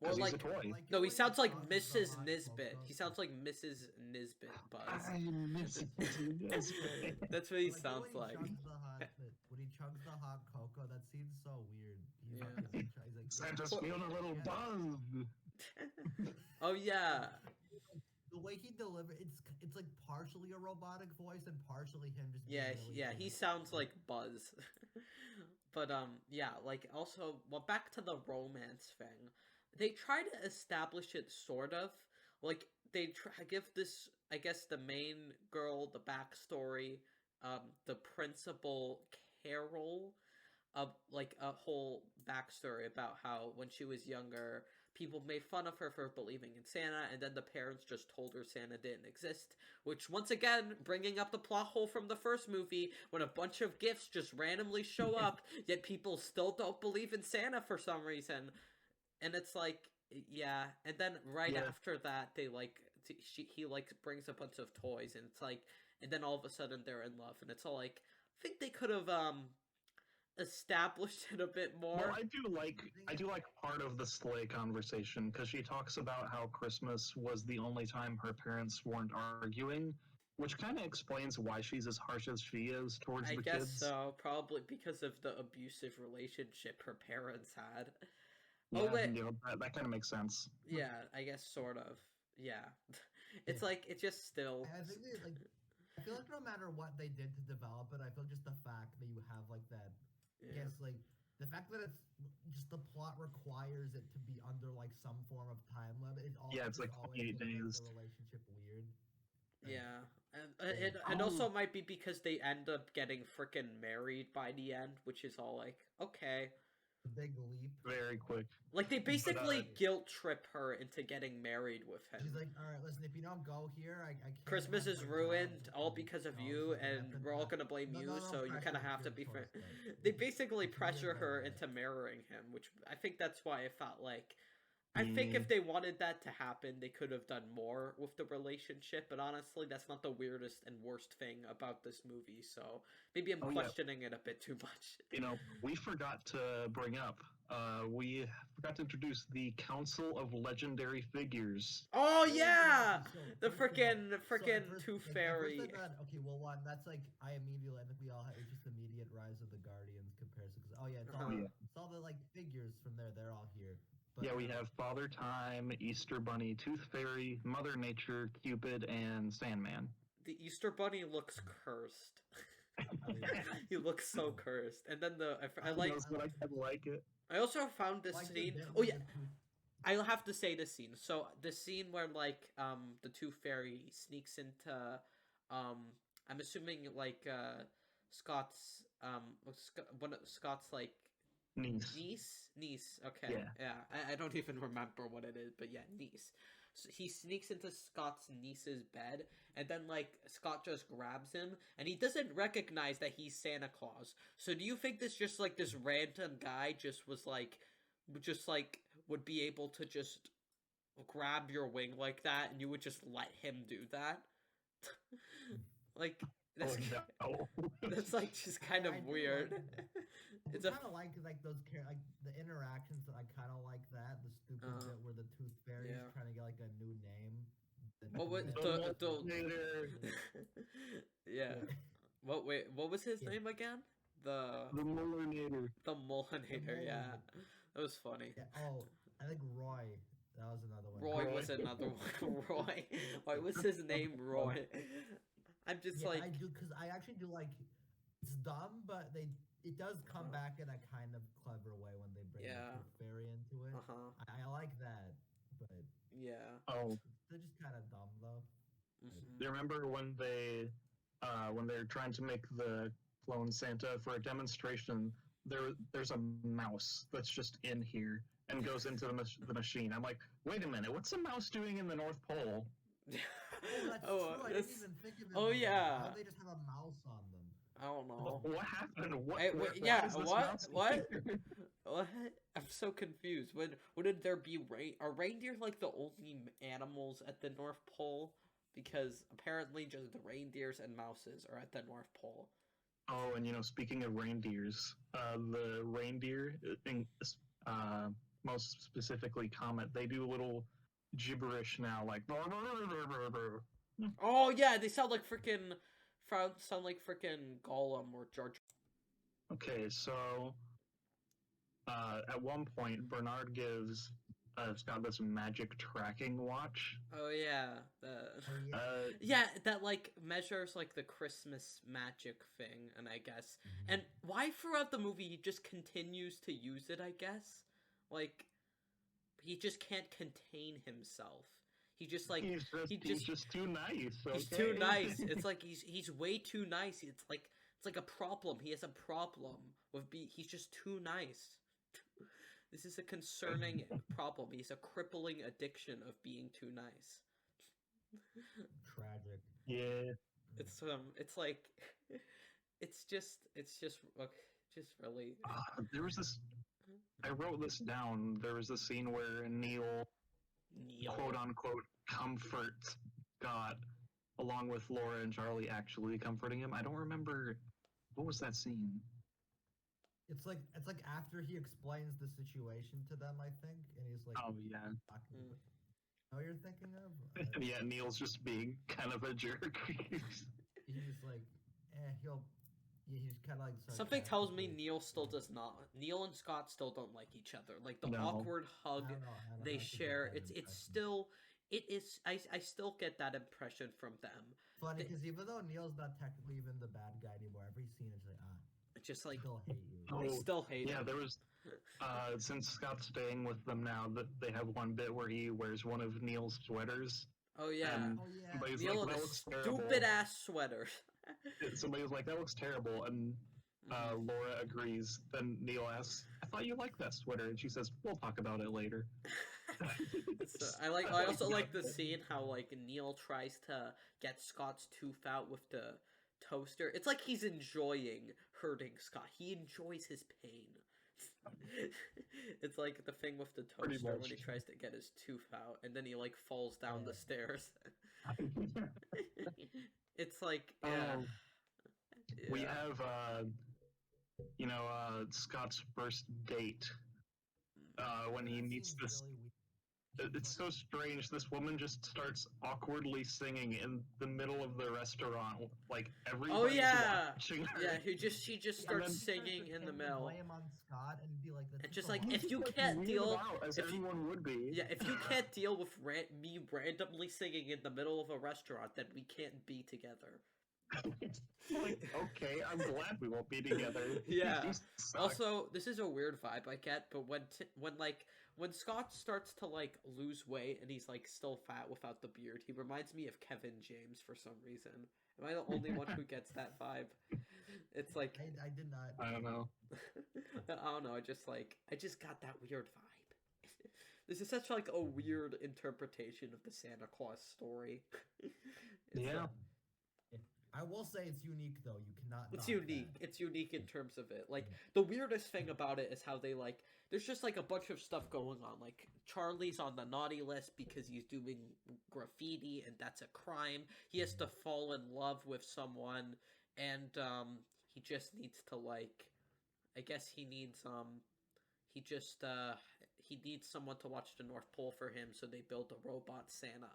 [SPEAKER 1] More like, no, he sounds like Mrs. Nisbet. He sounds like Mrs. Nisbet Buzz. That's what he sounds like.
[SPEAKER 3] When he chugs the hot cocoa, that seems so weird.
[SPEAKER 1] Yeah.
[SPEAKER 2] Santa's feeling a little buzzed.
[SPEAKER 1] Oh yeah.
[SPEAKER 3] The way he delivers, it's like partially a robotic voice and partially him just.
[SPEAKER 1] He sounds like Buzz. But yeah, like also, well, back to the romance thing. They try to establish it sort of like they give this, I guess, the main girl the backstory, the principal Carol, of like a whole backstory about how when she was younger, people made fun of her for believing in Santa, and then the parents just told her Santa didn't exist. Which, once again, bringing up the plot hole from the first movie, when a bunch of gifts just randomly show up, yet people still don't believe in Santa for some reason. And it's like, yeah. And then after that, they he brings a bunch of toys, and it's like, and then all of a sudden they're in love, and it's all like, I think they could have established it a bit more.
[SPEAKER 2] Well, I do like part of the sleigh conversation, because she talks about how Christmas was the only time her parents weren't arguing, which kind of explains why she's as harsh as she is towards the kids.
[SPEAKER 1] I guess so, probably because of the abusive relationship her parents had.
[SPEAKER 2] Yeah, that kind of makes sense.
[SPEAKER 1] Yeah, I guess sort of. Yeah, it's like it just still.
[SPEAKER 3] I think I feel like no matter what they did to develop it, I feel just the fact that you have like that. I guess like the fact that it's just the plot requires it to be under like some form of time limit.
[SPEAKER 2] It's like 28 days.
[SPEAKER 3] The relationship weird.
[SPEAKER 1] Yeah, and it also might be because they end up getting freaking married by the end, which is all like, okay.
[SPEAKER 3] Big leap.
[SPEAKER 2] Very quick.
[SPEAKER 1] Like, they basically guilt trip her into getting married with him.
[SPEAKER 3] She's like, alright, listen, if you don't go here, I can't...
[SPEAKER 1] Christmas is ruined, all because of you, and we're all gonna blame you, so you kind of have to be friends. They basically pressure her into marrying him, which I think that's why I felt like... I think if they wanted that to happen, they could have done more with the relationship, but honestly, that's not the weirdest and worst thing about this movie, so maybe I'm questioning it a bit too much.
[SPEAKER 2] We forgot to bring up, we forgot to introduce the Council of Legendary Figures.
[SPEAKER 1] Oh, yeah! The frickin' Tooth Fairy.
[SPEAKER 3] Okay, well, one, that's like, I think we all had just immediate Rise of the Guardians comparison, because, it's all the, like, figures from there, they're all here.
[SPEAKER 2] Yeah, we have Father Time, Easter Bunny, Tooth Fairy, Mother Nature, Cupid, and Sandman.
[SPEAKER 1] The Easter Bunny looks cursed. He looks so cursed. And then I like
[SPEAKER 2] it.
[SPEAKER 1] I also found this scene. Oh yeah, I'll have to say this scene. So the scene where the Tooth Fairy sneaks into I'm assuming Scott's Scott's niece. Okay, yeah. I don't even remember what it is, but yeah, niece. So he sneaks into Scott's niece's bed, and then Scott just grabs him, and he doesn't recognize that he's Santa Claus. So do you think this random guy would be able to just grab your wing like that, and you would just let him do that? That's just kind of weird.
[SPEAKER 3] It's kind of like those the interactions that I kind of like that, the stupid bit where the Tooth Fairy is trying to get a new name.
[SPEAKER 1] What was what was his name again? The
[SPEAKER 2] Mullinator.
[SPEAKER 1] The Mullinator, yeah. That was funny.
[SPEAKER 3] Yeah. Oh, I think Roy. That was another one.
[SPEAKER 1] Roy was another one. Roy. Why was his name Roy? I'm just
[SPEAKER 3] I do, because I actually do it's dumb, but it does come back in a kind of clever way when they bring the Tooth Fairy into it. I like that, but they're just kind of dumb though.
[SPEAKER 2] Do you remember when they're trying to make the clone Santa for a demonstration? There's a mouse that's just in here and goes into the machine. I'm like, wait a minute, what's a mouse doing in the North Pole?
[SPEAKER 3] That's true. I didn't even think of it.
[SPEAKER 1] Oh yeah.
[SPEAKER 3] Why do they just have a mouse on them?
[SPEAKER 1] I don't know.
[SPEAKER 2] What happened?
[SPEAKER 1] What? I'm so confused. Wouldn't there be are reindeer the only animals at the North Pole? Because apparently just the reindeers and mouses are at the North Pole.
[SPEAKER 2] Oh, and speaking of reindeers, the reindeer, most specifically Comet, they do a little gibberish now,
[SPEAKER 1] Oh yeah, they sound like freaking Gollum or Jar Jar.
[SPEAKER 2] Okay, so at one point Bernard gives Scott this magic tracking watch.
[SPEAKER 1] Oh yeah, that measures the Christmas magic thing, and I guess and why throughout the movie he just continues to use it, I guess. He just can't contain himself. He's just
[SPEAKER 2] he's just too nice. Okay?
[SPEAKER 1] He's too nice. It's he's way too nice. It's like a problem. He has a problem with he's just too nice. This is a concerning problem. He's a crippling addiction of being too nice.
[SPEAKER 3] Tragic.
[SPEAKER 2] Yeah.
[SPEAKER 1] It's like, it's just really.
[SPEAKER 2] There was this. I wrote this down. There was a scene where Neil, quote unquote, comforts Scott, along with Laura and Charlie actually comforting him. I don't remember. What was that scene?
[SPEAKER 3] It's like after he explains the situation to them, I think, and he's like,
[SPEAKER 2] Oh yeah.
[SPEAKER 3] "Oh, you're thinking of?"
[SPEAKER 2] Yeah, Neil's just being kind of a jerk.
[SPEAKER 3] He's like, he's kind of like.
[SPEAKER 1] Something tells me Neil still does not. Neil and Scott still don't like each other. Like the
[SPEAKER 2] No.
[SPEAKER 1] awkward hug
[SPEAKER 3] I don't know,
[SPEAKER 1] they
[SPEAKER 3] I think
[SPEAKER 1] share.
[SPEAKER 3] it's
[SPEAKER 1] It's still. It is. I still get that impression from them.
[SPEAKER 3] funny because even though Neil's not technically even the bad guy anymore, every scene is like,
[SPEAKER 1] It's just like
[SPEAKER 3] still hate you.
[SPEAKER 1] I still hate.
[SPEAKER 2] Yeah,
[SPEAKER 1] him.
[SPEAKER 2] there was. Since Scott's staying with them now, that they have one bit where he wears one of Neil's sweaters.
[SPEAKER 1] Oh yeah.
[SPEAKER 2] And somebody's like,
[SPEAKER 1] Neil in
[SPEAKER 2] that
[SPEAKER 1] a
[SPEAKER 2] looks terrible.
[SPEAKER 1] stupid ass sweater.
[SPEAKER 2] Somebody was like, that looks terrible, and Laura agrees. Then Neil asks, I thought you liked that sweater, and she says, we'll talk about it later.
[SPEAKER 1] I also like the scene how like Neil tries to get Scott's tooth out with the toaster. It's like he's enjoying hurting Scott. He enjoys his pain. It's like the thing with the toaster when he tries to get his tooth out and then he like falls down the stairs. It's like
[SPEAKER 2] we have Scott's first date when he meets this. It's so strange. This woman just starts awkwardly singing in the middle of the restaurant, like everybody's watching her.
[SPEAKER 1] Yeah, she just starts singing in the middle.
[SPEAKER 3] Blame on Scott and be like,
[SPEAKER 1] and just like if you can't deal,
[SPEAKER 2] as everyone would be.
[SPEAKER 1] Yeah, if you can't deal with me randomly singing in the middle of a restaurant, then we can't be together.
[SPEAKER 2] Like, okay, I'm glad we won't be together.
[SPEAKER 1] Yeah. Also, this is a weird vibe I get, but when Scott starts to like lose weight and he's like still fat without the beard, he reminds me of Kevin James for some reason. Am I the only one who gets that vibe? It's like
[SPEAKER 3] I did not.
[SPEAKER 2] I don't know.
[SPEAKER 1] I don't know. I just got that weird vibe. This is such like a weird interpretation of the Santa Claus story.
[SPEAKER 2] Yeah.
[SPEAKER 3] I will say it's unique though. You cannot.
[SPEAKER 1] It's unique. It's unique in terms of it. Like the weirdest thing about it is how they like. There's just like a bunch of stuff going on. Like Charlie's on the naughty list because he's doing graffiti and that's a crime. He has to fall in love with someone, and he just needs to like. I guess he needs he needs someone to watch the North Pole for him. So they build a robot Santa.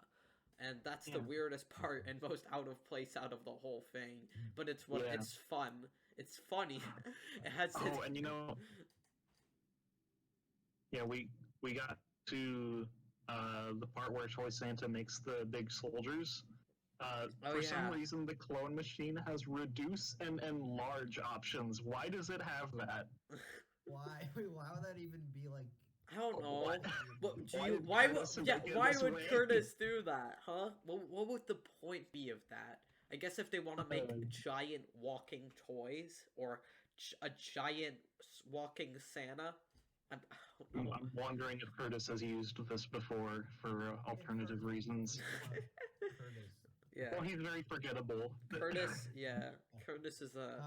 [SPEAKER 1] And that's the weirdest part and most out of place out of the whole thing. But it's it's fun. It's funny. It has.
[SPEAKER 2] And yeah, we got to the part where Toy Santa makes the big soldiers. For some reason, the clone machine has reduce and enlarge options. Why does it have that?
[SPEAKER 3] Why would that even be like?
[SPEAKER 1] I don't know. Why would Curtis do that, huh? What would the point be of that? I guess if they want to make giant walking toys or a giant walking Santa.
[SPEAKER 2] I'm wondering if Curtis has used this before for alternative reasons.
[SPEAKER 3] Curtis.
[SPEAKER 1] Yeah.
[SPEAKER 2] Well, he's very forgettable.
[SPEAKER 1] Curtis, yeah. Curtis is a...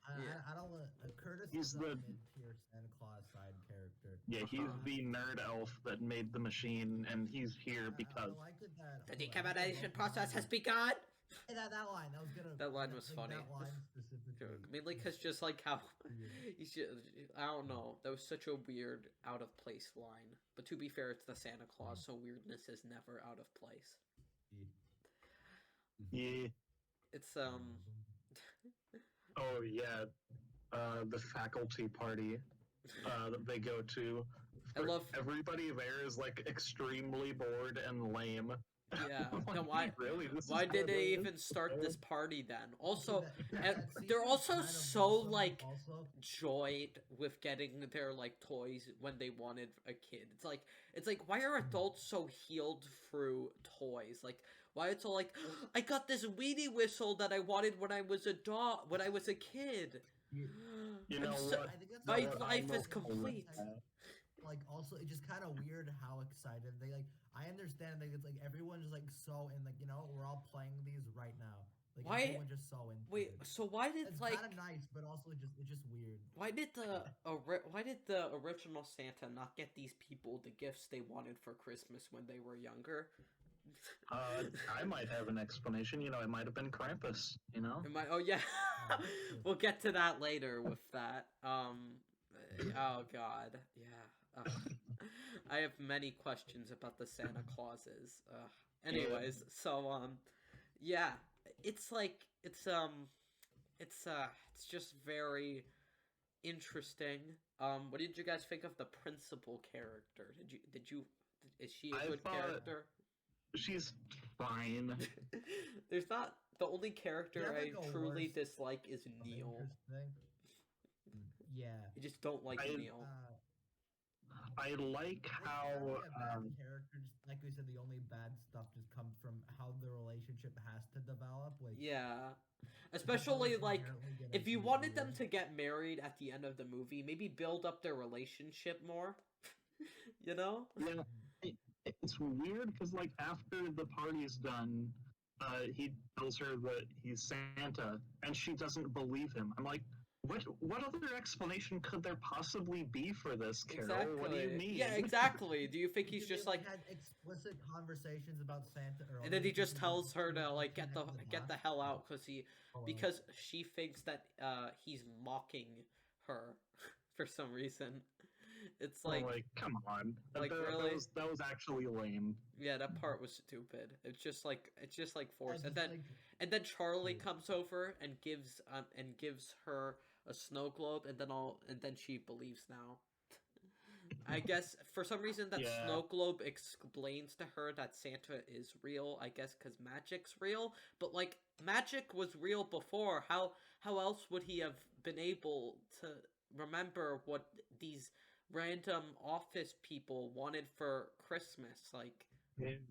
[SPEAKER 3] I don't want... Curtis is a mid-tier Santa Claus side character.
[SPEAKER 2] Yeah, he's the nerd elf that made the machine, and he's here because...
[SPEAKER 3] I like that...
[SPEAKER 1] The decamination process has begun!
[SPEAKER 3] Hey, that line, that was gonna...
[SPEAKER 1] That line was funny.
[SPEAKER 3] That line specifically.
[SPEAKER 1] Mainly because just like how... I don't know. That was such a weird, out-of-place line. But to be fair, it's the Santa Claus, so weirdness is never out of place.
[SPEAKER 2] Yeah.
[SPEAKER 1] It's,
[SPEAKER 2] Oh, yeah. The faculty party that they go to.
[SPEAKER 1] I love...
[SPEAKER 2] Everybody there is, like, extremely bored and lame.
[SPEAKER 1] Yeah.
[SPEAKER 2] Like,
[SPEAKER 1] No, why did they even start this party then? Also, they're also so, like, joyed with getting their, like, toys when they wanted a kid. It's like, why are adults so healed through toys? Like, why it's all like, I got this weenie whistle that I wanted when I was a kid.
[SPEAKER 2] You know
[SPEAKER 1] my life is complete.
[SPEAKER 3] like also it's just kind of weird how excited they like. I understand that it's like everyone's just like so in like we're all playing these right now. Like
[SPEAKER 1] Why?
[SPEAKER 3] everyone's just so into
[SPEAKER 1] Wait,
[SPEAKER 3] it.
[SPEAKER 1] so why did
[SPEAKER 3] It's
[SPEAKER 1] like
[SPEAKER 3] kind of nice, but also it's just weird.
[SPEAKER 1] why did the original Santa not get these people the gifts they wanted for Christmas when they were younger?
[SPEAKER 2] I might have an explanation. It might have been Krampus.
[SPEAKER 1] Oh yeah,
[SPEAKER 3] True.
[SPEAKER 1] we'll get to that later with that. Oh god, yeah. I have many questions about the Santa Clauses. Anyways, so yeah, it's like it's just very interesting. What did you guys think of the principal character? Is she a good character?
[SPEAKER 2] She's fine.
[SPEAKER 1] There's not the only character I
[SPEAKER 3] like, a
[SPEAKER 1] truly
[SPEAKER 3] worst
[SPEAKER 1] dislike is Neil.
[SPEAKER 3] Yeah.
[SPEAKER 1] I just don't like Neil.
[SPEAKER 2] I like how
[SPEAKER 3] character, just like we said, the only bad stuff just comes from how the relationship has to develop. Which
[SPEAKER 1] yeah, especially like if you wanted them to get married at the end of the movie, maybe build up their relationship more.
[SPEAKER 2] Yeah, it's weird because like after the party's done, he tells her that he's Santa, and she doesn't believe him. I'm like, what other explanation could there possibly be for this, Carol?
[SPEAKER 1] Exactly.
[SPEAKER 2] What do you mean?
[SPEAKER 1] Yeah, exactly. Do you think he's just like
[SPEAKER 3] had explicit conversations about Santa,
[SPEAKER 1] and then he just tells her to like get the hell out because she thinks that he's mocking her for some reason. It's like,
[SPEAKER 2] come on,
[SPEAKER 1] like really?
[SPEAKER 2] That was actually lame.
[SPEAKER 1] Yeah, that part was stupid. It's just like forced. And then Charlie comes over and gives her a snow globe, and then she believes now. I guess for some reason that snow globe explains to her that Santa is real. I guess because magic's real, but like magic was real before. How else would he have been able to remember what these random office people wanted for Christmas? Like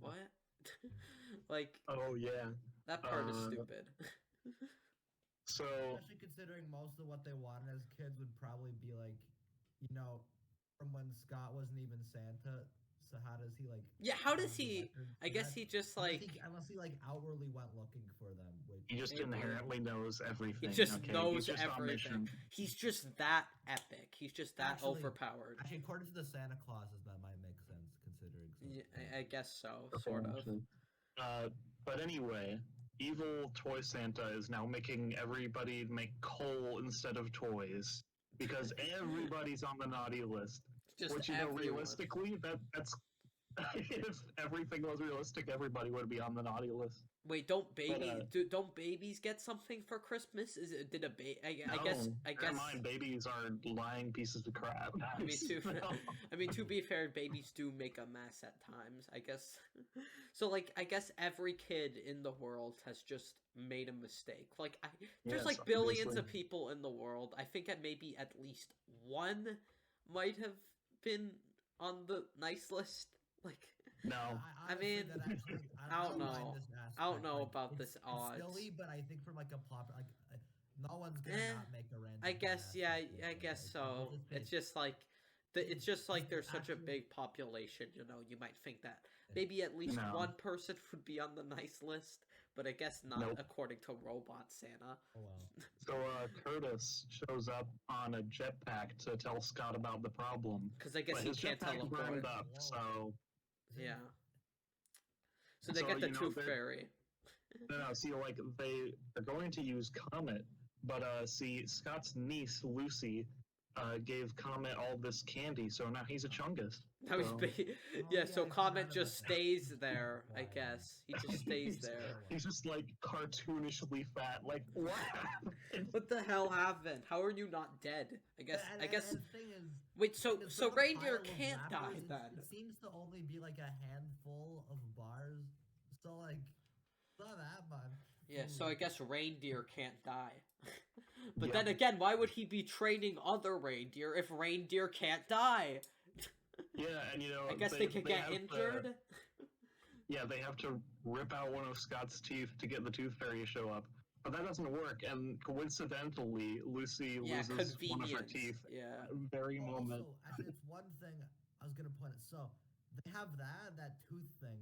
[SPEAKER 1] what? Like
[SPEAKER 2] oh yeah,
[SPEAKER 1] that part is stupid.
[SPEAKER 2] So
[SPEAKER 3] especially considering most of what they wanted as kids would probably be like, from when Scott wasn't even Santa. So how does he like?
[SPEAKER 1] Yeah, how does he? I guess he just like
[SPEAKER 3] unless he like outwardly went looking for them.
[SPEAKER 2] He just inherently knows everything.
[SPEAKER 1] He just knows
[SPEAKER 2] He's just
[SPEAKER 1] everything. He's just that epic. He's just that overpowered.
[SPEAKER 3] Actually, according to the Santa Clauses, that might make sense considering.
[SPEAKER 1] Yeah, I guess so, sort of.
[SPEAKER 2] But anyway, evil toy Santa is now making everybody make coal instead of toys because everybody's on the naughty list.
[SPEAKER 1] Just
[SPEAKER 2] which realistically, that's if everything was realistic, everybody would be on the naughty list.
[SPEAKER 1] Wait, don't babies get something for Christmas? I guess
[SPEAKER 2] mind, babies are lying pieces of crap.
[SPEAKER 1] I mean, to be fair, babies do make a mess at times, I guess. So like I guess every kid in the world has just made a mistake. Like there's like billions of people in the world. I think that maybe at least one might have been on the nice list. Like
[SPEAKER 2] no,
[SPEAKER 1] I mean, I don't know. I don't know about this odds.
[SPEAKER 3] It's silly, but I think from like a plot, like no one's gonna not make a random.
[SPEAKER 1] I guess, yeah, I guess so. It's just like there's such a big population. You might think that maybe at least one person would be on the nice list, but I guess not according to Robot Santa.
[SPEAKER 3] Oh, wow.
[SPEAKER 2] So Curtis shows up on a jetpack to tell Scott about the problem.
[SPEAKER 1] Because I guess he can't teleport.
[SPEAKER 2] Burned up, so
[SPEAKER 1] yeah. So they get the Tooth Fairy.
[SPEAKER 2] No, see, like they're going to use Comet, but see, Scott's niece Lucy gave Comet all this candy, so now he's a Chungus.
[SPEAKER 1] Now so Comet just stays there, I guess. He just stays there.
[SPEAKER 2] He's just like cartoonishly fat. Like what?
[SPEAKER 1] What the hell happened? How are you not dead? I guess.
[SPEAKER 3] The thing is,
[SPEAKER 1] wait, so reindeer can't die then?
[SPEAKER 3] It seems to only be like a handful of bars, so like not that much.
[SPEAKER 1] Yeah, so I guess reindeer can't die. But then again, why would he be training other reindeer if reindeer can't die?
[SPEAKER 2] Yeah, and
[SPEAKER 1] I guess they could get injured.
[SPEAKER 2] They have to rip out one of Scott's teeth to get the Tooth Fairy to show up. but that doesn't work. And coincidentally, Lucy loses one of her
[SPEAKER 1] convenience.
[SPEAKER 2] teeth
[SPEAKER 1] Yeah.
[SPEAKER 2] at the very moment.
[SPEAKER 3] Also, actually, it's one thing I was gonna point out. So they have that tooth thing,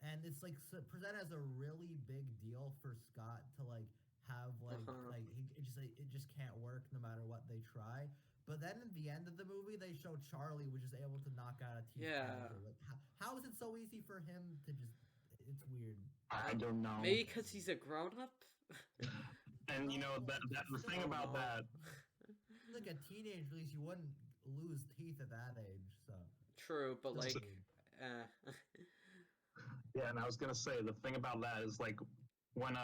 [SPEAKER 3] and it's like presented as a really big deal for Scott to like have like it just can't work no matter what they try. But then at the end of the movie, they show Charlie was just able to knock out a teeth.
[SPEAKER 1] Yeah.
[SPEAKER 3] Like, how is it so easy for him to just? It's weird.
[SPEAKER 2] I don't know.
[SPEAKER 1] Maybe because he's a grown up.
[SPEAKER 2] And you know that the thing about that.
[SPEAKER 3] Like a teenager, at least you wouldn't lose teeth at that age. So
[SPEAKER 1] True, but like,
[SPEAKER 2] yeah, and I was gonna say the thing about that is like when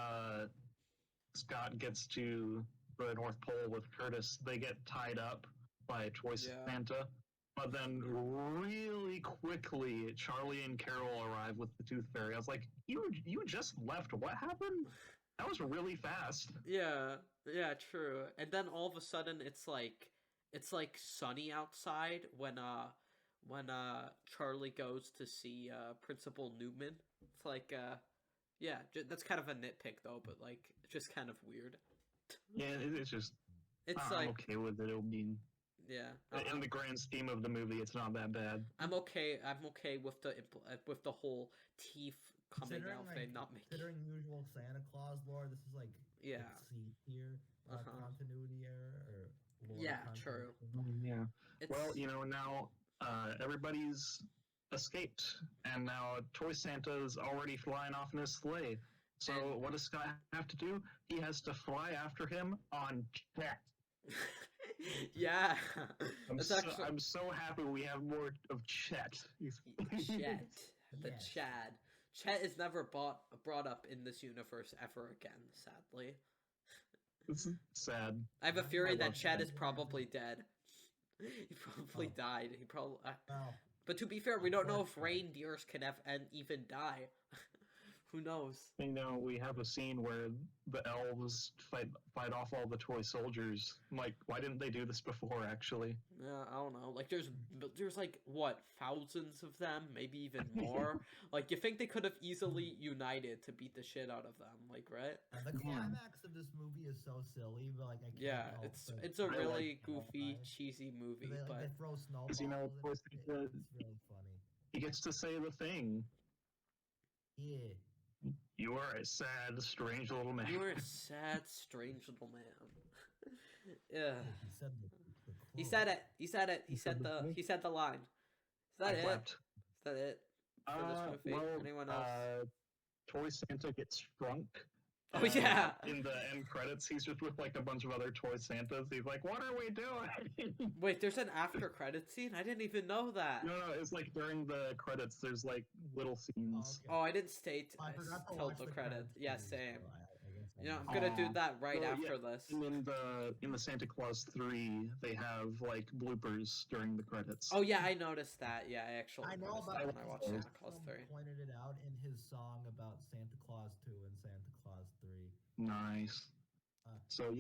[SPEAKER 2] Scott gets to the North Pole with Curtis, they get tied up by Toy Santa. But then really quickly, Charlie and Carol arrive with the Tooth Fairy. I was like, you just left. What happened? That was really fast.
[SPEAKER 1] Yeah, true. And then all of a sudden, it's like sunny outside when Charlie goes to see Principal Newman. It's like yeah, that's kind of a nitpick though, but like just kind of weird.
[SPEAKER 2] Yeah, it's just.
[SPEAKER 1] It's
[SPEAKER 2] I'm okay with it. I mean,
[SPEAKER 1] yeah.
[SPEAKER 2] In the grand scheme of the movie, it's not that bad.
[SPEAKER 1] I'm okay with the whole teeth coming out thing not making.
[SPEAKER 3] Considering usual Santa Claus lore, this is like C tier continuity error or lore
[SPEAKER 1] true.
[SPEAKER 2] Yeah. Well, you know, now everybody's escaped, and now Toy Santa's already flying off in his sleigh. So what does Scott have to do? He has to fly after him on Chet.
[SPEAKER 1] Yeah.
[SPEAKER 2] I'm so happy we have more of Chet.
[SPEAKER 1] Chet. The Chad. Chet is never brought up in this universe ever again, sadly.
[SPEAKER 2] It's sad.
[SPEAKER 1] I have a theory that Chet is probably dead. He probably died. He probably... But to be fair, we don't know if reindeers can even die. Who knows?
[SPEAKER 2] You know, we have a scene where the elves fight off all the toy soldiers. I'm like, why didn't they do this before, actually?
[SPEAKER 1] Yeah, I don't know. Like, there's like, what, thousands of them? Maybe even more? Like, you think they could have easily united to beat the shit out of them, like, right?
[SPEAKER 3] And the climax of this movie is so silly, but, like, I can't help
[SPEAKER 1] it's a really goofy, cheesy movie, but...
[SPEAKER 3] They throw snowballs,
[SPEAKER 2] you know,
[SPEAKER 3] it's really funny.
[SPEAKER 2] He gets to say the thing.
[SPEAKER 3] Yeah.
[SPEAKER 2] You are a sad, strange little man.
[SPEAKER 1] You are a sad, strange little man. Yeah. He said it. He said the line. Is that it? Is that it? For this movie?
[SPEAKER 2] Well,
[SPEAKER 1] anyone else?
[SPEAKER 2] Toy Santa gets shrunk.
[SPEAKER 1] Oh yeah.
[SPEAKER 2] In the end credits, he's just with like a bunch of other Toy Santas. He's like, "What are we doing?"
[SPEAKER 1] Wait, there's an after credit scene? I didn't even know that.
[SPEAKER 2] No, it's like during the credits. There's like little scenes.
[SPEAKER 1] Oh, I didn't stay till the credits. Yeah, same. You know, I'm gonna do that right after this.
[SPEAKER 2] In the Santa Claus 3, they have like bloopers during the credits.
[SPEAKER 1] Oh yeah, I noticed that. Yeah, I know
[SPEAKER 3] about
[SPEAKER 1] that when I watched Santa Claus 3.
[SPEAKER 3] Pointed it out in his song about Santa Claus 2 and Santa Claus 3.
[SPEAKER 2] Nice. So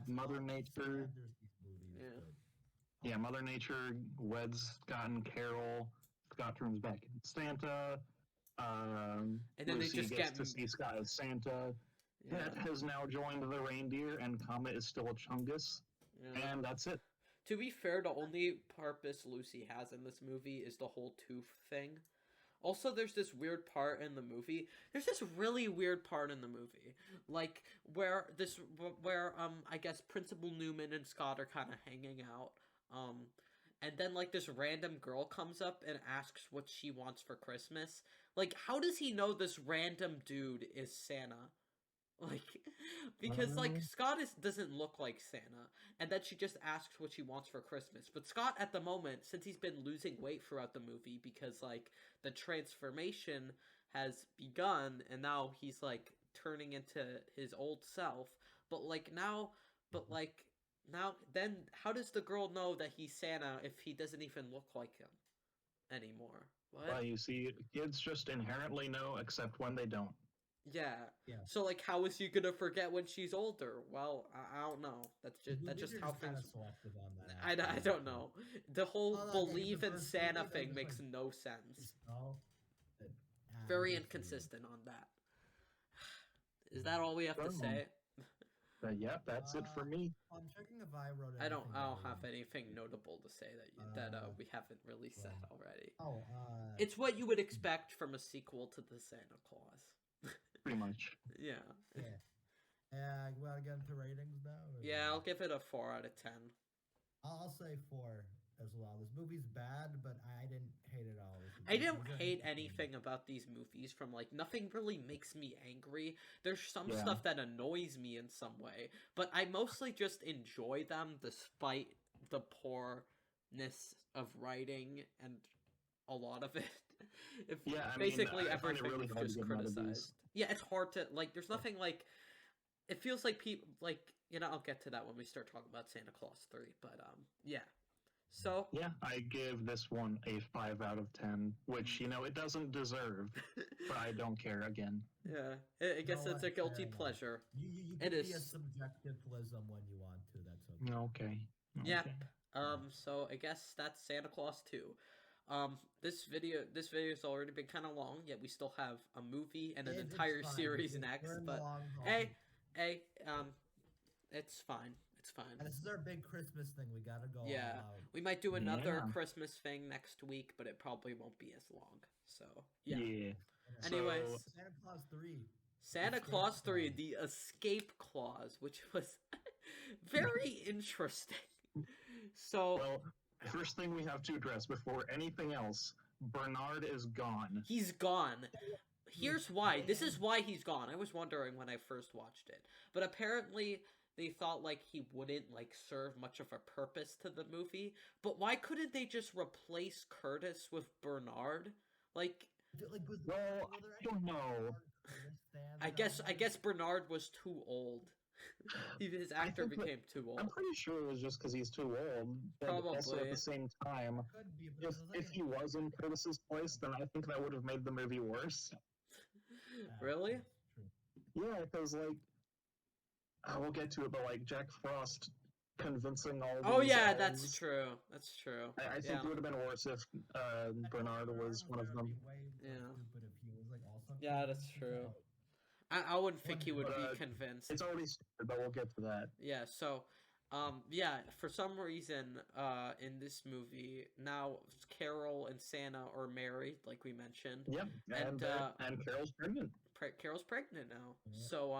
[SPEAKER 2] Mother Nature. Yeah, Mother Nature weds Scott and Carol. Scott turns back into Santa.
[SPEAKER 1] And then
[SPEAKER 2] Lucy
[SPEAKER 1] they just
[SPEAKER 2] gets to see Scott as Santa. Pet has now joined the reindeer, and Comet is still a Chungus. Yeah. And that's it.
[SPEAKER 1] To be fair, the only purpose Lucy has in this movie is the whole tooth thing. Also, there's this weird part in the movie. There's this really weird part in the movie, like where I guess Principal Newman and Scott are kind of hanging out. And then like this random girl comes up and asks what she wants for Christmas. Like, how does he know this random dude is Santa? Like, because like Scott doesn't look like Santa, and then she just asks what she wants for Christmas. But Scott, at the moment, since he's been losing weight throughout the movie, because like the transformation has begun, and now he's like turning into his old self. Then how does the girl know that he's Santa if he doesn't even look like him anymore? What?
[SPEAKER 2] Well, you see, kids just inherently know, except when they don't.
[SPEAKER 1] Yeah. So like, how is he gonna forget when she's older? Well, I don't know. That's just how things.
[SPEAKER 3] Selective on that.
[SPEAKER 1] I don't know. The whole believe in Santa thing makes no sense. Very inconsistent on that. Is that all we have to say?
[SPEAKER 2] Yeah, that's it for me.
[SPEAKER 3] I'm checking if I wrote
[SPEAKER 1] I
[SPEAKER 3] anything.
[SPEAKER 1] don't have anything notable to say that we haven't really said already. It's what you would expect from a sequel to the Santa Claus.
[SPEAKER 2] Pretty much.
[SPEAKER 1] Yeah.
[SPEAKER 3] Yeah. We want to get into ratings now?
[SPEAKER 1] Yeah, I'll give it a 4 out of 10.
[SPEAKER 3] I'll say 4 as well. This movie's bad, but I didn't hate it all.
[SPEAKER 1] I don't hate anything about these movies from, like, nothing really makes me angry. There's some stuff that annoys me in some way, but I mostly just enjoy them despite the poorness of writing and a lot of it. Basically everything
[SPEAKER 2] really
[SPEAKER 1] we've just criticized. Yeah, it's hard to, like, there's nothing, like, it feels like people, like, I'll get to that when we start talking about Santa Claus 3, but, yeah. So
[SPEAKER 2] yeah, I give this one a 5 out of 10, which it doesn't deserve, but I don't care again.
[SPEAKER 1] Yeah, I guess it's a guilty pleasure.
[SPEAKER 3] You can be a subjectivism when you want to. That's
[SPEAKER 2] okay.
[SPEAKER 1] Yep. So I guess that's Santa Claus 2. This video has already been kind of long, yet we still have a movie and an entire series next. But hey, it's fine. It's fine.
[SPEAKER 3] And this is our big Christmas thing. We gotta go.
[SPEAKER 1] Yeah, we might do another Christmas thing next week, but it probably won't be as long. So yeah. Anyways,
[SPEAKER 3] Santa Claus 3.
[SPEAKER 1] Santa Claus 3, the escape clause, which was very interesting. So,
[SPEAKER 2] well, first thing we have to address before anything else, Bernard is gone.
[SPEAKER 1] He's gone. Here's why. This is why he's gone. I was wondering when I first watched it, but apparently they thought like he wouldn't like serve much of a purpose to the movie. But why couldn't they just replace Curtis with Bernard? Like
[SPEAKER 2] well, I don't know.
[SPEAKER 1] I guess Bernard was too old. His actor became too old.
[SPEAKER 2] I'm pretty sure it was just because he's too old. But
[SPEAKER 1] probably.
[SPEAKER 2] Also at the same time, if he was in Curtis's place, then I think that would have made the movie worse.
[SPEAKER 1] Really?
[SPEAKER 2] Yeah, because like we'll get to it, but like Jack Frost convincing all.
[SPEAKER 1] Oh yeah, that's true. That's true.
[SPEAKER 2] I think it would have been worse if Bernard was one of them.
[SPEAKER 1] Yeah. Yeah, that's true. I wouldn't think he would be convinced.
[SPEAKER 2] It's already started, but we'll get to that.
[SPEAKER 1] Yeah. So, yeah. For some reason, in this movie, now Carol and Santa are married, like we mentioned.
[SPEAKER 2] Yep. And Carol's pregnant.
[SPEAKER 1] Carol's pregnant now. Yeah. So,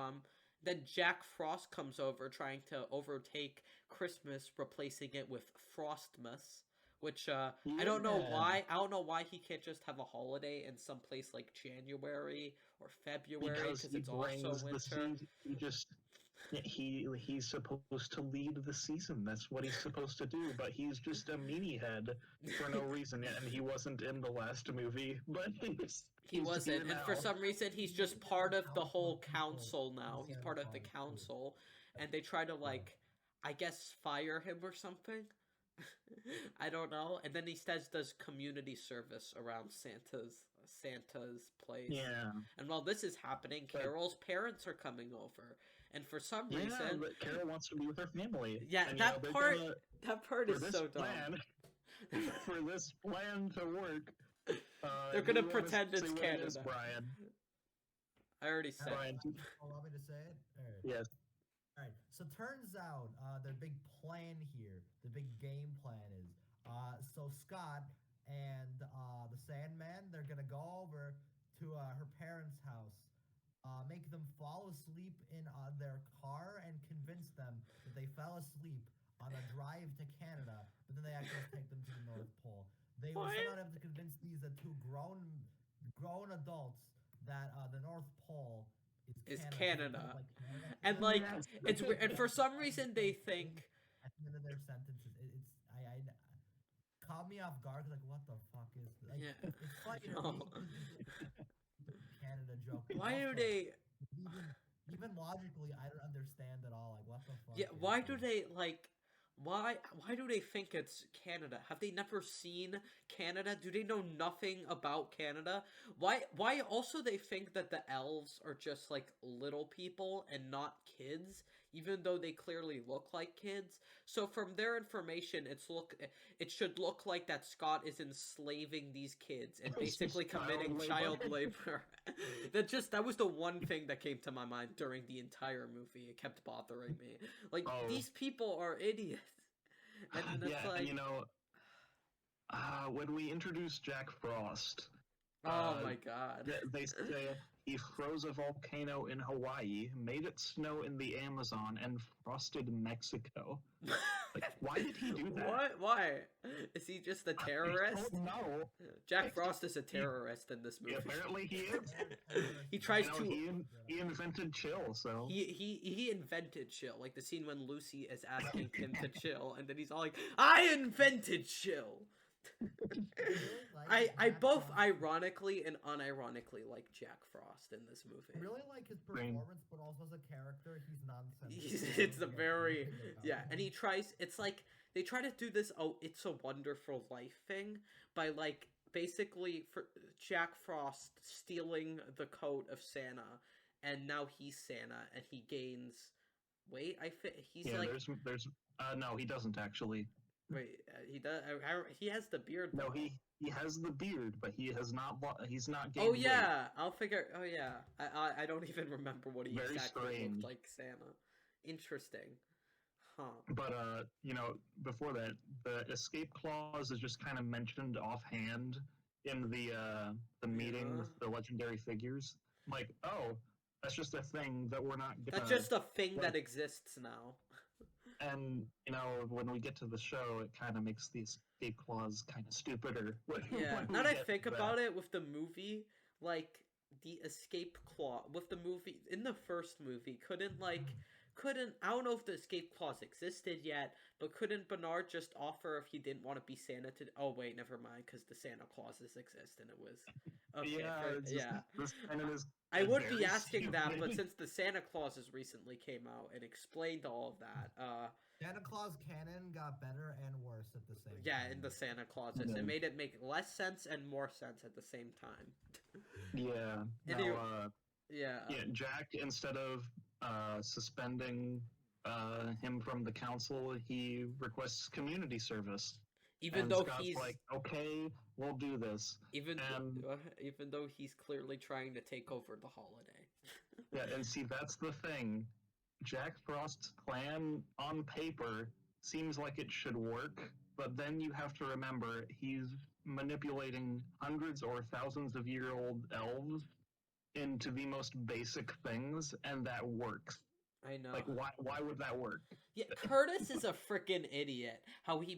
[SPEAKER 1] then Jack Frost comes over, trying to overtake Christmas, replacing it with Frostmas. Which I don't know why. I don't know why he can't just have a holiday in some place like January or February because it's also winter.
[SPEAKER 2] He's supposed to lead the season. That's what he's supposed to do. But he's just a meanie head for no reason. And he wasn't in the last movie. But
[SPEAKER 1] he wasn't. And for some reason, he's just part of the whole council now. He's part of the council, and they try to I guess, fire him or something. I don't know. And then he does community service around Santa's place.
[SPEAKER 2] Yeah.
[SPEAKER 1] And while this is happening, Carol's parents are coming over, and for some reason,
[SPEAKER 2] but Carol wants to be with her family.
[SPEAKER 1] Yeah, and, that part is so dumb.
[SPEAKER 2] For this plan to work,
[SPEAKER 1] they're gonna pretend it's Canada.
[SPEAKER 2] It is, Brian.
[SPEAKER 1] I already said.
[SPEAKER 2] Brian,
[SPEAKER 3] allow me to say it.
[SPEAKER 2] Yes.
[SPEAKER 3] All right, so turns out their big plan here, the big game plan is, so Scott and the Sandman, they're going to go over to her parents' house, make them fall asleep in their car and convince them that they fell asleep on a drive to Canada, but then they actually take them to the North Pole. They will somehow have to convince these two grown adults that the North Pole is Canada.
[SPEAKER 1] And it's weird. And for some reason they think
[SPEAKER 3] at the end of their sentences, I caught me off guard. Like, what the fuck is this? Like,
[SPEAKER 1] yeah.
[SPEAKER 3] It's funny to me. Canada joke.
[SPEAKER 1] Why do they?
[SPEAKER 3] Even logically, I don't understand at all. Like, what the fuck?
[SPEAKER 1] Yeah. Why do they Why do they think it's Canada? Have they never seen Canada? Do they know nothing about Canada? Why also they think that the elves are just like little people and not kids, even though they clearly look like kids. So from their information, it should look like that Scott is enslaving these kids and
[SPEAKER 2] It's
[SPEAKER 1] basically
[SPEAKER 2] just
[SPEAKER 1] committing
[SPEAKER 2] child
[SPEAKER 1] child labor. That was the one thing that came to my mind during the entire movie. It kept bothering me. Like, these people are idiots. And it's
[SPEAKER 2] yeah,
[SPEAKER 1] like,
[SPEAKER 2] and when we introduced Jack Frost,
[SPEAKER 1] oh my god.
[SPEAKER 2] they say he froze a volcano in Hawaii, made it snow in the Amazon, and frosted Mexico. Like, why did he do that?
[SPEAKER 1] What? Why? Is he just a terrorist?
[SPEAKER 2] I don't know.
[SPEAKER 1] Jack Frost is a terrorist in this movie.
[SPEAKER 2] Apparently he is.
[SPEAKER 1] He tries to.
[SPEAKER 2] He invented chill, so.
[SPEAKER 1] He invented chill. Like the scene when Lucy is asking him to chill, and then he's all like, I invented chill! I both ironically and unironically like Jack Frost in this movie.
[SPEAKER 3] I really like his performance, but also as a character, he's nonsensical.
[SPEAKER 1] It's a very and he tries. It's like they try to do this It's a Wonderful Life thing by like basically for Jack Frost stealing the coat of Santa, and now he's Santa, and he gains. Wait, he's like.
[SPEAKER 2] There's no, he doesn't actually.
[SPEAKER 1] Wait, he does. He has the beard.
[SPEAKER 2] No, he has the beard, but he's not gained
[SPEAKER 1] Oh yeah,
[SPEAKER 2] weight.
[SPEAKER 1] I'll figure. Oh yeah, I don't even remember what he
[SPEAKER 2] Very
[SPEAKER 1] exactly
[SPEAKER 2] strange.
[SPEAKER 1] looked like. Santa, interesting, huh?
[SPEAKER 2] But before that, the escape clause is just kind of mentioned offhand in the meeting with the legendary figures. Like, oh, that's just a thing that we're not.
[SPEAKER 1] That's just a thing that exists now.
[SPEAKER 2] And, when we get to the show, it kind of makes the escape clause kind of stupider.
[SPEAKER 1] Yeah, now that I think about it, with the movie, like, the escape clause, with the movie, in the first movie, I don't know if the escape clause existed yet, but couldn't Bernard just offer if he didn't want to be Santa to, oh wait, never mind, because the Santa clauses exist, and it was, okay,
[SPEAKER 2] This kind of is
[SPEAKER 1] I would be asking that, but since the Santa Clauses recently came out and explained all of that,
[SPEAKER 3] Santa Claus canon got better and worse at the same time.
[SPEAKER 1] Yeah, in the Santa Clauses. It made it make less sense and more sense at the same time.
[SPEAKER 2] Jack, instead of suspending him from the council, he requests community service.
[SPEAKER 1] Even though
[SPEAKER 2] Scott's
[SPEAKER 1] he's
[SPEAKER 2] like, okay, we'll do this.
[SPEAKER 1] Even though he's clearly trying to take over the holiday.
[SPEAKER 2] Yeah, and see, that's the thing. Jack Frost's plan on paper seems like it should work, but then you have to remember he's manipulating hundreds or thousands of year-old elves into the most basic things, and that works.
[SPEAKER 1] I know.
[SPEAKER 2] Like, why would that work?
[SPEAKER 1] Yeah, Curtis is a freaking idiot. How he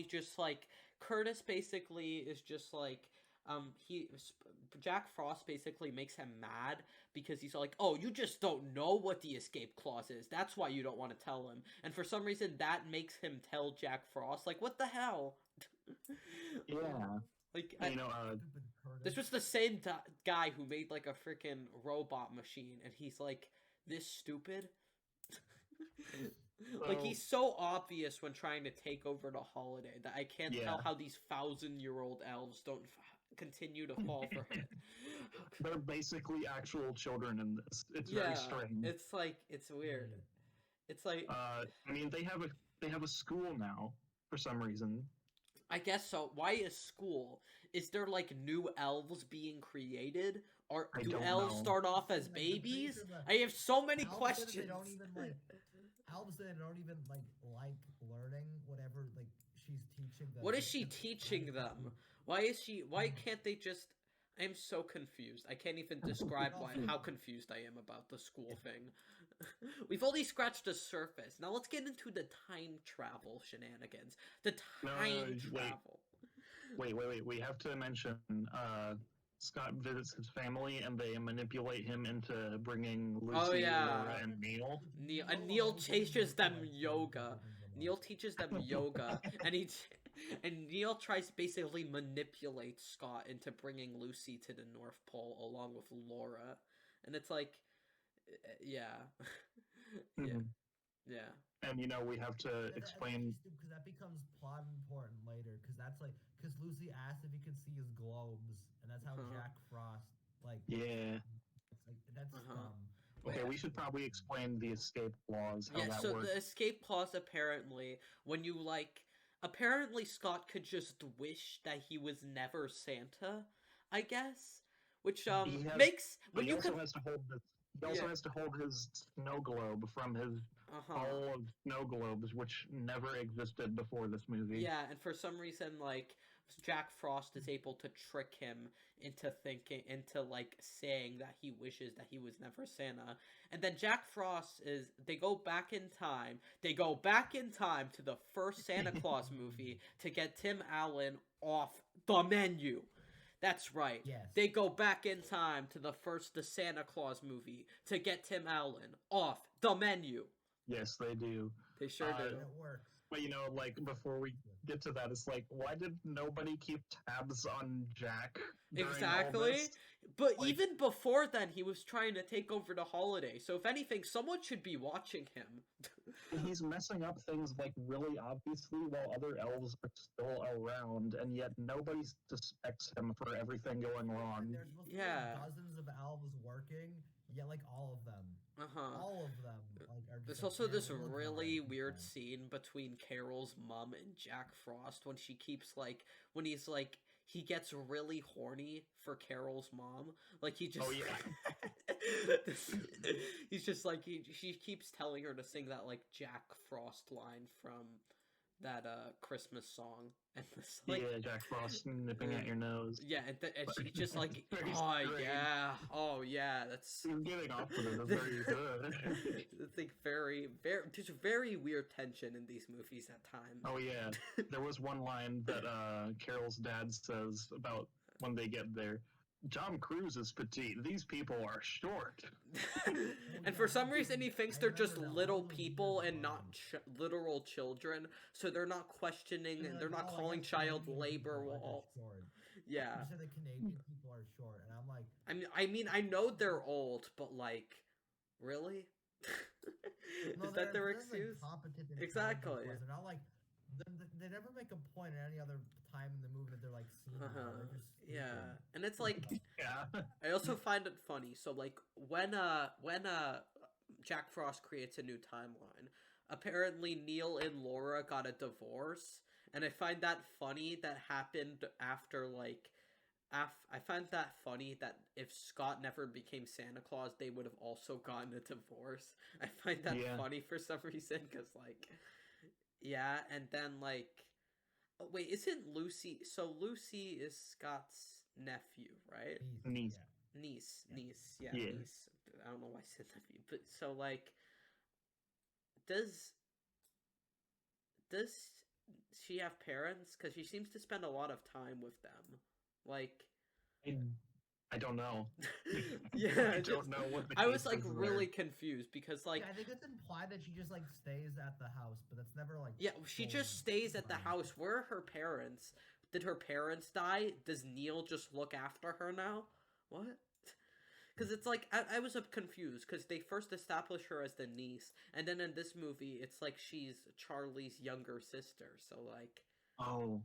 [SPEAKER 1] just like Curtis basically is just like Jack Frost basically makes him mad because he's like, oh, you just don't know what the escape clause is. That's why you don't want to tell him. And for some reason, that makes him tell Jack Frost. Like, what the hell?
[SPEAKER 2] Yeah.
[SPEAKER 1] Like, this was the same guy who made like a freaking robot machine, and he's like this stupid. Like, he's so obvious when trying to take over the holiday that I can't tell how these 1,000-year-old elves don't continue to fall for him.
[SPEAKER 2] They're basically actual children in this. It's very strange.
[SPEAKER 1] It's like, it's weird. It's like,
[SPEAKER 2] I mean, they have a school now for some reason.
[SPEAKER 1] I guess so. Why a school? Is there like new elves being created, or do elves start off as babies? I have so many questions.
[SPEAKER 3] Elves that don't even like learning whatever like she's teaching them.
[SPEAKER 1] What is she teaching them? Why can't they just? I'm so confused. I can't even describe how confused I am about the school thing. We've only scratched the surface. Now let's get into the time travel shenanigans. The time travel.
[SPEAKER 2] Wait. We have to mention Scott visits his family and they manipulate him into bringing Lucy, Laura, and Neil.
[SPEAKER 1] Neil teaches them yoga. Neil teaches them yoga, and Neil tries to basically manipulate Scott into bringing Lucy to the North Pole along with Laura, and it's like, yeah.
[SPEAKER 2] And we have to explain
[SPEAKER 3] because that becomes plot important later. Because Lucy asked if he could see his globes, and that's how Jack Frost
[SPEAKER 2] Yeah.
[SPEAKER 3] That's
[SPEAKER 2] Okay, we should probably explain the escape clause, how that
[SPEAKER 1] so
[SPEAKER 2] works.
[SPEAKER 1] the escape clause, apparently, when you, like, apparently Scott could just wish that he was never Santa, I guess, which, makes,
[SPEAKER 2] But
[SPEAKER 1] when
[SPEAKER 2] he
[SPEAKER 1] you
[SPEAKER 2] also
[SPEAKER 1] could,
[SPEAKER 2] has to hold this. He
[SPEAKER 1] yeah,
[SPEAKER 2] also has to hold his snow globe from his
[SPEAKER 1] uh-huh.
[SPEAKER 2] ball of snow globes, which never existed before this movie.
[SPEAKER 1] Yeah, and for some reason, like, Jack Frost is able to trick him into, like, saying that he wishes that he was never Santa. And then Jack Frost they go back in time. They go back in time to the first Santa Claus movie to get Tim Allen off the menu. That's right.
[SPEAKER 3] Yes.
[SPEAKER 1] They go back in time to the Santa Claus movie to get Tim Allen off the menu.
[SPEAKER 2] Yes, they do.
[SPEAKER 1] They sure do.
[SPEAKER 3] And it works.
[SPEAKER 2] But like before we get to that, it's like, why did nobody keep tabs on Jack during
[SPEAKER 1] Exactly.
[SPEAKER 2] all this?
[SPEAKER 1] But
[SPEAKER 2] Like,
[SPEAKER 1] even before then, he was trying to take over the holiday. So if anything, someone should be watching him.
[SPEAKER 2] he's messing up things like really obviously while other elves are still around, and yet nobody suspects him for everything going wrong.
[SPEAKER 3] And there's supposed to be
[SPEAKER 1] Yeah.
[SPEAKER 3] like dozens of elves working, yet like all of them. All of them. Like, are
[SPEAKER 1] There's
[SPEAKER 3] just,
[SPEAKER 1] also
[SPEAKER 3] like,
[SPEAKER 1] this
[SPEAKER 3] they're
[SPEAKER 1] really
[SPEAKER 3] looking
[SPEAKER 1] weird
[SPEAKER 3] at it.
[SPEAKER 1] scene between Carol's mom and Jack Frost when she keeps, like, when he's like, he gets really horny for Carol's mom. Like, he just.
[SPEAKER 2] Oh, yeah.
[SPEAKER 1] He's just like, she keeps telling her to sing that, like, Jack Frost line from that Christmas song. And it's like,
[SPEAKER 2] Yeah, Jack Frost nipping at your nose.
[SPEAKER 1] yeah, and she just like,
[SPEAKER 2] Very
[SPEAKER 1] oh
[SPEAKER 2] strange.
[SPEAKER 1] yeah, that's.
[SPEAKER 2] He's getting off to this. That's very good.
[SPEAKER 1] It's like very there's very weird tension in these movies at times.
[SPEAKER 2] Oh yeah, there was one line that Carol's dad says about when they get there. Tom Cruise is petite. These people are short.
[SPEAKER 1] And for some reason, he thinks they're just
[SPEAKER 3] remember that
[SPEAKER 1] little
[SPEAKER 3] one was
[SPEAKER 1] people
[SPEAKER 3] weird
[SPEAKER 1] and not literal children, so they're not questioning and they're not
[SPEAKER 3] "Oh, I
[SPEAKER 1] calling
[SPEAKER 3] guess
[SPEAKER 1] child
[SPEAKER 3] Canadian
[SPEAKER 1] labor
[SPEAKER 3] people are just
[SPEAKER 1] wall.
[SPEAKER 3] short."
[SPEAKER 1] Yeah,
[SPEAKER 3] You said the Canadian people are short, and I'm like,
[SPEAKER 1] I mean, I know they're old, but like, really?
[SPEAKER 3] no,
[SPEAKER 1] Is that their
[SPEAKER 3] they're,
[SPEAKER 1] excuse?
[SPEAKER 3] Like, competent and
[SPEAKER 1] Exactly.
[SPEAKER 3] intelligent. They're not like they never make a point at any other time in the movie that they're like senile. They're just stupid.
[SPEAKER 1] Yeah, and it's like,
[SPEAKER 2] Yeah.
[SPEAKER 1] I also find it funny. So like when Jack Frost creates a new timeline, apparently Neil and Laura got a divorce, and I find that funny that happened after like I find that funny that if Scott never became Santa Claus, they would have also gotten a divorce. I find that
[SPEAKER 2] Yeah.
[SPEAKER 1] funny for some reason because like yeah, and then like oh, wait, isn't Lucy? So Lucy is Scott's nephew, right?
[SPEAKER 2] Niece.
[SPEAKER 1] Niece,
[SPEAKER 3] Yeah.
[SPEAKER 1] niece, yeah,
[SPEAKER 2] Yeah.
[SPEAKER 1] niece. I don't know why I said nephew, but so like, does she have parents? Because she seems to spend a lot of time with them. Like,
[SPEAKER 2] I don't know.
[SPEAKER 1] yeah,
[SPEAKER 2] I don't know what the
[SPEAKER 1] I was
[SPEAKER 2] case
[SPEAKER 1] like
[SPEAKER 2] is
[SPEAKER 1] really
[SPEAKER 2] there.
[SPEAKER 1] confused because like,
[SPEAKER 3] yeah, I think it's implied that she just like stays at the house, but that's never like.
[SPEAKER 1] yeah, she
[SPEAKER 3] fully
[SPEAKER 1] just stays at the
[SPEAKER 3] defined.
[SPEAKER 1] house. Where are her parents? Did her parents die? Does Neil just look after her now? What? Because it's like, I was confused because they first establish her as the niece, and then in this movie, it's like she's Charlie's younger sister. So, like,
[SPEAKER 2] Oh.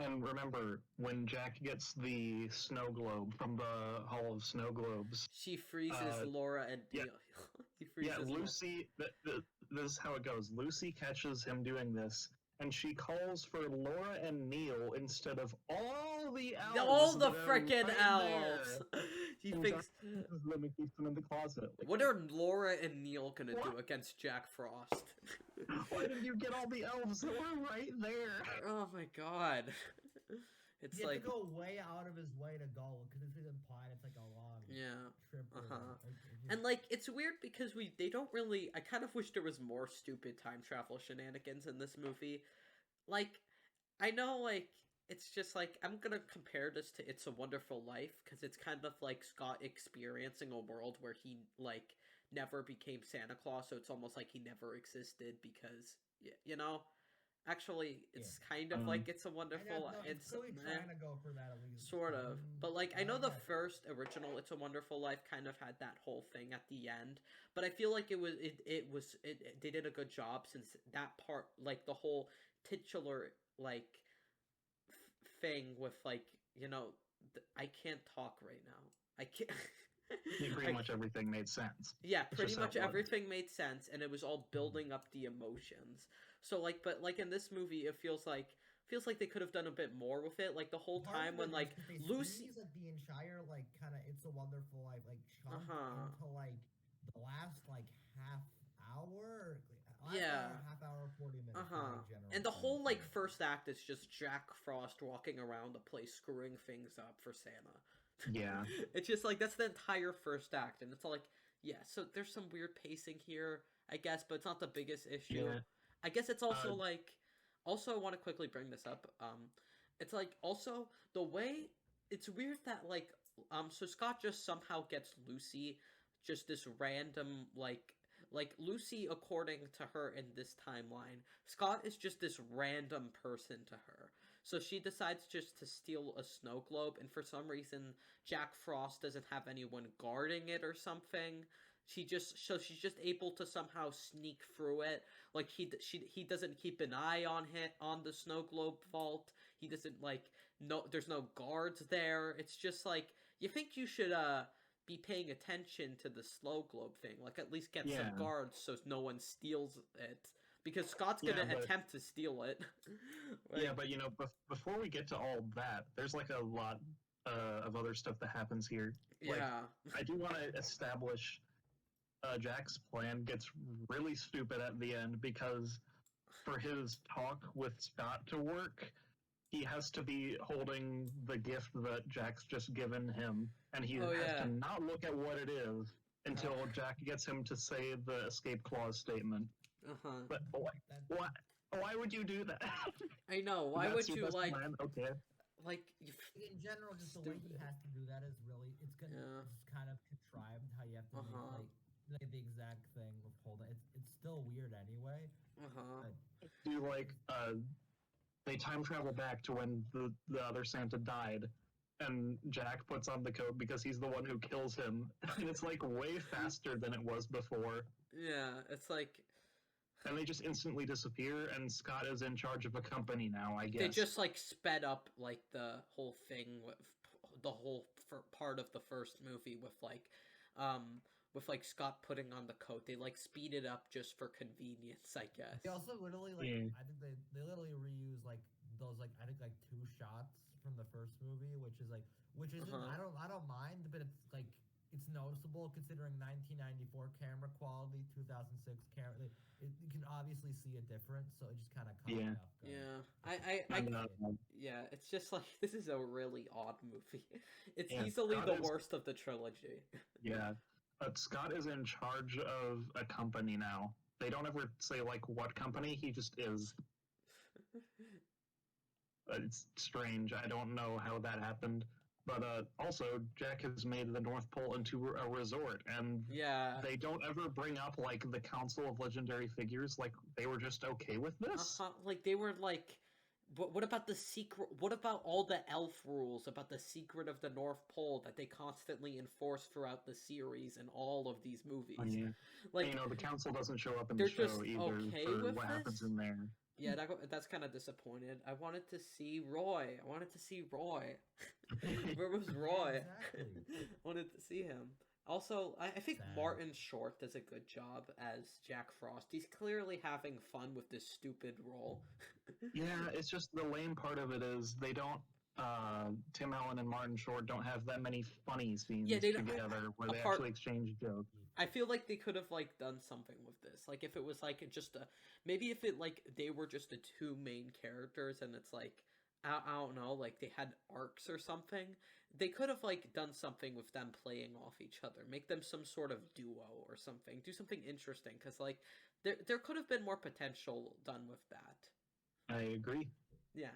[SPEAKER 2] And remember, when Jack gets the snow globe from the Hall of Snow Globes,
[SPEAKER 1] she freezes Laura and
[SPEAKER 2] yeah.
[SPEAKER 1] Neil. He freezes
[SPEAKER 2] yeah, Lucy, this is how it goes. Lucy catches him doing this, and she calls for Laura and Neil instead of all the elves.
[SPEAKER 1] all the
[SPEAKER 2] that are
[SPEAKER 1] freaking
[SPEAKER 2] right
[SPEAKER 1] elves.
[SPEAKER 2] there.
[SPEAKER 1] He
[SPEAKER 2] And
[SPEAKER 1] thinks.
[SPEAKER 2] Let me keep them in the closet. Like,
[SPEAKER 1] What are Laura and Neil gonna do
[SPEAKER 2] What?
[SPEAKER 1] against Jack Frost?
[SPEAKER 2] why did you get all the elves that were right there?
[SPEAKER 1] Oh my god. It's
[SPEAKER 3] He had
[SPEAKER 1] like,
[SPEAKER 3] to go way out of his way to go because it's implied it's like a long
[SPEAKER 1] yeah.
[SPEAKER 3] trip. or,
[SPEAKER 1] And like, it's weird because they don't really. I kind of wish there was more stupid time travel shenanigans in this movie. Like, I know, like, it's just like I'm gonna compare this to It's a Wonderful Life because it's kind of like Scott experiencing a world where he like never became Santa Claus, so it's almost like he never existed because you know. Actually, it's kind of like It's a Wonderful.
[SPEAKER 3] It's really trying to go for that at least.
[SPEAKER 1] Sort of, but like I know the
[SPEAKER 3] get it.
[SPEAKER 1] first original It's a Wonderful Life kind of had that whole thing at the end, but I feel like they did a good job since that part, like the whole titular like thing with like I can't talk right now. I can't.
[SPEAKER 2] Pretty much everything made sense.
[SPEAKER 1] Yeah,
[SPEAKER 2] It's
[SPEAKER 1] pretty
[SPEAKER 2] just
[SPEAKER 1] much
[SPEAKER 2] how it was.
[SPEAKER 1] everything made sense, and it was all building up the emotions. So like, but like in this movie, it feels like they could have done a bit more with it. Like the whole
[SPEAKER 3] Part
[SPEAKER 1] time
[SPEAKER 3] of
[SPEAKER 1] when
[SPEAKER 3] it
[SPEAKER 1] like
[SPEAKER 3] is 'cause they
[SPEAKER 1] Lucy,
[SPEAKER 3] squeeze like the entire like kind of It's a Wonderful Life like chunk into like the last like half hour, last
[SPEAKER 1] yeah,
[SPEAKER 3] hour, half hour, 40 minutes in like general
[SPEAKER 1] and the
[SPEAKER 3] sense.
[SPEAKER 1] whole like first act is just Jack Frost walking around the place screwing things up for Santa.
[SPEAKER 2] Yeah.
[SPEAKER 1] It's just like that's the entire first act, and it's all like, yeah. So there's some weird pacing here, I guess, but it's not the biggest issue.
[SPEAKER 2] Yeah.
[SPEAKER 1] I guess it's also like, also I want to quickly bring this up. It's like also the way it's weird that like so Scott just somehow gets Lucy, just this random like Lucy according to her in this timeline, Scott is just this random person to her. So she decides just to steal a snow globe, and for some reason Jack Frost doesn't have anyone guarding it or something. She's just able to somehow sneak through it. Like he doesn't keep an eye on the snow globe vault. He doesn't like no there's no guards there. It's just like you think you should be paying attention to the snow globe thing. Like at least get some guards so no one steals it. Because Scott's gonna attempt to steal it.
[SPEAKER 2] Like, yeah, but before we get to all that, there's like a lot of other stuff that happens here. Like,
[SPEAKER 1] yeah.
[SPEAKER 2] I do want to establish Jack's plan gets really stupid at the end because for his talk with Scott to work, he has to be holding the gift that Jack's just given him, and he has to not look at what it is until Jack gets him to say the escape clause statement. But why would you do that?
[SPEAKER 1] I know. Why would you like?
[SPEAKER 2] Plan? Okay.
[SPEAKER 1] Like
[SPEAKER 3] in general, just the way he has to do that is really it's kind of contrived how you have to make the exact thing with holding. It's still weird anyway.
[SPEAKER 2] Do you like they time travel back to when the other Santa died, and Jack puts on the coat because he's the one who kills him, and it's like way faster than it was before.
[SPEAKER 1] Yeah, it's like.
[SPEAKER 2] And they just instantly disappear, and Scott is in charge of a company now, I guess.
[SPEAKER 1] They just, like, sped up, like, the whole thing with the whole part of the first movie with, like, Scott putting on the coat. They, like, speed it up just for convenience, I guess.
[SPEAKER 3] They also literally, like, I think they literally reuse, like, those, like, I think, like, 2 shots from the first movie, which isn't, I don't mind, but it's, like, it's noticeable considering 1994 camera quality, 2006 camera. You can obviously see a difference, so it just kind of
[SPEAKER 1] yeah. Yeah, it's just like this is a really odd movie. It's easily the worst of the trilogy.
[SPEAKER 2] Yeah, but Scott is in charge of a company now. They don't ever say like what company. He just is. It's strange. I don't know how that happened. But also, Jack has made the North Pole into a resort, and they don't ever bring up, like, the Council of Legendary Figures. Like, they were just okay with this?
[SPEAKER 1] Like, they were, like, what about the secret, what about all the elf rules about the secret of the North Pole that they constantly enforce throughout the series and all of these movies?
[SPEAKER 2] Like, the Council doesn't show up in the show either for what happens in there.
[SPEAKER 1] Yeah, that's kind of disappointed. I wanted to see Roy. Where was Roy?
[SPEAKER 3] Exactly.
[SPEAKER 1] I wanted to see him. Also, I think Martin Short does a good job as Jack Frost. He's clearly having fun with this stupid role.
[SPEAKER 2] Yeah, it's just the lame part of it is they don't. Tim Allen and Martin Short don't have that many funny scenes together where they actually exchange jokes.
[SPEAKER 1] I feel like they could have like done something with this. Like if it was like just maybe if it like they were just the 2 main characters and it's like I don't know, like they had arcs or something. They could have like done something with them playing off each other, make them some sort of duo or something, do something interesting because like there could have been more potential done with that.
[SPEAKER 2] I agree.
[SPEAKER 1] Yeah.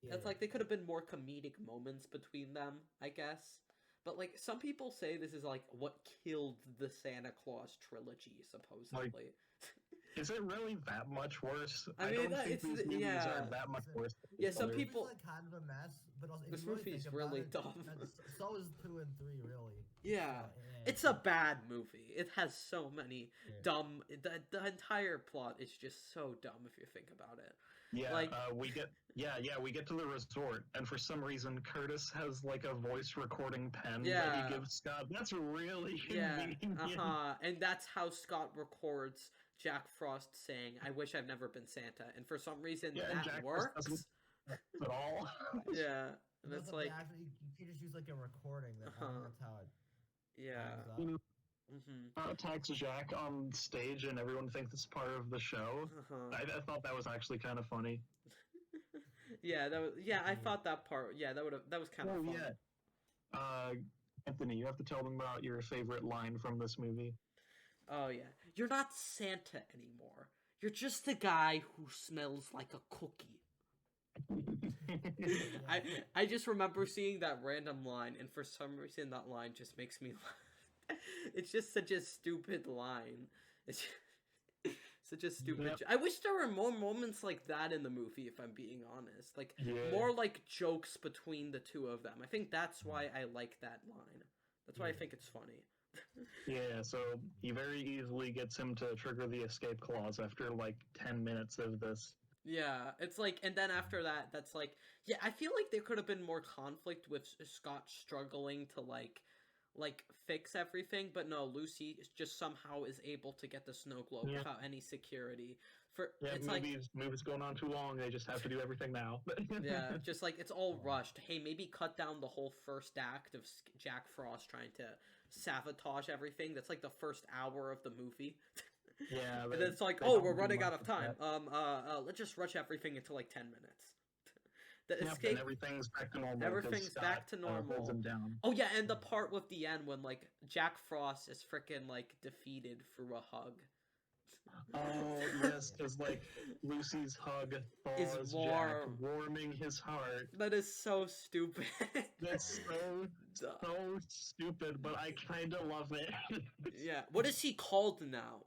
[SPEAKER 1] It's like they could have been more comedic moments between them, I guess. But, like, some people say this is, like, what killed the Santa Claus trilogy, supposedly.
[SPEAKER 2] Like, is it really that much worse? I don't think these movies are that much worse.
[SPEAKER 1] Yeah, some people...
[SPEAKER 3] It's, like, kind of a mess, but also...
[SPEAKER 1] This movie is really dumb.
[SPEAKER 3] So is 2 and 3, really.
[SPEAKER 1] Yeah. It's a bad movie. It has so many dumb... The entire plot is just so dumb if you think about it.
[SPEAKER 2] Yeah,
[SPEAKER 1] Like,
[SPEAKER 2] we get to the resort, and for some reason Curtis has like a voice recording pen that he
[SPEAKER 1] yeah,
[SPEAKER 2] gives Scott. That's really
[SPEAKER 1] yeah,
[SPEAKER 2] convenient.
[SPEAKER 1] and that's how Scott records Jack Frost saying, "I wish I've never been Santa," and for some reason
[SPEAKER 2] Yeah, and
[SPEAKER 1] that
[SPEAKER 2] Jack just doesn't
[SPEAKER 1] works.
[SPEAKER 2] at all.
[SPEAKER 1] Yeah,
[SPEAKER 3] You
[SPEAKER 1] and
[SPEAKER 3] know,
[SPEAKER 1] it's
[SPEAKER 3] something
[SPEAKER 1] like,
[SPEAKER 3] actually, you can't just use like a recording. That I think that's how it
[SPEAKER 1] yeah,
[SPEAKER 3] ends up.
[SPEAKER 2] You know,
[SPEAKER 1] mhm,
[SPEAKER 2] attacks Jack on stage, and everyone thinks it's part of the show. I thought that was actually kind of funny.
[SPEAKER 1] Yeah, that was, yeah. I
[SPEAKER 3] Weird.
[SPEAKER 1] thought that part. Yeah, that was kind of
[SPEAKER 2] Oh
[SPEAKER 1] fun.
[SPEAKER 2] yeah, Anthony, you have to tell them about your favorite line from this movie.
[SPEAKER 1] Oh yeah, you're not Santa anymore. You're just a guy who smells like a cookie. I
[SPEAKER 3] Yeah.
[SPEAKER 1] I just remember seeing that random line, and for some reason that line just makes me laugh. It's just such a stupid line. It's such a stupid.
[SPEAKER 2] Yep.
[SPEAKER 1] I wish there were more moments like that in the movie. If I'm being honest, like
[SPEAKER 2] Yeah.
[SPEAKER 1] more like jokes between the two of them. I think that's why I like that line. That's why I
[SPEAKER 3] Yeah.
[SPEAKER 1] think it's funny.
[SPEAKER 2] Yeah, so he very easily gets him to trigger the escape clause after like 10 minutes of this.
[SPEAKER 1] Yeah, it's like, and then after that, that's like, yeah, I feel like there could have been more conflict with Scott struggling to like fix everything, but no, Lucy just somehow is able to get the snow globe
[SPEAKER 2] Yeah.
[SPEAKER 1] without any security. For
[SPEAKER 2] Yeah,
[SPEAKER 1] it's like,
[SPEAKER 2] movie's going on too long. They just have to do everything now.
[SPEAKER 1] yeah, just like it's all
[SPEAKER 3] Yeah.
[SPEAKER 1] rushed. Hey, maybe cut down the whole first act of Jack Frost trying to sabotage everything. That's like the first hour of the movie.
[SPEAKER 2] Yeah,
[SPEAKER 1] And then it's like,
[SPEAKER 2] they
[SPEAKER 1] oh,
[SPEAKER 2] don't
[SPEAKER 1] we're
[SPEAKER 2] do
[SPEAKER 1] running
[SPEAKER 2] much
[SPEAKER 1] out of
[SPEAKER 2] with
[SPEAKER 1] time.
[SPEAKER 2] that.
[SPEAKER 1] Let's just rush everything into like 10 minutes. The
[SPEAKER 2] Yep, and
[SPEAKER 1] escape,
[SPEAKER 2] everything's back to normal. 'cause
[SPEAKER 1] everything's
[SPEAKER 2] Scott,
[SPEAKER 1] back to
[SPEAKER 2] holds
[SPEAKER 1] normal.
[SPEAKER 2] him down.
[SPEAKER 1] Oh yeah, and the part with the end when like Jack Frost is freaking like defeated through a hug.
[SPEAKER 2] Oh yes, because like Lucy's hug
[SPEAKER 1] Is
[SPEAKER 2] thaws Jack,
[SPEAKER 1] warm.
[SPEAKER 2] warming his heart.
[SPEAKER 1] That is so stupid.
[SPEAKER 2] That's so stupid, but I kind of love it.
[SPEAKER 1] Yeah. What is he called now?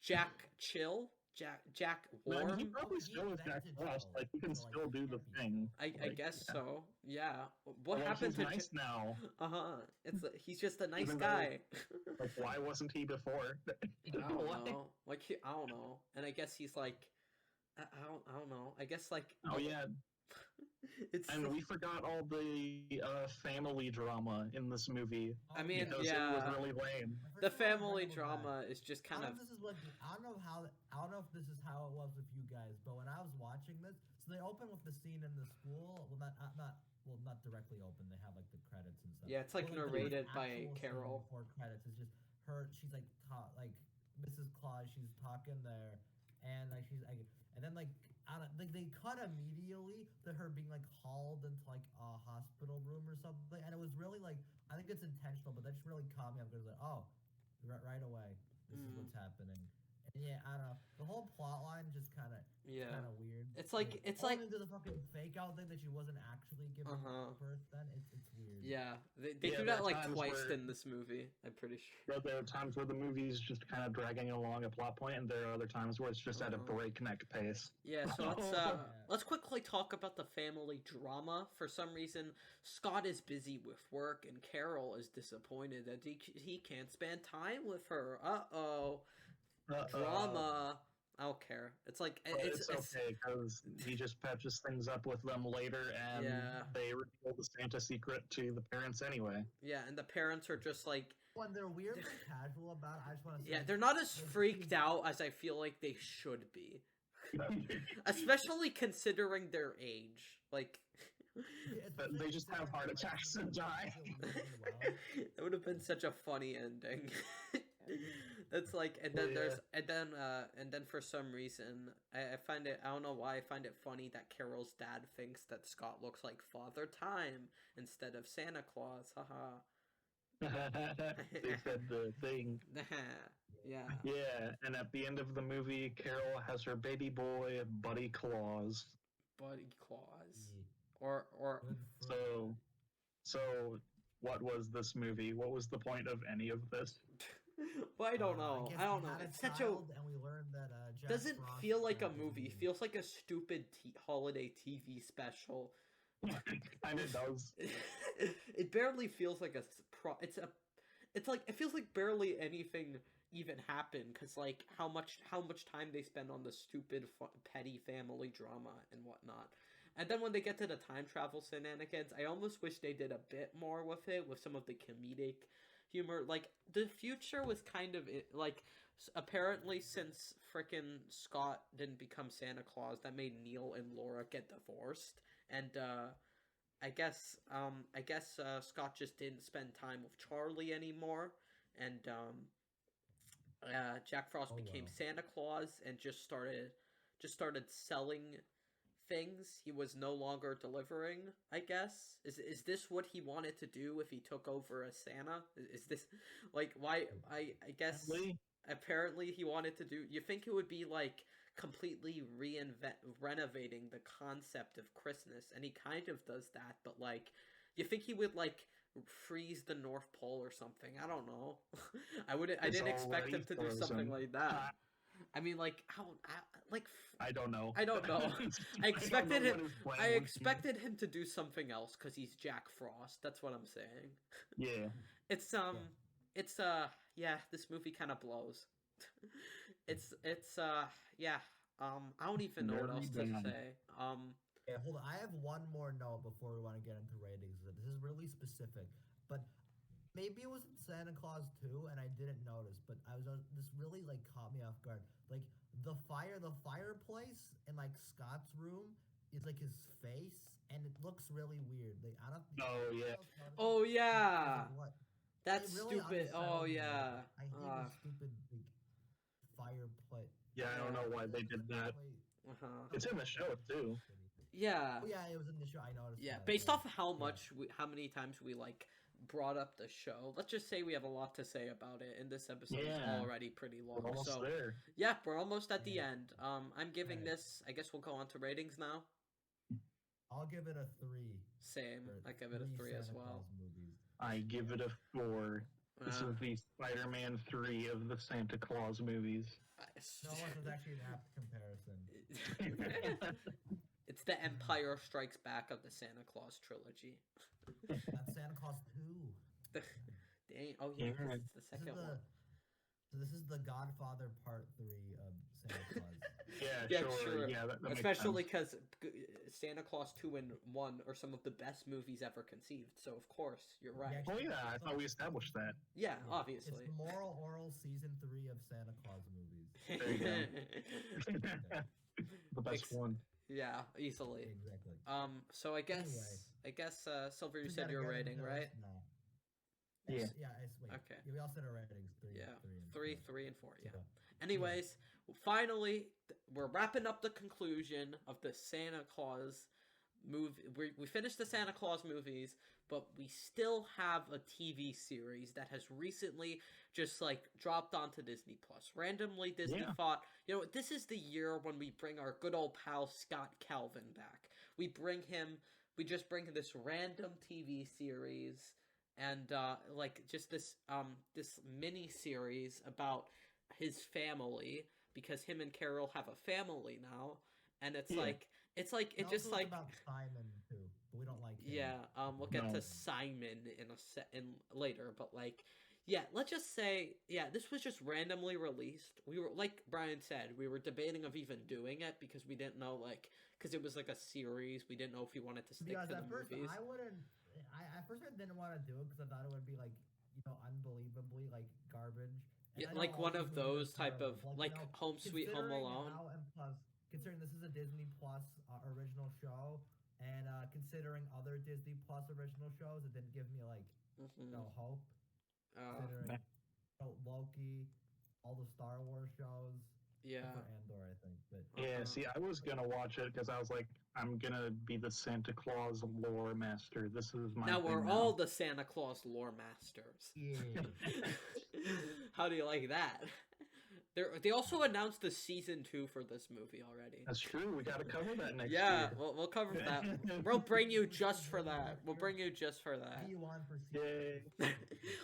[SPEAKER 1] Jack Chill? Jack
[SPEAKER 2] No, I mean, he
[SPEAKER 1] Warm?
[SPEAKER 2] probably
[SPEAKER 3] He
[SPEAKER 2] still is Jack
[SPEAKER 3] invented
[SPEAKER 2] Frost.
[SPEAKER 3] Joe,
[SPEAKER 2] Like he can
[SPEAKER 3] so, like,
[SPEAKER 2] still
[SPEAKER 3] he
[SPEAKER 2] do the
[SPEAKER 3] can't be
[SPEAKER 2] thing.
[SPEAKER 1] I
[SPEAKER 2] Like,
[SPEAKER 1] guess
[SPEAKER 2] yeah.
[SPEAKER 1] so. Yeah. What
[SPEAKER 2] Well,
[SPEAKER 1] happened
[SPEAKER 2] he's
[SPEAKER 1] to
[SPEAKER 2] nice now.
[SPEAKER 1] Uh-huh. He's just a nice
[SPEAKER 2] Even though-
[SPEAKER 1] guy.
[SPEAKER 2] Like, why wasn't he before?
[SPEAKER 1] I don't
[SPEAKER 2] Why?
[SPEAKER 1] know. Like I don't know. And I guess he's like I don't know. I guess like
[SPEAKER 2] Oh yeah,
[SPEAKER 1] it's
[SPEAKER 2] and we forgot all the family drama in this movie
[SPEAKER 1] I mean,
[SPEAKER 2] because
[SPEAKER 1] yeah.
[SPEAKER 2] it was really lame.
[SPEAKER 1] The family drama is just
[SPEAKER 3] I
[SPEAKER 1] kind
[SPEAKER 3] don't
[SPEAKER 1] of
[SPEAKER 3] know if this is like I don't know how I don't know if this is how it was with you guys, but when I was watching this, so they open with the scene in the school. Well, not directly open. They have like the credits and stuff.
[SPEAKER 1] Yeah, it's like
[SPEAKER 3] But, the
[SPEAKER 1] narrated
[SPEAKER 3] first
[SPEAKER 1] by
[SPEAKER 3] actual scene
[SPEAKER 1] Carol.
[SPEAKER 3] before credits is just her. She's like like Mrs. Claus. She's talking there, and like she's like, and then like like they cut immediately to her being like hauled into like a hospital room or something, and it was really like I think it's intentional, but that just really caught me up because like right away this is what's happening. And yeah, I don't know. The whole plot line just kind of weird.
[SPEAKER 1] It's like
[SPEAKER 3] into the fucking fake out thing that she wasn't actually giving birth. Then it's weird.
[SPEAKER 1] yeah, they
[SPEAKER 2] Yeah,
[SPEAKER 1] do
[SPEAKER 2] there
[SPEAKER 1] that
[SPEAKER 2] are
[SPEAKER 1] like
[SPEAKER 2] times
[SPEAKER 1] twice
[SPEAKER 2] where-
[SPEAKER 1] in this movie. I'm pretty sure.
[SPEAKER 2] But there are times where the movie's just kind of dragging along a plot point, and there are other times where it's just at a breakneck pace.
[SPEAKER 1] Yeah, so let's quickly talk about the family drama. For some reason, Scott is busy with work, and Carol is disappointed that he can't spend time with her. Drama. I don't care. It's like
[SPEAKER 2] it's okay because he just patches things up with them later, and they reveal the Santa secret to the parents anyway.
[SPEAKER 1] Yeah, and the parents are just like
[SPEAKER 3] when they're weirdly casual about it, I just want to say.
[SPEAKER 1] Yeah, they're not as freaked out as I feel like they should be. Especially considering their age. Like
[SPEAKER 2] they just have heart attacks and die.
[SPEAKER 1] That would have been such a funny ending. That's like, and then and then for some reason, I find it, I don't know why I find it funny that Carol's dad thinks that Scott looks like Father Time instead of Santa Claus. Haha.
[SPEAKER 2] They said the thing.
[SPEAKER 1] Yeah.
[SPEAKER 2] Yeah, and at the end of the movie, Carol has her baby boy, Buddy Claus.
[SPEAKER 1] Buddy Claus. Or
[SPEAKER 2] So what was this movie? What was the point of any of this?
[SPEAKER 1] Well, I don't know. I don't know. It's such a.
[SPEAKER 3] And we learned that Jack
[SPEAKER 1] Doesn't
[SPEAKER 3] Frost
[SPEAKER 1] feel like a
[SPEAKER 3] died.
[SPEAKER 1] movie. It feels like a stupid holiday TV special.
[SPEAKER 2] Kind of does.
[SPEAKER 1] It barely feels like it's like it feels like barely anything even happen because like how much time they spend on the stupid petty family drama and whatnot. And then when they get to the time travel shenanigans, I almost wish they did a bit more with it, with some of the comedic humor. Like the future was kind of like apparently since frickin' Scott didn't become Santa Claus, that made Neil and Laura get divorced, and I guess Scott just didn't spend time with Charlie anymore, and Jack Frost
[SPEAKER 3] Oh
[SPEAKER 1] became
[SPEAKER 3] well.
[SPEAKER 1] Santa Claus and just started selling things he was no longer delivering. I guess is this what he wanted to do if he took over as Santa? Is this like why? I guess
[SPEAKER 2] Apparently,
[SPEAKER 1] apparently he wanted to do. You think it would be like completely renovating the concept of Christmas, and he kind of does that, but like you think he would like freeze the North Pole or something. I don't know. I
[SPEAKER 2] it's
[SPEAKER 1] didn't expect him
[SPEAKER 2] already
[SPEAKER 1] to do something
[SPEAKER 2] frozen.
[SPEAKER 1] like that. I mean, like how? Like
[SPEAKER 2] I don't know.
[SPEAKER 1] I don't know. I
[SPEAKER 2] I don't know
[SPEAKER 1] expected him.
[SPEAKER 2] what his plan
[SPEAKER 1] I
[SPEAKER 2] would be.
[SPEAKER 1] expected him to do something else because he's Jack Frost. That's what I'm saying.
[SPEAKER 2] Yeah.
[SPEAKER 1] It's it's yeah. This movie kind of blows. it's yeah. I don't even know what
[SPEAKER 2] Very
[SPEAKER 1] else to
[SPEAKER 2] bad.
[SPEAKER 1] say.
[SPEAKER 3] Yeah, hold on. I have one more note before we want to get into ratings. This is really specific, but maybe it was in Santa Claus 2 and I didn't notice, but this really like caught me off guard. Like the fireplace in like Scott's room is like his face, and it looks really weird. Like I don't.
[SPEAKER 2] Oh
[SPEAKER 3] Anyone
[SPEAKER 2] yeah.
[SPEAKER 3] else notice it?
[SPEAKER 1] Oh
[SPEAKER 3] I was
[SPEAKER 1] yeah,
[SPEAKER 3] like, what?
[SPEAKER 1] that's
[SPEAKER 3] It really
[SPEAKER 1] stupid. Oh
[SPEAKER 3] unsettled me.
[SPEAKER 1] yeah.
[SPEAKER 3] I hate
[SPEAKER 1] Uh
[SPEAKER 3] the stupid like fireplace.
[SPEAKER 2] Yeah, I don't
[SPEAKER 1] yeah.
[SPEAKER 2] know why they did that.
[SPEAKER 3] Wait,
[SPEAKER 1] Uh-huh.
[SPEAKER 2] It's in the show too.
[SPEAKER 1] Yeah.
[SPEAKER 3] Oh yeah, it was in the show. I noticed.
[SPEAKER 1] Yeah,
[SPEAKER 3] that.
[SPEAKER 1] based
[SPEAKER 3] Yeah.
[SPEAKER 1] off of how
[SPEAKER 3] Yeah.
[SPEAKER 1] how many times we like brought up the show, let's just say we have a lot to say about it, and this episode is
[SPEAKER 2] Yeah.
[SPEAKER 1] already pretty long.
[SPEAKER 2] We're almost
[SPEAKER 1] So
[SPEAKER 2] there.
[SPEAKER 1] yeah, we're almost at the
[SPEAKER 3] Yeah.
[SPEAKER 1] end. I'm giving
[SPEAKER 3] Alright.
[SPEAKER 1] this. I guess we'll go on to ratings now.
[SPEAKER 3] I'll give it a 3.
[SPEAKER 1] Same.
[SPEAKER 3] For
[SPEAKER 1] I give it a 3 as
[SPEAKER 3] Santa
[SPEAKER 1] well.
[SPEAKER 3] Claus movies.
[SPEAKER 2] I give it a 4. This is the Spider-Man 3 of the Santa Claus movies.
[SPEAKER 3] No, it was actually an apt comparison.
[SPEAKER 1] It's the Empire Strikes Back of the Santa Claus trilogy.
[SPEAKER 3] That's Santa Claus 2.
[SPEAKER 1] Dang. Oh yeah,
[SPEAKER 2] Yeah.
[SPEAKER 1] it's the second one.
[SPEAKER 3] So this is the Godfather Part 3 of Santa Claus.
[SPEAKER 2] Yeah, sure. Yeah, that makes
[SPEAKER 1] Especially
[SPEAKER 2] sense.
[SPEAKER 1] because Santa Claus 2 and 1 are some of the best movies ever conceived. So of course you're right.
[SPEAKER 2] Oh yeah, I thought we established that.
[SPEAKER 1] Yeah,
[SPEAKER 3] Yeah,
[SPEAKER 1] obviously.
[SPEAKER 3] It's the Moral Oral Season 3 of Santa Claus movies.
[SPEAKER 2] There you go. The best one.
[SPEAKER 1] Yeah, easily.
[SPEAKER 3] Exactly.
[SPEAKER 1] So I guess
[SPEAKER 3] Anyway.
[SPEAKER 1] Silver, you
[SPEAKER 3] We
[SPEAKER 1] said
[SPEAKER 3] gotta
[SPEAKER 1] your
[SPEAKER 3] get
[SPEAKER 1] rating,
[SPEAKER 3] into
[SPEAKER 1] right?
[SPEAKER 3] this now.
[SPEAKER 2] Yeah.
[SPEAKER 3] Yeah, wait.
[SPEAKER 1] Okay.
[SPEAKER 3] Yeah, we all said our ratings. 3,
[SPEAKER 1] Yeah,
[SPEAKER 3] 3, and 4.
[SPEAKER 1] 3 and 4. Yeah.
[SPEAKER 3] So,
[SPEAKER 1] Anyways, finally, we're wrapping up the conclusion of the Santa Claus movie. We finished the Santa Claus movies, but we still have a TV series that has recently just like dropped onto Disney Plus. Randomly, Disney thought, you know, this is the year when we bring our good old pal Scott Calvin back. We just bring this random TV series and like just this mini series about his family, because him and Carol have a family now, and it's like it just like
[SPEAKER 3] about Simon too, but we don't like him.
[SPEAKER 1] yeah, we'll get to Simon in later, but like yeah, let's just say this was just randomly released. We were, like Brian said, we were debating of even doing it because we didn't know, like, because it was like a series, we didn't know if we wanted to stick to the
[SPEAKER 3] first,
[SPEAKER 1] movies.
[SPEAKER 3] I wouldn't. At first, I didn't want to do it because I thought it would be like, unbelievably like garbage. And
[SPEAKER 1] Yeah,
[SPEAKER 3] I know
[SPEAKER 1] like
[SPEAKER 3] all
[SPEAKER 1] one
[SPEAKER 3] these
[SPEAKER 1] of
[SPEAKER 3] movies
[SPEAKER 1] those
[SPEAKER 3] are
[SPEAKER 1] type of
[SPEAKER 3] terrible.
[SPEAKER 1] like Home Sweet Home
[SPEAKER 3] considering
[SPEAKER 1] Alone.
[SPEAKER 3] Now, and plus, considering this is a Disney Plus original show, and considering other Disney Plus original shows, it didn't give me like hope. Considering Loki, all the Star Wars shows.
[SPEAKER 1] Yeah.
[SPEAKER 3] For Andor, I think. But
[SPEAKER 2] Yeah, see, I was gonna watch it because I was like, I'm gonna be the Santa Claus lore master. This is my.
[SPEAKER 1] Now
[SPEAKER 2] thing
[SPEAKER 1] we're
[SPEAKER 2] now.
[SPEAKER 1] all the Santa Claus lore masters.
[SPEAKER 3] yeah.
[SPEAKER 1] How do you like that? They also announced the season 2 for this movie already.
[SPEAKER 2] That's true. We gotta cover that next
[SPEAKER 1] Yeah,
[SPEAKER 2] year.
[SPEAKER 1] we'll cover that. We'll bring you just for that. We'll bring you just for that.
[SPEAKER 3] D1 for season.
[SPEAKER 2] Yay.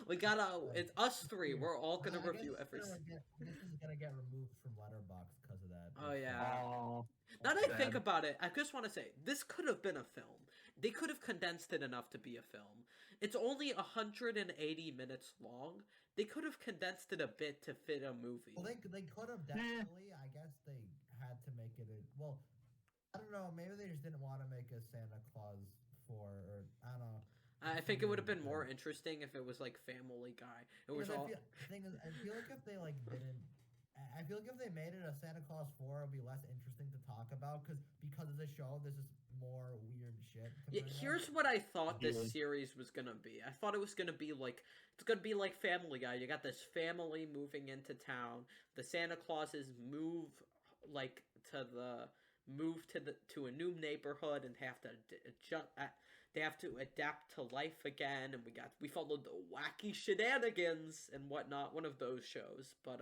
[SPEAKER 1] We gotta. It's us three. We're all gonna
[SPEAKER 3] I
[SPEAKER 1] review
[SPEAKER 3] guess
[SPEAKER 1] every.
[SPEAKER 3] this is gonna get removed from Letterboxd because of that.
[SPEAKER 1] Oh, yeah.
[SPEAKER 2] Oh,
[SPEAKER 1] Now that I think
[SPEAKER 2] sad.
[SPEAKER 1] about it, I just want to say this could have been a film. They could have condensed it enough to be a film. It's only 180 minutes long. They could have condensed it a bit to fit a movie.
[SPEAKER 3] Well, they could have definitely. I guess they had to make it. Well, I don't know. Maybe they just didn't want to make a Santa Claus 4, or I don't know.
[SPEAKER 1] I think it would have been more interesting if it was like Family Guy. It was all.
[SPEAKER 3] The thing is, I feel like if they like didn't. I feel like if they made it a Santa Claus 4, it would be less interesting to talk about because of the show, there's just more weird shit.
[SPEAKER 1] Yeah, here's what I thought this series was gonna be. I thought it was gonna be like Family Guy. You got this family moving into town. The Santa Clauses move like to a new neighborhood and have to they have to adapt to life again. And we followed the wacky shenanigans and whatnot. One of those shows, but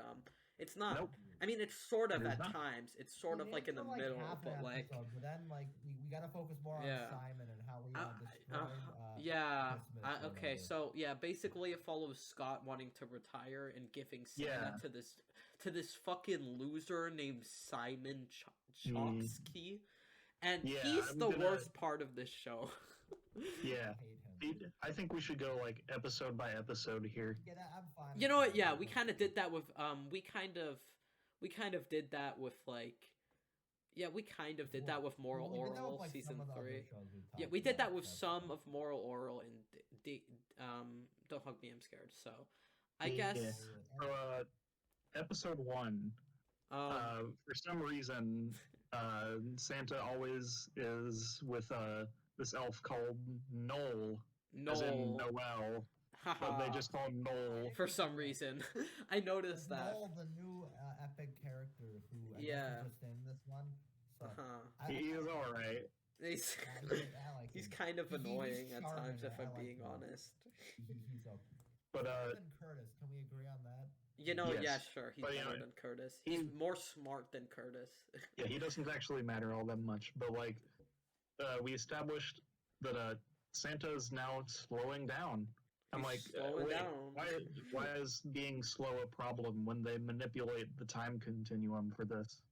[SPEAKER 1] it's not.
[SPEAKER 2] Nope.
[SPEAKER 1] I mean, it's sort of
[SPEAKER 2] It is
[SPEAKER 1] at
[SPEAKER 2] not.
[SPEAKER 1] times. It's sort of like in the middle,
[SPEAKER 3] half
[SPEAKER 1] but
[SPEAKER 3] an
[SPEAKER 1] like.
[SPEAKER 3] episode, but then like we gotta focus more on
[SPEAKER 1] Yeah.
[SPEAKER 3] Simon and how we destroyed.
[SPEAKER 1] Yeah.
[SPEAKER 3] Christmas or
[SPEAKER 1] Okay.
[SPEAKER 3] whatever.
[SPEAKER 1] So yeah, basically it follows Scott wanting to retire and giving Santa to this fucking loser named Simon Chomsky, and
[SPEAKER 2] Yeah,
[SPEAKER 1] he's
[SPEAKER 2] I'm
[SPEAKER 1] the
[SPEAKER 2] gonna-
[SPEAKER 1] worst part of this show.
[SPEAKER 2] Yeah.
[SPEAKER 3] Hate him.
[SPEAKER 2] I think we should go like episode by episode here.
[SPEAKER 3] Yeah, I'm fine.
[SPEAKER 1] You know what? Yeah, we kind of did that with we kind of did that with like. Yeah, we kind of did that with Moral
[SPEAKER 3] Well, we did that with,
[SPEAKER 1] Oral
[SPEAKER 3] like,
[SPEAKER 1] season
[SPEAKER 3] some of the other
[SPEAKER 1] 3.
[SPEAKER 3] shows we
[SPEAKER 1] Yeah,
[SPEAKER 3] talked
[SPEAKER 1] we did that
[SPEAKER 3] about,
[SPEAKER 1] with
[SPEAKER 3] so-
[SPEAKER 1] some of Moral Oral and Don't Hug Me, I'm Scared. So, I
[SPEAKER 2] Yeah.
[SPEAKER 1] guess
[SPEAKER 2] So, episode 1. For some reason, Santa always is with this elf called Noel, as in
[SPEAKER 1] Noel.
[SPEAKER 2] Noel, but they just call him Noel.
[SPEAKER 1] For some reason, I noticed that.
[SPEAKER 3] Noel, the new epic character who I guess
[SPEAKER 1] Yeah.
[SPEAKER 3] is just in this one. So
[SPEAKER 2] He is all right.
[SPEAKER 1] He's
[SPEAKER 3] I like
[SPEAKER 1] he's
[SPEAKER 3] him.
[SPEAKER 1] kind of
[SPEAKER 3] He's
[SPEAKER 1] annoying at
[SPEAKER 3] charming,
[SPEAKER 1] times, if
[SPEAKER 3] I
[SPEAKER 1] I'm
[SPEAKER 3] like
[SPEAKER 1] being
[SPEAKER 3] him.
[SPEAKER 1] honest.
[SPEAKER 3] He's okay.
[SPEAKER 2] But
[SPEAKER 3] Better than Curtis, can we agree on that?
[SPEAKER 1] You know,
[SPEAKER 2] Yes.
[SPEAKER 1] yeah, sure, he's
[SPEAKER 2] But, you
[SPEAKER 1] better
[SPEAKER 2] know,
[SPEAKER 1] than Curtis. He's
[SPEAKER 2] he-
[SPEAKER 1] more smart than Curtis.
[SPEAKER 2] yeah, he doesn't actually matter all that much. But like, we established that Santa is now slowing down. I'm
[SPEAKER 1] He's
[SPEAKER 2] like,
[SPEAKER 1] slowing
[SPEAKER 2] wait,
[SPEAKER 1] down.
[SPEAKER 2] why is being slow a problem when they manipulate the time continuum for this?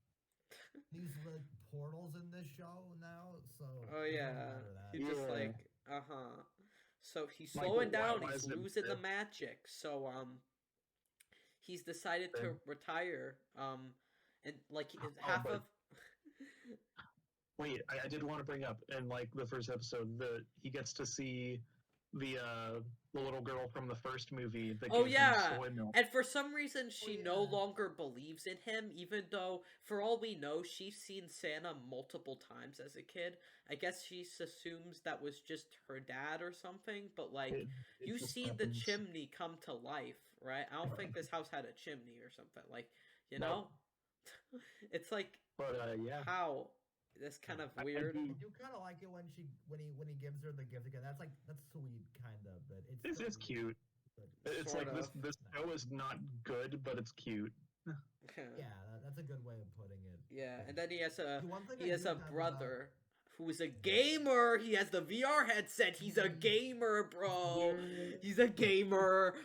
[SPEAKER 3] These like portals in this show now, so
[SPEAKER 1] Oh
[SPEAKER 3] it doesn't
[SPEAKER 1] yeah,
[SPEAKER 3] matter that.
[SPEAKER 1] he's just
[SPEAKER 2] Yeah.
[SPEAKER 1] like, So he's
[SPEAKER 2] Michael,
[SPEAKER 1] slowing down.
[SPEAKER 2] why
[SPEAKER 1] He's
[SPEAKER 2] is it
[SPEAKER 1] losing the
[SPEAKER 2] that-
[SPEAKER 1] magic. So he's decided to retire. And like half
[SPEAKER 2] but-
[SPEAKER 1] of.
[SPEAKER 2] Wait, I did want to bring up in like the first episode that he gets to see the little girl from the first movie. That
[SPEAKER 1] Oh,
[SPEAKER 2] gives him
[SPEAKER 1] yeah.
[SPEAKER 2] soy milk.
[SPEAKER 1] And for some reason, she no
[SPEAKER 3] yeah.
[SPEAKER 1] longer believes in him, even though, for all we know, she's seen Santa multiple times as a kid. I guess she assumes that was just her dad or something, but like,
[SPEAKER 2] It
[SPEAKER 1] you've
[SPEAKER 2] just
[SPEAKER 1] seen the
[SPEAKER 2] happens.
[SPEAKER 1] chimney come to life, right? I don't think this house had a chimney or something. Like, you
[SPEAKER 2] No.
[SPEAKER 1] know? It's like,
[SPEAKER 2] But yeah,
[SPEAKER 1] how? That's kind of
[SPEAKER 2] I
[SPEAKER 1] weird.
[SPEAKER 2] do-
[SPEAKER 3] You kind of like it when he gives her the gift again. That's sweet, kind of. But
[SPEAKER 2] it's
[SPEAKER 3] still
[SPEAKER 2] cute.
[SPEAKER 3] good.
[SPEAKER 2] It's
[SPEAKER 1] Sort
[SPEAKER 2] like
[SPEAKER 1] of.
[SPEAKER 2] this show is not good, but it's cute.
[SPEAKER 3] Yeah, that's a good way of putting it.
[SPEAKER 1] Yeah, and then he has
[SPEAKER 3] The one thing
[SPEAKER 1] he
[SPEAKER 3] I
[SPEAKER 1] has
[SPEAKER 3] do
[SPEAKER 1] a
[SPEAKER 3] have about-
[SPEAKER 1] brother who is a gamer. He has the VR headset. He's a gamer, bro. He's a gamer.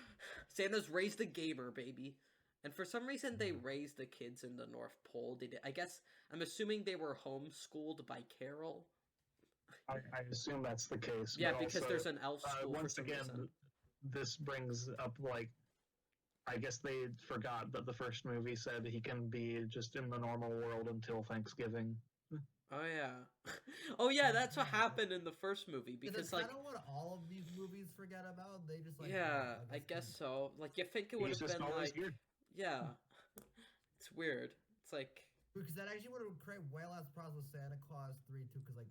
[SPEAKER 1] Santa's raised a gamer, baby. And for some reason, they raised the kids in the North Pole. I guess I'm assuming they were homeschooled by Carol.
[SPEAKER 2] I assume that's the case.
[SPEAKER 1] Yeah,
[SPEAKER 2] but
[SPEAKER 1] because
[SPEAKER 2] also,
[SPEAKER 1] there's an elf school for
[SPEAKER 2] once
[SPEAKER 1] some
[SPEAKER 2] again,
[SPEAKER 1] reason.
[SPEAKER 2] this brings up like, I guess they forgot that the first movie said he can be just in the normal world until Thanksgiving.
[SPEAKER 1] Oh yeah, oh yeah. That's what happened in the first movie
[SPEAKER 3] Yeah,
[SPEAKER 1] because
[SPEAKER 3] that's
[SPEAKER 1] like.
[SPEAKER 3] kind of what all of these movies forget about. They just like
[SPEAKER 1] Yeah, I guess so. Like, you think it would
[SPEAKER 2] He's
[SPEAKER 1] have
[SPEAKER 2] just
[SPEAKER 1] been
[SPEAKER 2] always
[SPEAKER 1] like,
[SPEAKER 2] here.
[SPEAKER 1] yeah, it's weird. It's like,
[SPEAKER 3] because that actually would have created way less problems with Santa Claus 3 too. Because like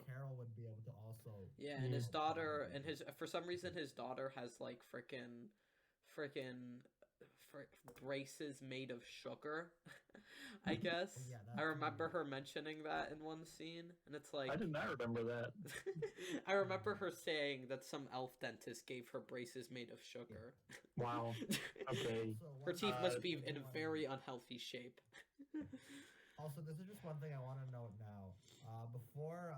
[SPEAKER 3] Carol would be able to also.
[SPEAKER 1] yeah, and his daughter, and for some reason his daughter has like freaking braces made of sugar. I guess
[SPEAKER 3] Yeah,
[SPEAKER 1] I
[SPEAKER 3] that's
[SPEAKER 1] remember
[SPEAKER 3] weird.
[SPEAKER 1] her mentioning that in one scene, and it's like
[SPEAKER 2] I did not remember that.
[SPEAKER 1] I remember her saying that some elf dentist gave her braces made of sugar.
[SPEAKER 2] Wow. Okay.
[SPEAKER 3] Also,
[SPEAKER 1] Her
[SPEAKER 3] one
[SPEAKER 1] teeth
[SPEAKER 3] thing
[SPEAKER 1] must
[SPEAKER 3] I
[SPEAKER 1] be
[SPEAKER 3] do
[SPEAKER 1] in a
[SPEAKER 3] wanna-
[SPEAKER 1] very unhealthy shape.
[SPEAKER 3] Also, this is just one thing I want to note now. Before,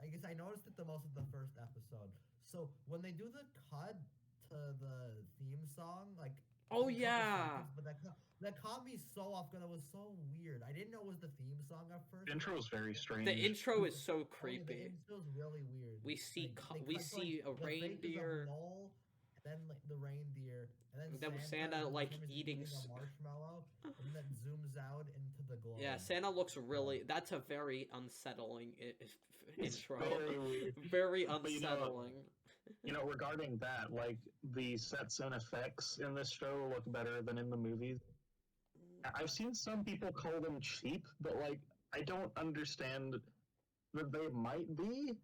[SPEAKER 3] I guess I noticed it the most in the first episode. So when they do the cut to the theme song, like
[SPEAKER 1] Oh
[SPEAKER 3] a couple
[SPEAKER 1] yeah.
[SPEAKER 3] seconds, but that caught me so off guard. It was so weird. I didn't know it was the theme song at first.
[SPEAKER 2] The intro is very strange.
[SPEAKER 1] The intro is so
[SPEAKER 3] The
[SPEAKER 1] creepy.
[SPEAKER 3] intro is really weird.
[SPEAKER 1] We see
[SPEAKER 3] They
[SPEAKER 1] we
[SPEAKER 3] cut to,
[SPEAKER 1] see a
[SPEAKER 3] the fake is a
[SPEAKER 1] reindeer.
[SPEAKER 3] mole, and then like the reindeer, and
[SPEAKER 1] Then
[SPEAKER 3] then
[SPEAKER 1] Santa,
[SPEAKER 3] who
[SPEAKER 1] like,
[SPEAKER 3] for some reason
[SPEAKER 1] eating
[SPEAKER 3] a marshmallow, and then zooms out into the globe.
[SPEAKER 1] Yeah, Santa looks really. That's a very unsettling
[SPEAKER 2] It's
[SPEAKER 1] intro.
[SPEAKER 2] very weird.
[SPEAKER 1] Very
[SPEAKER 2] But,
[SPEAKER 1] unsettling.
[SPEAKER 2] Regarding that, like the sets and effects in this show look better than in the movies. I've seen some people call them cheap, but like I don't understand that they might be.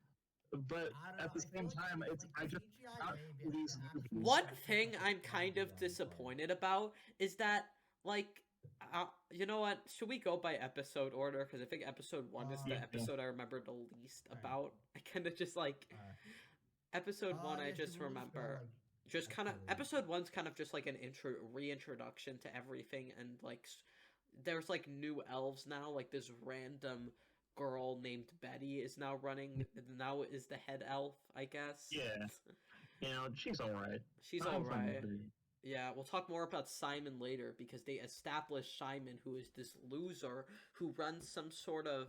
[SPEAKER 2] But at the same time, I just not these movies.
[SPEAKER 1] One thing I'm kind of disappointed about is that, like, you know what? Should we go by episode order? Because I think episode 1 is the episode I remember the least about. I kind of just like episode 1. I just remember. Just kind of episode 1's kind of just like an reintroduction to everything, and like there's like new elves now. Like this random girl named Betty is now is the head elf, I guess.
[SPEAKER 2] Yeah, she's all right.
[SPEAKER 1] She's all right. Yeah, we'll talk more about Simon later because they established Simon, who is this loser who runs some sort of.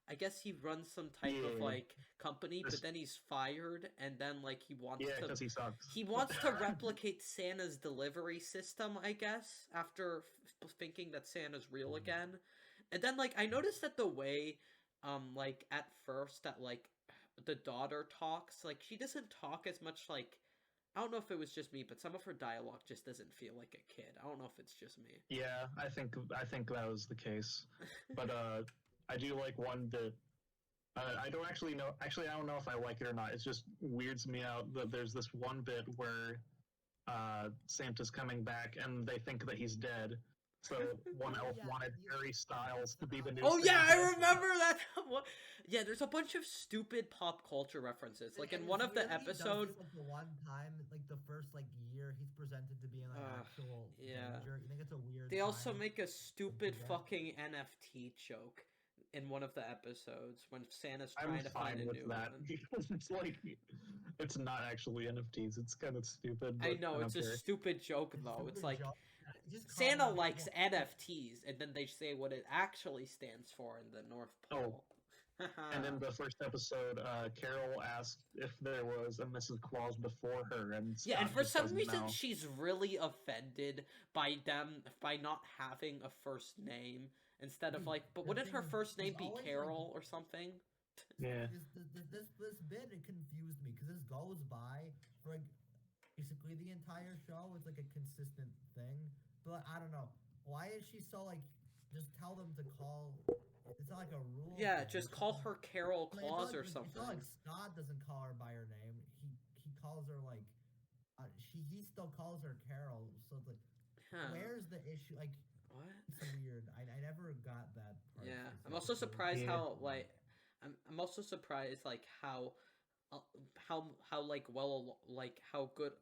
[SPEAKER 1] I guess he runs some type of like company, but then he's fired, and then like he wants to.
[SPEAKER 2] because he sucks.
[SPEAKER 1] He wants to replicate Santa's delivery system, I guess, after thinking that Santa's real again. And then like I noticed that the way, like at first that like the daughter talks, like she doesn't talk as much like. I don't know if it was just me, but some of her dialogue just doesn't feel like a kid. I don't know if it's just me.
[SPEAKER 2] Yeah, I think that was the case, but I do like one bit. I don't actually know. Actually, I don't know if I like it or not. It just weirds me out that there's this one bit where Santa's coming back and they think that he's dead. So one elf wanted Harry Styles to be the new.
[SPEAKER 1] Oh yeah, I remember that. Yeah, there's a bunch of stupid pop culture references. Like in one of the episodes,
[SPEAKER 3] like the one time, like the first like year, he's presented to being like actual manager. You think it's a weird.
[SPEAKER 1] They also make a stupid fucking NFT joke in one of the episodes when Santa's trying to find a new one.
[SPEAKER 2] Because it's like it's not actually NFTs. It's kind of stupid.
[SPEAKER 1] I know it's a stupid joke though. It's like Santa likes NFTs, and then they say what it actually stands for in the North Pole.
[SPEAKER 2] And in the first episode, Carol asked if there was a Mrs. Claus before her, and Scott
[SPEAKER 1] and for some reason
[SPEAKER 2] know.
[SPEAKER 1] She's really offended by not having a first name instead of like. But wouldn't her first name be Carol or something?
[SPEAKER 2] Yeah.
[SPEAKER 3] This bit it confused me because this goes by for like basically the entire show. It's like a consistent thing, but I don't know why is she so like. Just tell them to call. It's not like a rule.
[SPEAKER 1] Yeah, just call her Carol Claus or something.
[SPEAKER 3] It's not like Scott doesn't call her by her name. He calls her like he still calls her Carol. So it's like, where's the issue? Like,
[SPEAKER 1] what?
[SPEAKER 3] It's weird. I never got that part.
[SPEAKER 1] Yeah, I'm also surprised how like I'm also surprised like how like how good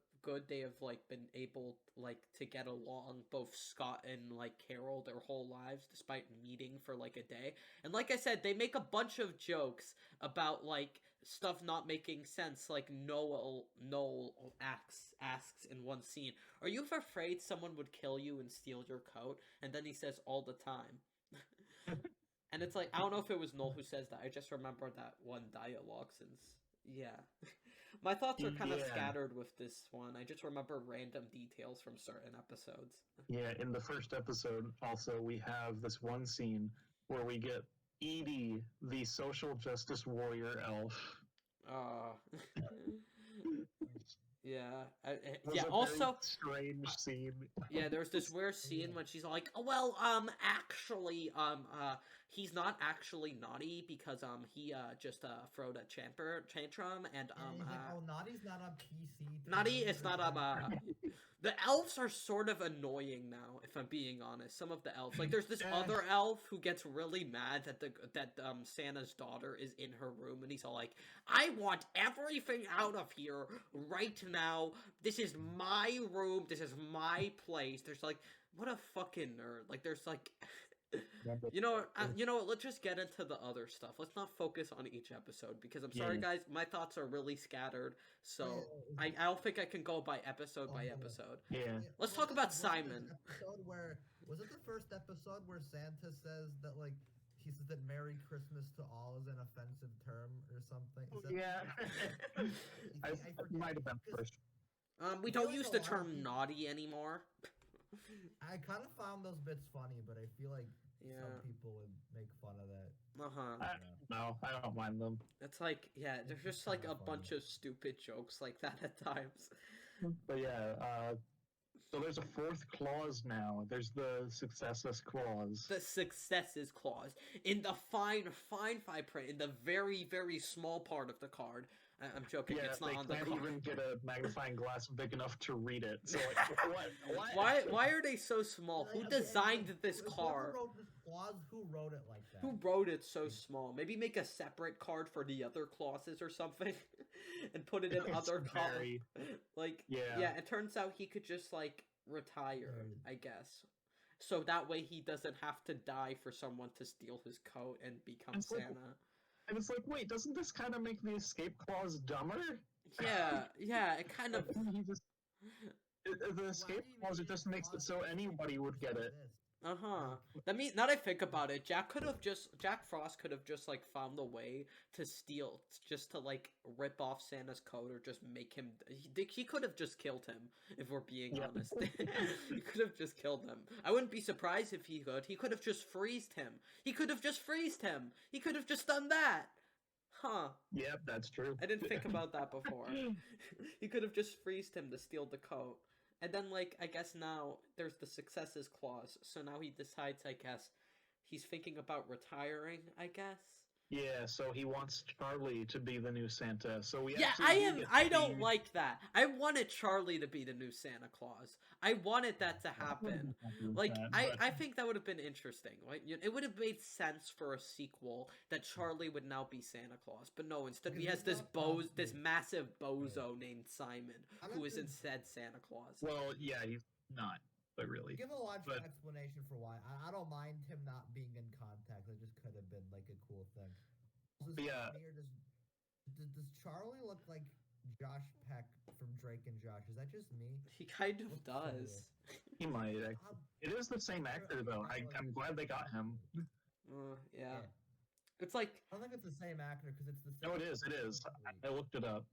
[SPEAKER 1] they have like been able like to get along, both Scott and like Carol, their whole lives despite meeting for like a day. And like I said, they make a bunch of jokes about like stuff not making sense. Like Noel asks in one scene, "Are you afraid someone would kill you and steal your coat?" And then he says, "All the time." And it's like, I don't know if it was Noel who says that. I just remember that one dialogue since yeah. My thoughts are kind of scattered with this one. I just remember random details from certain episodes.
[SPEAKER 2] Yeah, in the first episode, also, we have this one scene where we get Edie, the social justice warrior elf.
[SPEAKER 1] Yeah.
[SPEAKER 2] Yeah,
[SPEAKER 1] also
[SPEAKER 2] strange scene.
[SPEAKER 1] Yeah, there's this weird scene when she's like, "Oh, well, actually, he's not actually naughty because he just throwed a tantrum and
[SPEAKER 3] Naughty's not on PC.
[SPEAKER 1] Naughty is not The elves are sort of annoying now, if I'm being honest. Some of the elves, like there's this other elf who gets really mad that Santa's daughter is in her room, and he's all like, "I want everything out of here right now. This is my room. This is my place." There's like, what a fucking nerd. Like there's like, You know what? You know what? Let's just get into the other stuff. Let's not focus on each episode because I'm sorry, guys. My thoughts are really scattered. So I don't think I can go by episode by episode.
[SPEAKER 2] Yeah.
[SPEAKER 1] Let's talk about Simon.
[SPEAKER 3] Was it the first episode where Santa says that like he says that "Merry Christmas to all" is an offensive term or something? Is that
[SPEAKER 2] I might have been first.
[SPEAKER 1] We don't use the term naughty anymore.
[SPEAKER 3] I kind of found those bits funny, but I feel like some people would make fun of that.
[SPEAKER 2] No, I don't mind them.
[SPEAKER 1] It's like, there's just like a bunch of stupid jokes like that at times.
[SPEAKER 2] But so there's a fourth clause now. There's the successes clause.
[SPEAKER 1] The successes clause. In the fine print, in the very, very small part of the card. I'm joking, it's not on the card.
[SPEAKER 2] They can't even get a magnifying glass big enough to read it. So like, what?
[SPEAKER 1] Why are they so small? Who designed this card?
[SPEAKER 3] Who wrote this clause? Who wrote it like that?
[SPEAKER 1] Who wrote it so small? Maybe make a separate card for the other clauses or something, and put it in other columns. Like, it turns out he could just like retire, I guess. So that way he doesn't have to die for someone to steal his coat and become Santa.
[SPEAKER 2] And it's like, wait, doesn't this kind of make the escape clause dumber?
[SPEAKER 1] Yeah, it kind of.
[SPEAKER 2] The escape clause, it just makes it so anybody would get it.
[SPEAKER 1] Now that I think about it, Jack Frost could have just like found a way to steal, just to like rip off Santa's coat or just make him. He could have just killed him, if we're being honest. He could have just killed him. I wouldn't be surprised if he could. He could have just freezed him. He could have just done that. Huh.
[SPEAKER 2] Yep, that's true.
[SPEAKER 1] I didn't think about that before. He could have just freezed him to steal the coat. And then, like, I guess now there's the successes clause. So now he decides, I guess, he's thinking about retiring, I guess.
[SPEAKER 2] Yeah, so he wants Charlie to be the new Santa. So we
[SPEAKER 1] I don't like that. I wanted Charlie to be the new Santa Claus. I wanted that to happen. Like, I think that would have been interesting. Like, it would have made sense for a sequel that Charlie would now be Santa Claus. But no, instead he has this massive bozo named Simon, who is instead Santa Claus.
[SPEAKER 2] Well, yeah, he's not. But really,
[SPEAKER 3] give a logical explanation for why. I don't mind him not being in contact. It just could have been like a cool thing. Does Charlie look like Josh Peck from Drake and Josh? Is that just me?
[SPEAKER 1] He kind of does.
[SPEAKER 2] He might. It is the same actor though. I'm glad they got him.
[SPEAKER 1] Yeah. It's like
[SPEAKER 3] I don't think it's the same actor because it's the same.
[SPEAKER 2] No, it is. It is. I looked it up.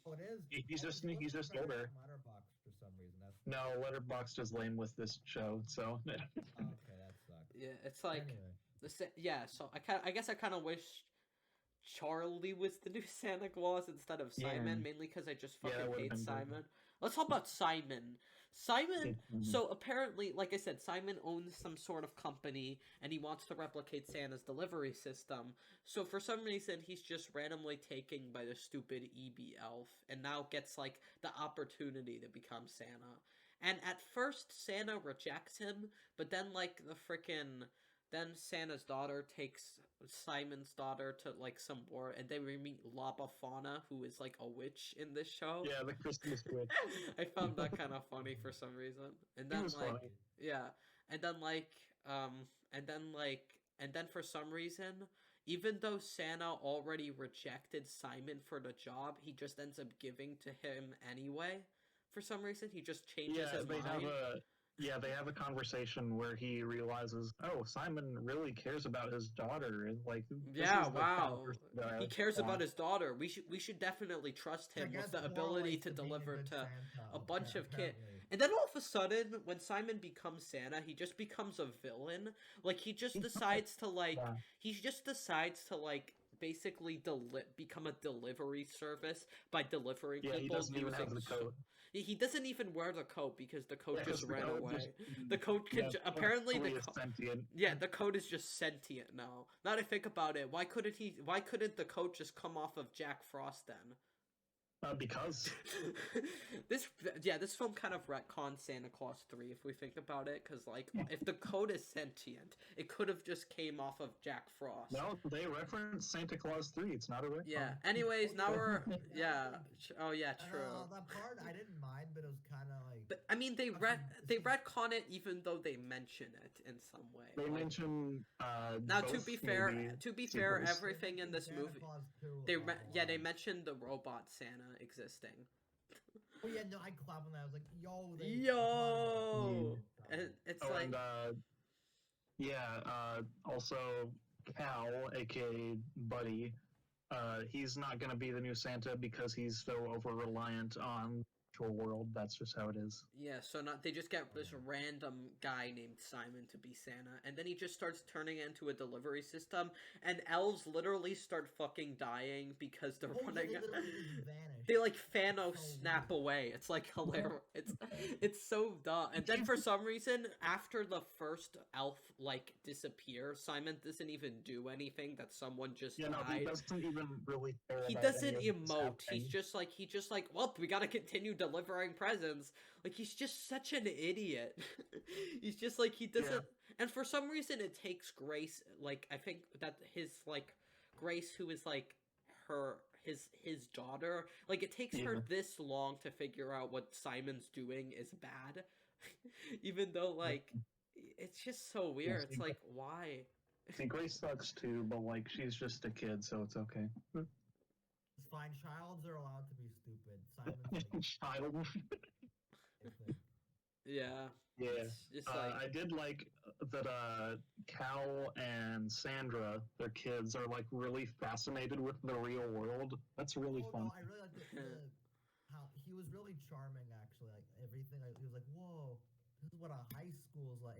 [SPEAKER 3] Oh, it is.
[SPEAKER 2] He's just older.
[SPEAKER 3] Letterboxd for some reason.
[SPEAKER 2] No, Letterboxd is lame with this show, so.
[SPEAKER 3] Okay, that sucks.
[SPEAKER 1] Yeah, it's like So I guess I kind of wish Charlie was the new Santa Claus instead of Simon, mainly because I just fucking hate Simon. Good. Let's talk about Simon. So apparently, like I said, Simon owns some sort of company, and he wants to replicate Santa's delivery system. So for some reason, he's just randomly taken by the stupid EB elf, and now gets, like, the opportunity to become Santa. And at first, Santa rejects him, but then, like, then Santa's daughter takes Simon's daughter to, like, some war, and then we meet Lapa Fauna, who is, like, a witch in this show.
[SPEAKER 2] Yeah, the Christmas witch.
[SPEAKER 1] I found that kind of funny for some reason. And then, like, yeah. And then for some reason, even though Santa already rejected Simon for the job, he just ends up giving to him anyway. For some reason, he just changes his mind.
[SPEAKER 2] They have a conversation where he realizes, oh, Simon really cares about his daughter, and like,
[SPEAKER 1] he cares about his daughter. We should definitely trust him with the ability to deliver to a bunch of kids. And then all of a sudden, when Simon becomes Santa, he just becomes a villain. Like, he just decides to basically become a delivery service by delivering people.
[SPEAKER 2] He doesn't even have the coat.
[SPEAKER 1] He doesn't even wear the coat because the coat just ran away. The coat can apparently the coat is just sentient now. Now that I think about it, why couldn't the coat just come off of Jack Frost then?
[SPEAKER 2] Because
[SPEAKER 1] this film kind of retcons Santa Claus 3 if we think about it, because like if the code is sentient, it could have just came off of Jack Frost.
[SPEAKER 2] no, they reference Santa Claus 3. It's not a retcon.
[SPEAKER 1] Yeah. Anyways, now we're Oh yeah, true.
[SPEAKER 3] That part I didn't mind, but it was kind of like.
[SPEAKER 1] But I mean, they retcon it even though they mention it in some way.
[SPEAKER 2] They mention.
[SPEAKER 1] Now, to be fair,
[SPEAKER 2] sequels.
[SPEAKER 1] everything in this
[SPEAKER 3] Santa
[SPEAKER 1] movie,
[SPEAKER 3] Claus 2
[SPEAKER 1] they mentioned the robot Santa existing.
[SPEAKER 3] Oh yeah, no, I clapped when I was like, "Yo,
[SPEAKER 1] Yo!" And it's like,
[SPEAKER 2] also Cal, aka Buddy, he's not gonna be the new Santa because he's so over reliant on the world. That's just how it is.
[SPEAKER 1] yeah. So they just get this random guy named Simon to be Santa, and then he just starts turning it into a delivery system, and elves literally start fucking dying because they're running. They like Thanos snap away. It's like hilarious. It's so dumb. And then for some reason, after the first elf like disappear, Simon doesn't even do anything. That someone just died.
[SPEAKER 2] No, he doesn't even really care.
[SPEAKER 1] He doesn't emote. He just like, well, we gotta continue delivering presents. Like he's just such an idiot. He's just like he doesn't. Yeah. And for some reason, it takes Grace. Like I think that his like Grace, who is like his daughter, like it takes her this long to figure out what Simon's doing is bad. Even though like it's just so weird. It's like, why?
[SPEAKER 2] See, Grace sucks too, but like she's just a kid, so it's okay.
[SPEAKER 3] It's fine. Childs are allowed to be stupid. Simon's like
[SPEAKER 2] child.
[SPEAKER 1] Yeah.
[SPEAKER 2] Yeah. I did like that Cal and Sandra, their kids, are like really fascinated with the real world. That's really fun.
[SPEAKER 3] No, I really like how he was really charming, actually. Like everything, he was like, "Whoa, this is what a high school is like."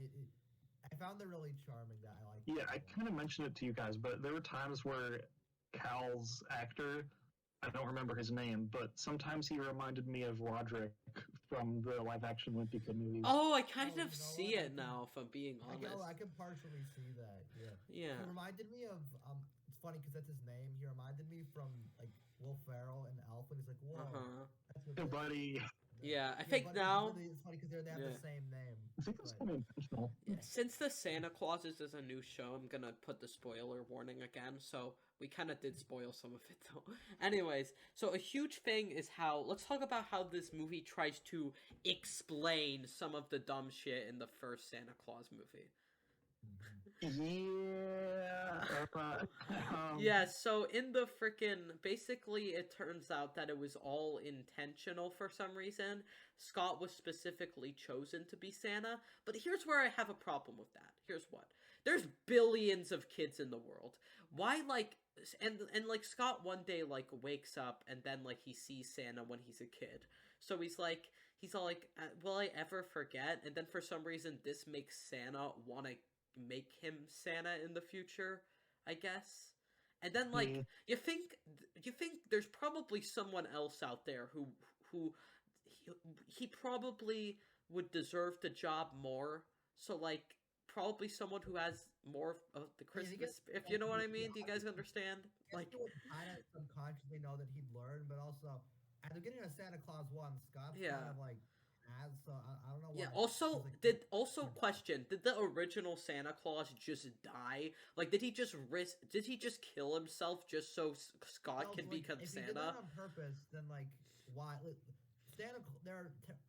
[SPEAKER 3] I found it really charming. That I like.
[SPEAKER 2] Yeah, I kind of mentioned it to you guys, but there were times where Cal's actor, I don't remember his name, but sometimes he reminded me of Roderick from the live-action Wimpy Kid movies.
[SPEAKER 1] Oh, I kind of see it now, if I'm being honest.
[SPEAKER 3] I can partially see that, yeah.
[SPEAKER 1] Yeah.
[SPEAKER 3] He reminded me of, it's funny because that's his name, he reminded me from, like, Will Ferrell and Elf, and he's like, whoa.
[SPEAKER 2] Hey, buddy.
[SPEAKER 1] Yeah, I think now...
[SPEAKER 3] It's funny because they have the same name.
[SPEAKER 2] I think that's kind of intentional.
[SPEAKER 1] Yeah, since the Santa Clauses is a new show, I'm gonna put the spoiler warning again, so we kind of did spoil some of it, though. Anyways, so a huge thing is how... Let's talk about how this movie tries to explain some of the dumb shit in the first Santa Claus movie. Yeah, so in the frickin' basically it turns out that it was all intentional for some reason. Scott was specifically chosen to be Santa, but here's where I have a problem with that. Here's what. There's billions of kids in the world. Why, like, and like Scott one day like wakes up and then like he sees Santa when he's a kid. So he's all like, will I ever forget? And then for some reason this makes Santa want to make him Santa in the future, I guess. And then like you think there's probably someone else out there who he probably would deserve the job more. So like probably someone who has more of the Christmas, if you know what I mean. Do you guys understand? Like,
[SPEAKER 3] he would kind of subconsciously know that he'd learn, but also at the beginning of Santa Claus 1, Scott's kind of like. So I don't know why.
[SPEAKER 1] Yeah. Question: did the original Santa Claus just die? Like, did he just kill himself just so Scott can become
[SPEAKER 3] if
[SPEAKER 1] Santa?
[SPEAKER 3] If he did that on purpose, then like why?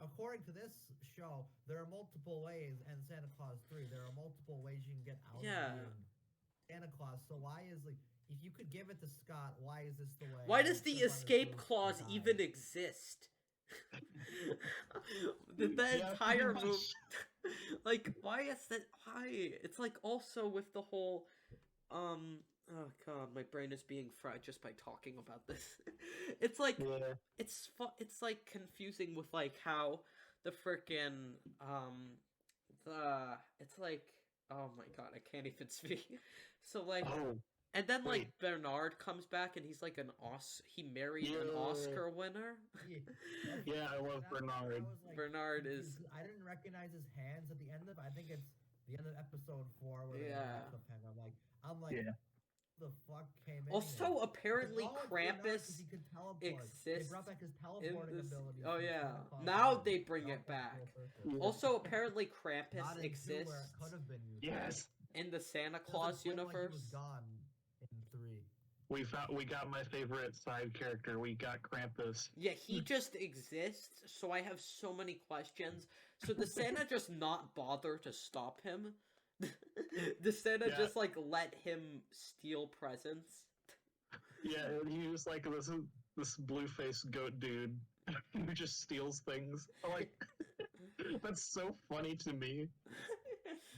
[SPEAKER 3] According to this show, there are multiple ways, and Santa Claus 3, there are multiple ways you can get out of being Santa Claus. So why is like if you could give it to Scott, why is this the way?
[SPEAKER 1] Why does the escape clause even exist? the entire movie, like, why is that? Why? It's like also with the whole, oh god, my brain is being fried just by talking about this. It's like, it's like confusing with like how the frickin', it's like, oh my god, I can't even speak. So like. And then, like, Bernard comes back, and he's, like, he married an Oscar winner.
[SPEAKER 2] Yeah, I love Bernard.
[SPEAKER 3] Like,
[SPEAKER 1] Bernard is...
[SPEAKER 3] I didn't recognize his hands at the end of... I think it's the end of episode 4 where I'm like... the fuck came in
[SPEAKER 1] Also,
[SPEAKER 3] here.
[SPEAKER 1] apparently
[SPEAKER 3] Oh, it's Bernard 'cause
[SPEAKER 1] Krampus
[SPEAKER 3] he could teleport. They
[SPEAKER 1] exists
[SPEAKER 3] brought back his
[SPEAKER 1] in
[SPEAKER 3] teleporting
[SPEAKER 1] this.
[SPEAKER 3] abilities.
[SPEAKER 1] Oh
[SPEAKER 3] from
[SPEAKER 1] yeah,
[SPEAKER 3] Santa Claus
[SPEAKER 1] now
[SPEAKER 3] 1.
[SPEAKER 1] they bring
[SPEAKER 3] all
[SPEAKER 1] it
[SPEAKER 3] came
[SPEAKER 1] back.
[SPEAKER 3] full circle.
[SPEAKER 2] Yeah.
[SPEAKER 1] Also, apparently Krampus
[SPEAKER 3] Not in 2 where it
[SPEAKER 1] exists
[SPEAKER 3] could have been used.
[SPEAKER 2] Yes.
[SPEAKER 1] in the Santa
[SPEAKER 3] Doesn't
[SPEAKER 1] Claus
[SPEAKER 3] explain why he was
[SPEAKER 1] universe.
[SPEAKER 3] gone in 3.
[SPEAKER 2] We got my favorite side character. We got Krampus.
[SPEAKER 1] Yeah, he just exists, so I have so many questions. So does Santa just not bother to stop him? Does Santa
[SPEAKER 2] Yeah.
[SPEAKER 1] just like let him steal presents?
[SPEAKER 2] Yeah, and he was like this blue-faced goat dude who just steals things. Like that's so funny to me.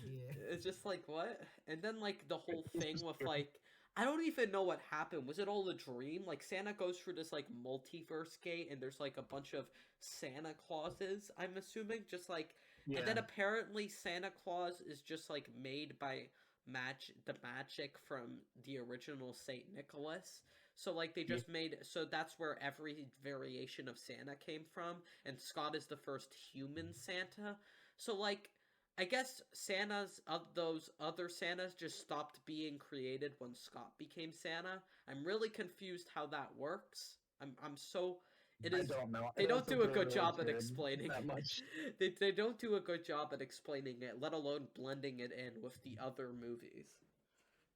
[SPEAKER 3] Yeah.
[SPEAKER 1] It's just like what? And then like the whole thing with like I don't even know what happened. Was it all a dream? Like Santa goes through this like multiverse gate and there's like a bunch of Santa Clauses, I'm assuming, just like
[SPEAKER 2] Yeah.
[SPEAKER 1] and then apparently Santa Claus is just like made by the magic from the original Saint Nicholas. So like they just made so that's where every variation of Santa came from, and Scott is the first human Santa. So like I guess Santas of those other Santas just stopped being created when Scott became Santa. I'm really confused how that works. I'm so it is.
[SPEAKER 2] I don't know.
[SPEAKER 1] They don't do a good job at
[SPEAKER 2] cared
[SPEAKER 1] explaining
[SPEAKER 2] that
[SPEAKER 1] it.
[SPEAKER 2] much.
[SPEAKER 1] They don't do a good job at explaining it, let alone blending it in with the other movies.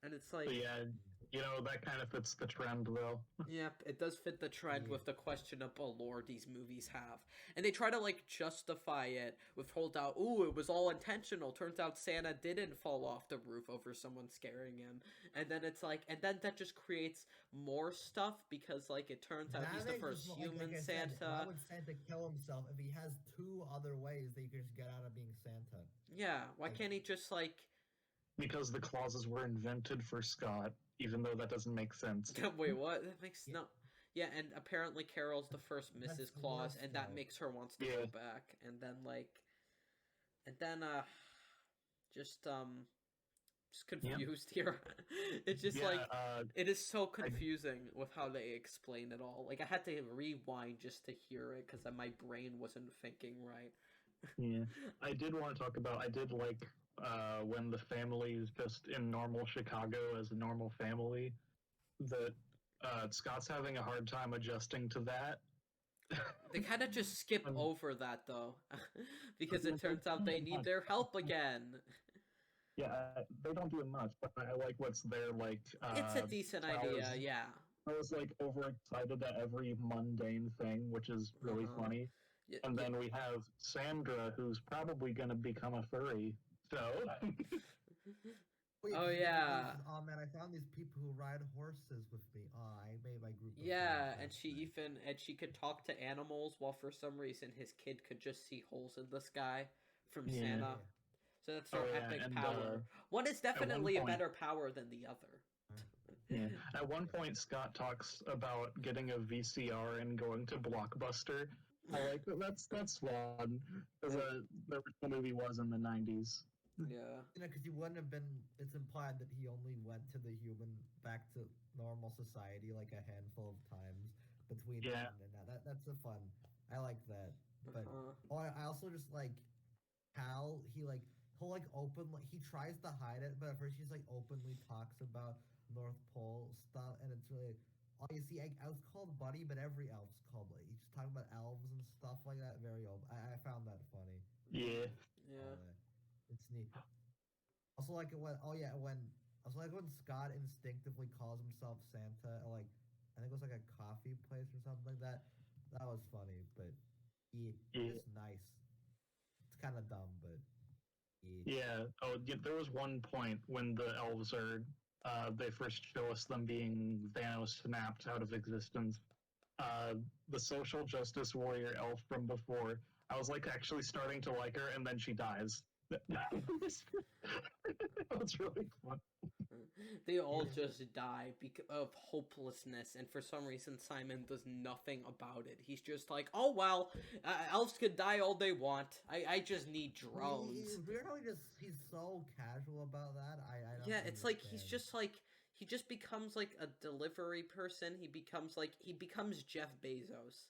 [SPEAKER 1] And it's like,
[SPEAKER 2] But yeah, you know, that kind of fits the trend, though.
[SPEAKER 1] yep, it does fit the trend with the questionable lore these movies have. And they try to, like, justify it with hold out, ooh, it was all intentional. Turns out Santa didn't fall off the roof over someone scaring him. And then it's like, and then that just creates more stuff because, like, it turns out he's the first human Santa.
[SPEAKER 3] Why would Santa kill himself if he has 2 other ways that you can just get out of being Santa?
[SPEAKER 1] Yeah, why can't he just, like...
[SPEAKER 2] Because the clauses were invented for Scott, even though that doesn't make sense.
[SPEAKER 1] Wait, what? That makes no... Yeah, and apparently Carol's the first Mrs. Claus, and that makes her wants to go back. And then, like... And then, just confused here. It's just, like... it is so confusing with how they explain it all. Like, I had to rewind just to hear it, because my brain wasn't thinking right.
[SPEAKER 2] Yeah. I did want to talk about... I did like... when the family is just in normal Chicago as a normal family, that Scott's having a hard time adjusting to that.
[SPEAKER 1] They kind of just skip over that, though, because it turns out they need their help again.
[SPEAKER 2] Yeah, they don't do it much, but I like what's there, like...
[SPEAKER 1] it's a decent idea, yeah.
[SPEAKER 2] I was, like, overexcited at every mundane thing, which is really funny. And then we have Sandra, who's probably going to become a furry. So.
[SPEAKER 3] Wait,
[SPEAKER 1] oh yeah.
[SPEAKER 3] Oh man, I found these people who ride horses with me. Oh, I made my group.
[SPEAKER 1] Yeah, and she could talk to animals, while for some reason his kid could just see holes in the sky from Santa. So that's her epic power. One is definitely a better power than the other.
[SPEAKER 2] Yeah. At one point, Scott talks about getting a VCR and going to Blockbuster. I like that's fun. Because the movie was in the 90s.
[SPEAKER 1] Yeah.
[SPEAKER 3] You know, because he wouldn't have been. It's implied that he only went to the human back to normal society like a handful of times between then and now. That's a fun. I like that. But I also just like how he'll he tries to hide it, but at first he's like openly talks about North Pole stuff, and it's really. Oh, you see, elf's called Buddy, but every elf's called Buddy. He's just talking about elves and stuff like that. Very old. I found that funny.
[SPEAKER 2] Yeah.
[SPEAKER 1] Yeah.
[SPEAKER 3] It's neat. Also like when when Scott instinctively calls himself Santa, like I think it was like a coffee place or something like that. That was funny, but it's nice. It's kind of dumb, but
[SPEAKER 2] yeah. Oh, there was one point when the elves are. They first show us them being Thanos snapped out of existence. The social justice warrior elf from before. I was like actually starting to like her, and then she dies. That's really fun.
[SPEAKER 1] They all just die because of hopelessness, and for some reason Simon does nothing about it. He's just like, oh well, elves could die all they want. I just need drones.
[SPEAKER 3] He's so casual about that. I don't
[SPEAKER 1] it's like he just becomes like a delivery person. He becomes Jeff Bezos.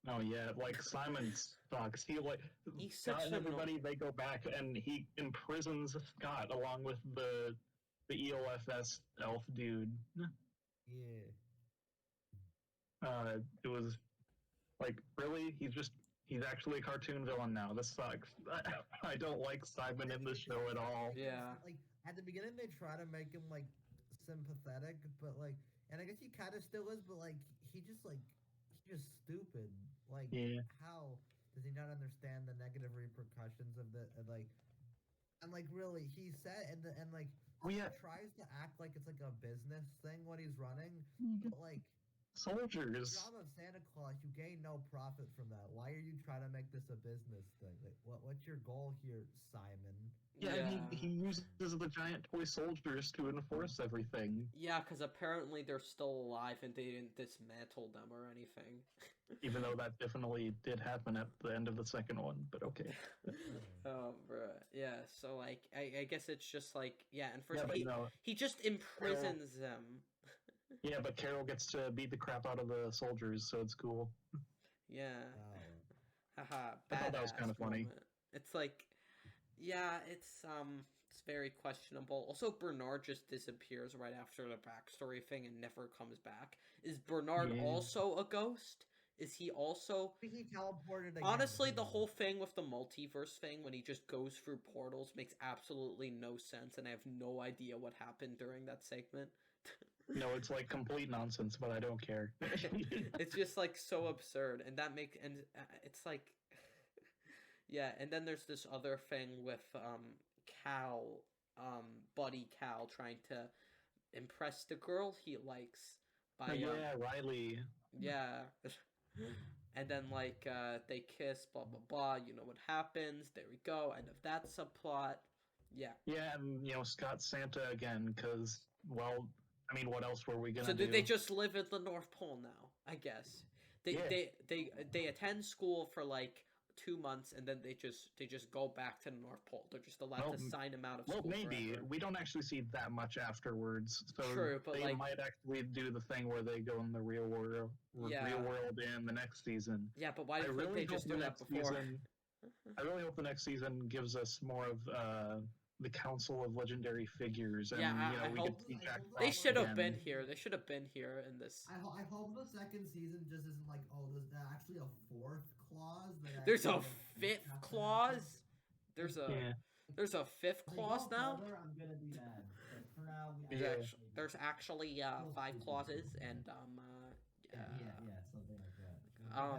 [SPEAKER 2] Oh yeah, like Simon sucks. Scott and everybody, they go back and he imprisons Scott along with the the EOFS elf dude.
[SPEAKER 3] Yeah.
[SPEAKER 2] It was like, really? He's actually a cartoon villain now. This sucks. I don't like Simon in the show at all.
[SPEAKER 1] Yeah.
[SPEAKER 3] Like at the beginning, they try to make him like sympathetic, but like, and I guess he kind of still is, but like he's just stupid. Like,
[SPEAKER 2] Yeah.
[SPEAKER 3] how does he not understand the negative repercussions of the and like really he said and like
[SPEAKER 2] Oh, yeah.
[SPEAKER 3] he tries to act like it's like a business thing when he's running, but like. The
[SPEAKER 2] Soldiers.
[SPEAKER 3] job of Santa Claus, you gain no profit from that. Why are you trying to make this a business thing? Like, what's your goal here, Simon?
[SPEAKER 2] Yeah, and he uses the giant toy soldiers to enforce everything.
[SPEAKER 1] Yeah, because apparently they're still alive and they didn't dismantle them or anything.
[SPEAKER 2] Even though that definitely did happen at the end of the second one, but okay.
[SPEAKER 1] Oh, bruh. Yeah, so, like, I guess it's just, like, yeah, and first
[SPEAKER 2] Yeah,
[SPEAKER 1] he just imprisons them.
[SPEAKER 2] Yeah, but Carol gets to beat the crap out of the soldiers, so it's cool.
[SPEAKER 1] Yeah. Haha,
[SPEAKER 2] I thought that was
[SPEAKER 1] badass
[SPEAKER 2] kind of funny.
[SPEAKER 1] moment. It's like, yeah, it's very questionable. Also, Bernard just disappears right after the backstory thing and never comes back. Is Bernard also a ghost? Is he also...
[SPEAKER 3] He teleported again.
[SPEAKER 1] Honestly, the whole thing with the multiverse thing, when he just goes through portals, makes absolutely no sense, and I have no idea what happened during that segment.
[SPEAKER 2] No, it's like complete nonsense, but I don't care.
[SPEAKER 1] It's just like so absurd, and it's like, yeah. And then there's this other thing with Cal, Buddy Cal, trying to impress the girl he likes by
[SPEAKER 2] Riley.
[SPEAKER 1] Yeah. And then like they kiss, blah blah blah. You know what happens? There we go. End of that subplot. Yeah.
[SPEAKER 2] Yeah, and Scott's Santa again, because I mean, what else were we gonna do?
[SPEAKER 1] So they just live at the North Pole now, I guess. They attend school for like 2 months, and then they just go back to the North Pole. They're just allowed to sign them out of school.
[SPEAKER 2] Well, maybe
[SPEAKER 1] forever.
[SPEAKER 2] we don't actually see that much afterwards. So
[SPEAKER 1] true, but
[SPEAKER 2] they might actually do the thing where they go in the real world in the next season.
[SPEAKER 1] Yeah, but why couldn't they just do that before?
[SPEAKER 2] I really hope the next season gives us more of the Council of Legendary Figures, and
[SPEAKER 1] I
[SPEAKER 2] we
[SPEAKER 1] hope
[SPEAKER 2] get to see Jack Frost
[SPEAKER 1] they should have
[SPEAKER 2] again.
[SPEAKER 1] been here. They should have been here in this.
[SPEAKER 3] I hope the second season just isn't like, oh, there's actually a fourth clause.
[SPEAKER 1] There's a fifth clause. There's a fifth clause now.
[SPEAKER 3] I'm gonna be mad. But for now,
[SPEAKER 1] there's actually 5 clauses, and
[SPEAKER 3] something like that.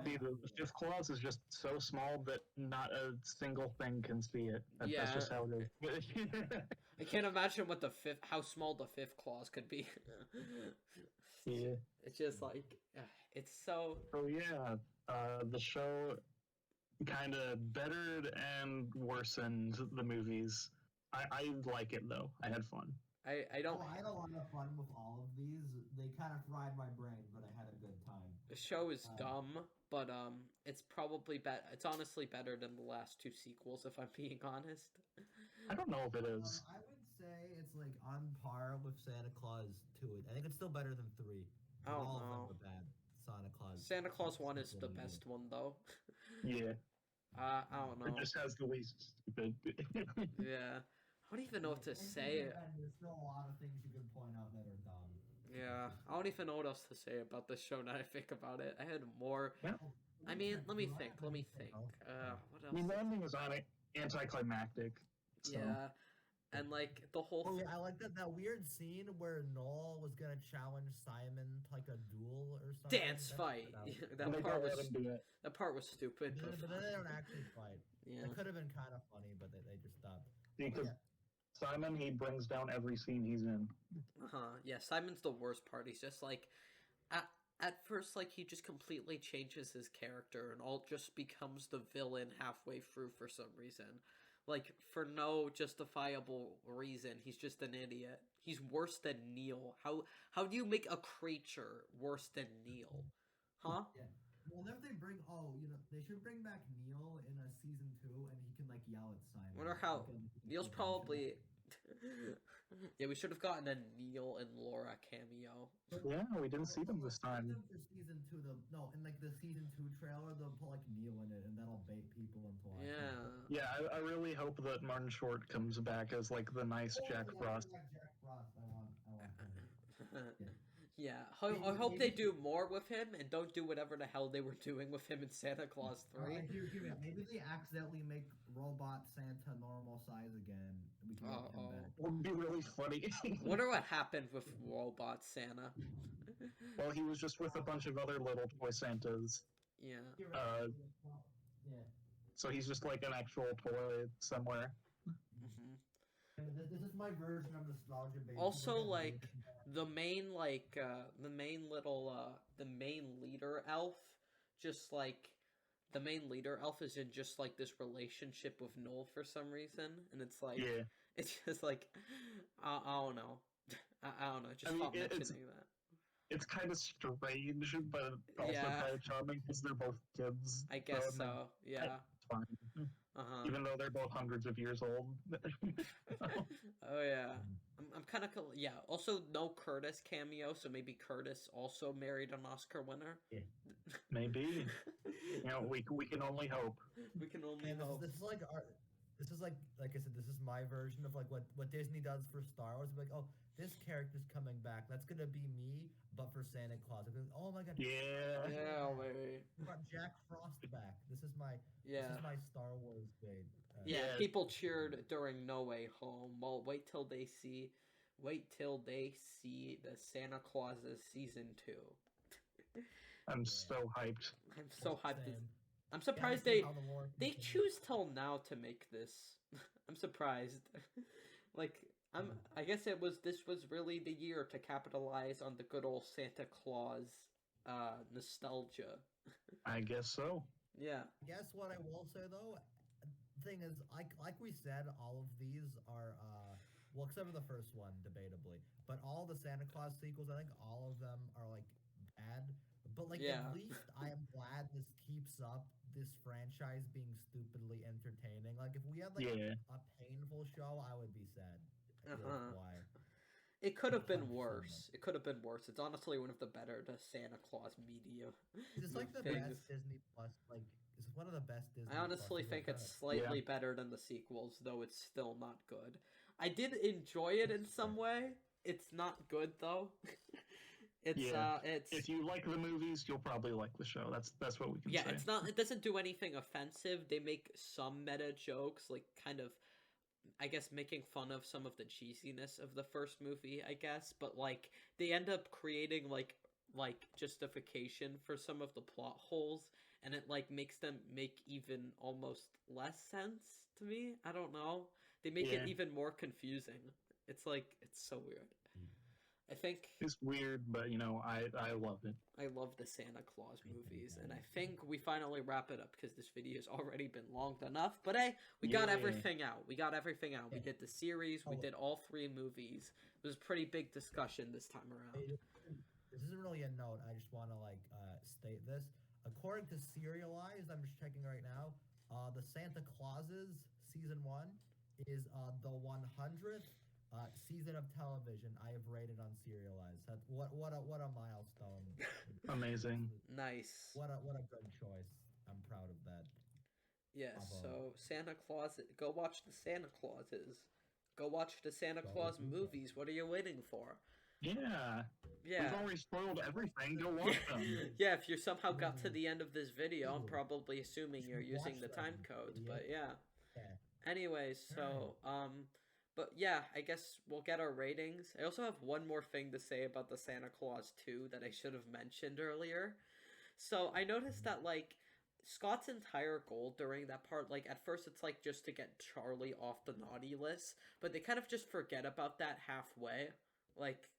[SPEAKER 2] The fifth clause is just so small that not a single thing can see it. That's just how it is.
[SPEAKER 1] I can't imagine how small the fifth clause could be.
[SPEAKER 2] Yeah.
[SPEAKER 1] It's just like, it's so...
[SPEAKER 2] Oh yeah, the show kind of bettered and worsened the movies. I like it though. I had fun.
[SPEAKER 1] I don't...
[SPEAKER 3] I had a lot of fun with all of these. They kind of fried my brain, but I had a good time.
[SPEAKER 1] The show is dumb, but it's probably it's honestly better than the last 2 sequels, if I'm being honest.
[SPEAKER 2] I don't know if it is.
[SPEAKER 3] I would say it's like on par with Santa Claus 2. I think it's still better than 3. All of them are bad. Santa Claus
[SPEAKER 1] 1 is the best one, though.
[SPEAKER 2] Yeah.
[SPEAKER 1] I don't know.
[SPEAKER 2] It just has the least stupid.
[SPEAKER 1] Yeah. I don't even know what to say.
[SPEAKER 3] There's still a lot of things you can point out that are dumb.
[SPEAKER 1] Yeah, I don't even know what else to say about this show now I think about it. I had more...
[SPEAKER 2] Yeah.
[SPEAKER 1] I mean, let me think. What else?
[SPEAKER 2] I mean, the ending was anticlimactic. So.
[SPEAKER 1] Yeah. And like the whole
[SPEAKER 3] I like that weird scene where Noel was gonna challenge Simon to like a duel or something.
[SPEAKER 1] Dance fight. That part was stupid.
[SPEAKER 3] But then they don't actually fight.
[SPEAKER 1] Yeah.
[SPEAKER 3] It could have been kind of funny, but they just stopped.
[SPEAKER 2] Because Simon, he brings down every scene he's in.
[SPEAKER 1] Yeah, Simon's the worst part. He's just like, at first, like, he just completely changes his character and all just becomes the villain halfway through for some reason. Like, for no justifiable reason, he's just an idiot. He's worse than Neil. How do you make a creature worse than Neil? Huh?
[SPEAKER 3] Yeah. Well, if they bring, they should bring back Neil in a season 2, and he can like yell at Simon.
[SPEAKER 1] I wonder how Neil's probably Yeah, we should have gotten a Neil and Laura cameo.
[SPEAKER 2] Yeah, we didn't see them this time.
[SPEAKER 3] For season 2, in like the season 2 trailer, they'll put like Neil in it, and that'll bait people into watching.
[SPEAKER 1] Yeah.
[SPEAKER 2] Yeah, I really hope that Martin Short comes back as like the nice Jack Frost.
[SPEAKER 3] Jack Frost, I want him.
[SPEAKER 1] Yeah, I hope they do more with him and don't do whatever the hell they were doing with him in Santa Claus 3.
[SPEAKER 3] Maybe they accidentally make Robot Santa normal size again. We can get him back.
[SPEAKER 2] It would be really funny.
[SPEAKER 1] Wonder what happened with Robot Santa.
[SPEAKER 2] Well, he was just with a bunch of other little toy Santas.
[SPEAKER 1] Yeah.
[SPEAKER 2] So he's just like an actual toy somewhere.
[SPEAKER 3] This is my version of nostalgia, baby.
[SPEAKER 1] Also, like the main leader elf, just like the main leader elf is in just like this relationship with Noel for some reason, and it's like it's just like I don't know, I don't know. Just stop mentioning that.
[SPEAKER 2] It's kind of strange, but also kind of charming because they're both kids.
[SPEAKER 1] I guess so. Yeah.
[SPEAKER 2] It's fine. Even though they're both hundreds of years old.
[SPEAKER 1] Oh yeah, I'm kind of Also, no Curtis cameo, so maybe Curtis also married an Oscar winner.
[SPEAKER 2] Yeah. Maybe. We can only hope.
[SPEAKER 1] We can only hope.
[SPEAKER 3] This is like I said, this is my version of like what Disney does for Star Wars. Like, oh, this character's coming back. That's gonna be me, but for Santa Claus. Like, oh my god.
[SPEAKER 2] Yeah.
[SPEAKER 1] Baby.
[SPEAKER 3] We got Jack Frost back. This is my Star Wars grade.
[SPEAKER 1] People cheered during No Way Home. Well, wait till they see the Santa Clauses season 2.
[SPEAKER 2] I'm so hyped.
[SPEAKER 1] I'm so hyped. I'm surprised they choose till now to make this. I'm surprised. I guess this was really the year to capitalize on the good old Santa Claus nostalgia.
[SPEAKER 2] I guess so.
[SPEAKER 1] Yeah.
[SPEAKER 3] I guess what I will say though, thing is, like we said, all of these are well, except for the first one, debatably, but all the Santa Claus sequels, I think all of them are like bad. But like at least I am glad this keeps up this franchise being stupidly entertaining. Like if we had like a painful show, I would be sad. Why?
[SPEAKER 1] It could have been worse. It could have been worse. It's honestly one of the better Santa Claus media.
[SPEAKER 3] It's like the best Disney Plus. Like it's one of the best Disney.
[SPEAKER 1] I honestly think it's slightly better than the sequels, though it's still not good. I did enjoy it in some way. It's not good though. It's
[SPEAKER 2] if you like the movies, you'll probably like the show. That's what we can say.
[SPEAKER 1] Yeah, it's not. It doesn't do anything offensive. They make some meta jokes, like kind of, I guess, making fun of some of the cheesiness of the first movie, I guess. But like, they end up creating like justification for some of the plot holes, and it like makes them make even almost less sense to me. I don't know. They make it even more confusing. It's like it's so weird. I think
[SPEAKER 2] it's weird, but I love it.
[SPEAKER 1] I love the Santa Claus movies, and I think we finally wrap it up because this video has already been long enough. But hey, we got everything out. We got everything out. We did the series. We did all 3 movies. It was a pretty big discussion this time around.
[SPEAKER 3] This isn't really a note. I just want to state this. According to Serialized, I'm just checking right now. The Santa Clauses season 1 is the 100th. Season of television I have rated on Serialized. That's what a milestone.
[SPEAKER 2] Amazing.
[SPEAKER 1] Nice.
[SPEAKER 3] What a good choice. I'm proud of that.
[SPEAKER 1] Yeah, so Santa Claus, go watch the Santa Clauses. Go watch the Santa Claus movies. What are you waiting for?
[SPEAKER 2] Yeah.
[SPEAKER 1] Yeah.
[SPEAKER 2] We've already spoiled everything. Go watch them.
[SPEAKER 1] Yeah, if you somehow got to the end of this video, I'm probably assuming you're using the time codes, but yeah. Anyways, so but yeah, I guess we'll get our ratings. I also have one more thing to say about the Santa Claus 2 that I should have mentioned earlier. So I noticed that like Scott's entire goal during that part, like at first it's like just to get Charlie off the naughty list, but they kind of just forget about that halfway. Like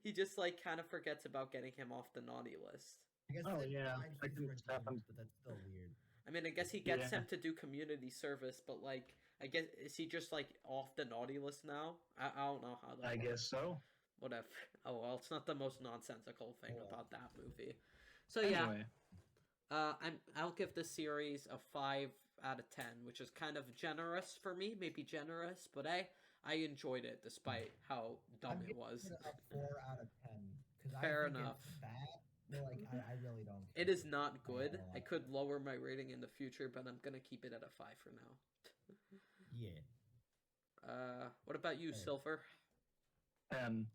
[SPEAKER 1] he just like kind of forgets about getting him off the naughty list.
[SPEAKER 3] I guess
[SPEAKER 2] I can happen.
[SPEAKER 3] But that's still weird.
[SPEAKER 1] I mean, I guess he gets him to do community service, but like, I guess is he just like off the naughty list now? I don't know how that.
[SPEAKER 2] I guess so.
[SPEAKER 1] Whatever. Oh well, it's not the most nonsensical thing about that movie. So
[SPEAKER 2] anyway.
[SPEAKER 1] I'll give this series a 5 out of 10, which is kind of generous for me. Maybe generous, but hey, I enjoyed it despite how dumb
[SPEAKER 3] I'm
[SPEAKER 1] it
[SPEAKER 3] giving
[SPEAKER 1] was.
[SPEAKER 3] it a 4 out of 10 because I
[SPEAKER 1] Fair
[SPEAKER 3] think
[SPEAKER 1] enough.
[SPEAKER 3] it's bad, but like I really don't
[SPEAKER 1] It
[SPEAKER 3] care.
[SPEAKER 1] is not
[SPEAKER 3] I'm not
[SPEAKER 1] good.
[SPEAKER 3] gonna
[SPEAKER 1] I
[SPEAKER 3] lie.
[SPEAKER 1] could lower my rating in the future, but I'm gonna keep it at a 5 for now.
[SPEAKER 3] Yeah.
[SPEAKER 1] What about you,
[SPEAKER 3] Hey.
[SPEAKER 1] Silver?
[SPEAKER 2] 10.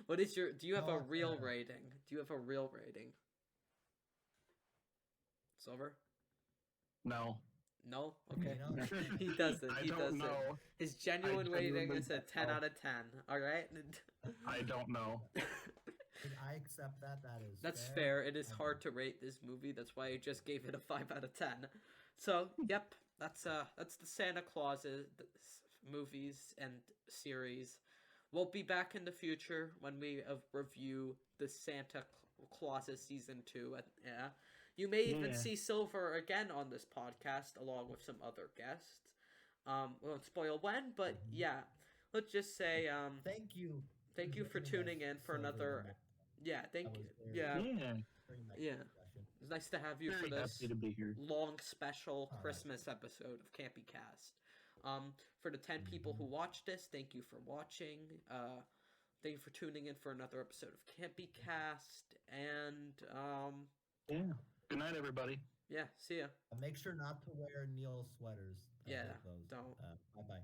[SPEAKER 1] What is your? Do you have
[SPEAKER 3] Oh,
[SPEAKER 1] a
[SPEAKER 3] that's
[SPEAKER 1] real
[SPEAKER 3] fair enough.
[SPEAKER 1] rating? Do you have a real rating? Silver?
[SPEAKER 2] No.
[SPEAKER 1] No. Okay.
[SPEAKER 3] You know?
[SPEAKER 1] He doesn't.
[SPEAKER 2] I
[SPEAKER 1] He
[SPEAKER 2] don't
[SPEAKER 1] doesn't.
[SPEAKER 2] know.
[SPEAKER 1] His genuine rating
[SPEAKER 2] genuinely
[SPEAKER 1] is a
[SPEAKER 2] don't
[SPEAKER 1] 10
[SPEAKER 2] know.
[SPEAKER 1] out of 10. All right.
[SPEAKER 2] I don't know.
[SPEAKER 3] I accept that. That is
[SPEAKER 1] That's fair. It is
[SPEAKER 3] I
[SPEAKER 1] hard to rate this movie. That's why I just gave it a 5 out of 10. So, yep, that's the Santa Clauses movies and series. We'll be back in the future when we review the Santa Clauses season 2. Yeah, you may even
[SPEAKER 2] Yeah.
[SPEAKER 1] see Silver again on this podcast along with some other guests. We won't spoil when, but yeah, let's just say
[SPEAKER 3] Thank you.
[SPEAKER 1] thank you for
[SPEAKER 3] joining us,
[SPEAKER 1] tuning in for
[SPEAKER 3] Silver,
[SPEAKER 1] another.
[SPEAKER 3] the
[SPEAKER 1] Yeah, thank
[SPEAKER 3] That
[SPEAKER 1] you.
[SPEAKER 3] was very,
[SPEAKER 1] Yeah,
[SPEAKER 2] Yeah.
[SPEAKER 3] very nice
[SPEAKER 1] yeah.
[SPEAKER 3] discussion.
[SPEAKER 1] It's nice to have you
[SPEAKER 2] Very
[SPEAKER 1] for this
[SPEAKER 2] happy to be here.
[SPEAKER 1] long special
[SPEAKER 3] All right.
[SPEAKER 1] Christmas episode of Campy Cast. For the 10 people who watched this, thank you for watching. Thank you for tuning in for another episode of Campy Cast. And
[SPEAKER 2] Yeah. Good night, everybody.
[SPEAKER 1] yeah, see ya.
[SPEAKER 3] Make sure not to wear Neil sweaters. I
[SPEAKER 1] Yeah,
[SPEAKER 3] hate those.
[SPEAKER 1] don't.
[SPEAKER 3] Bye bye.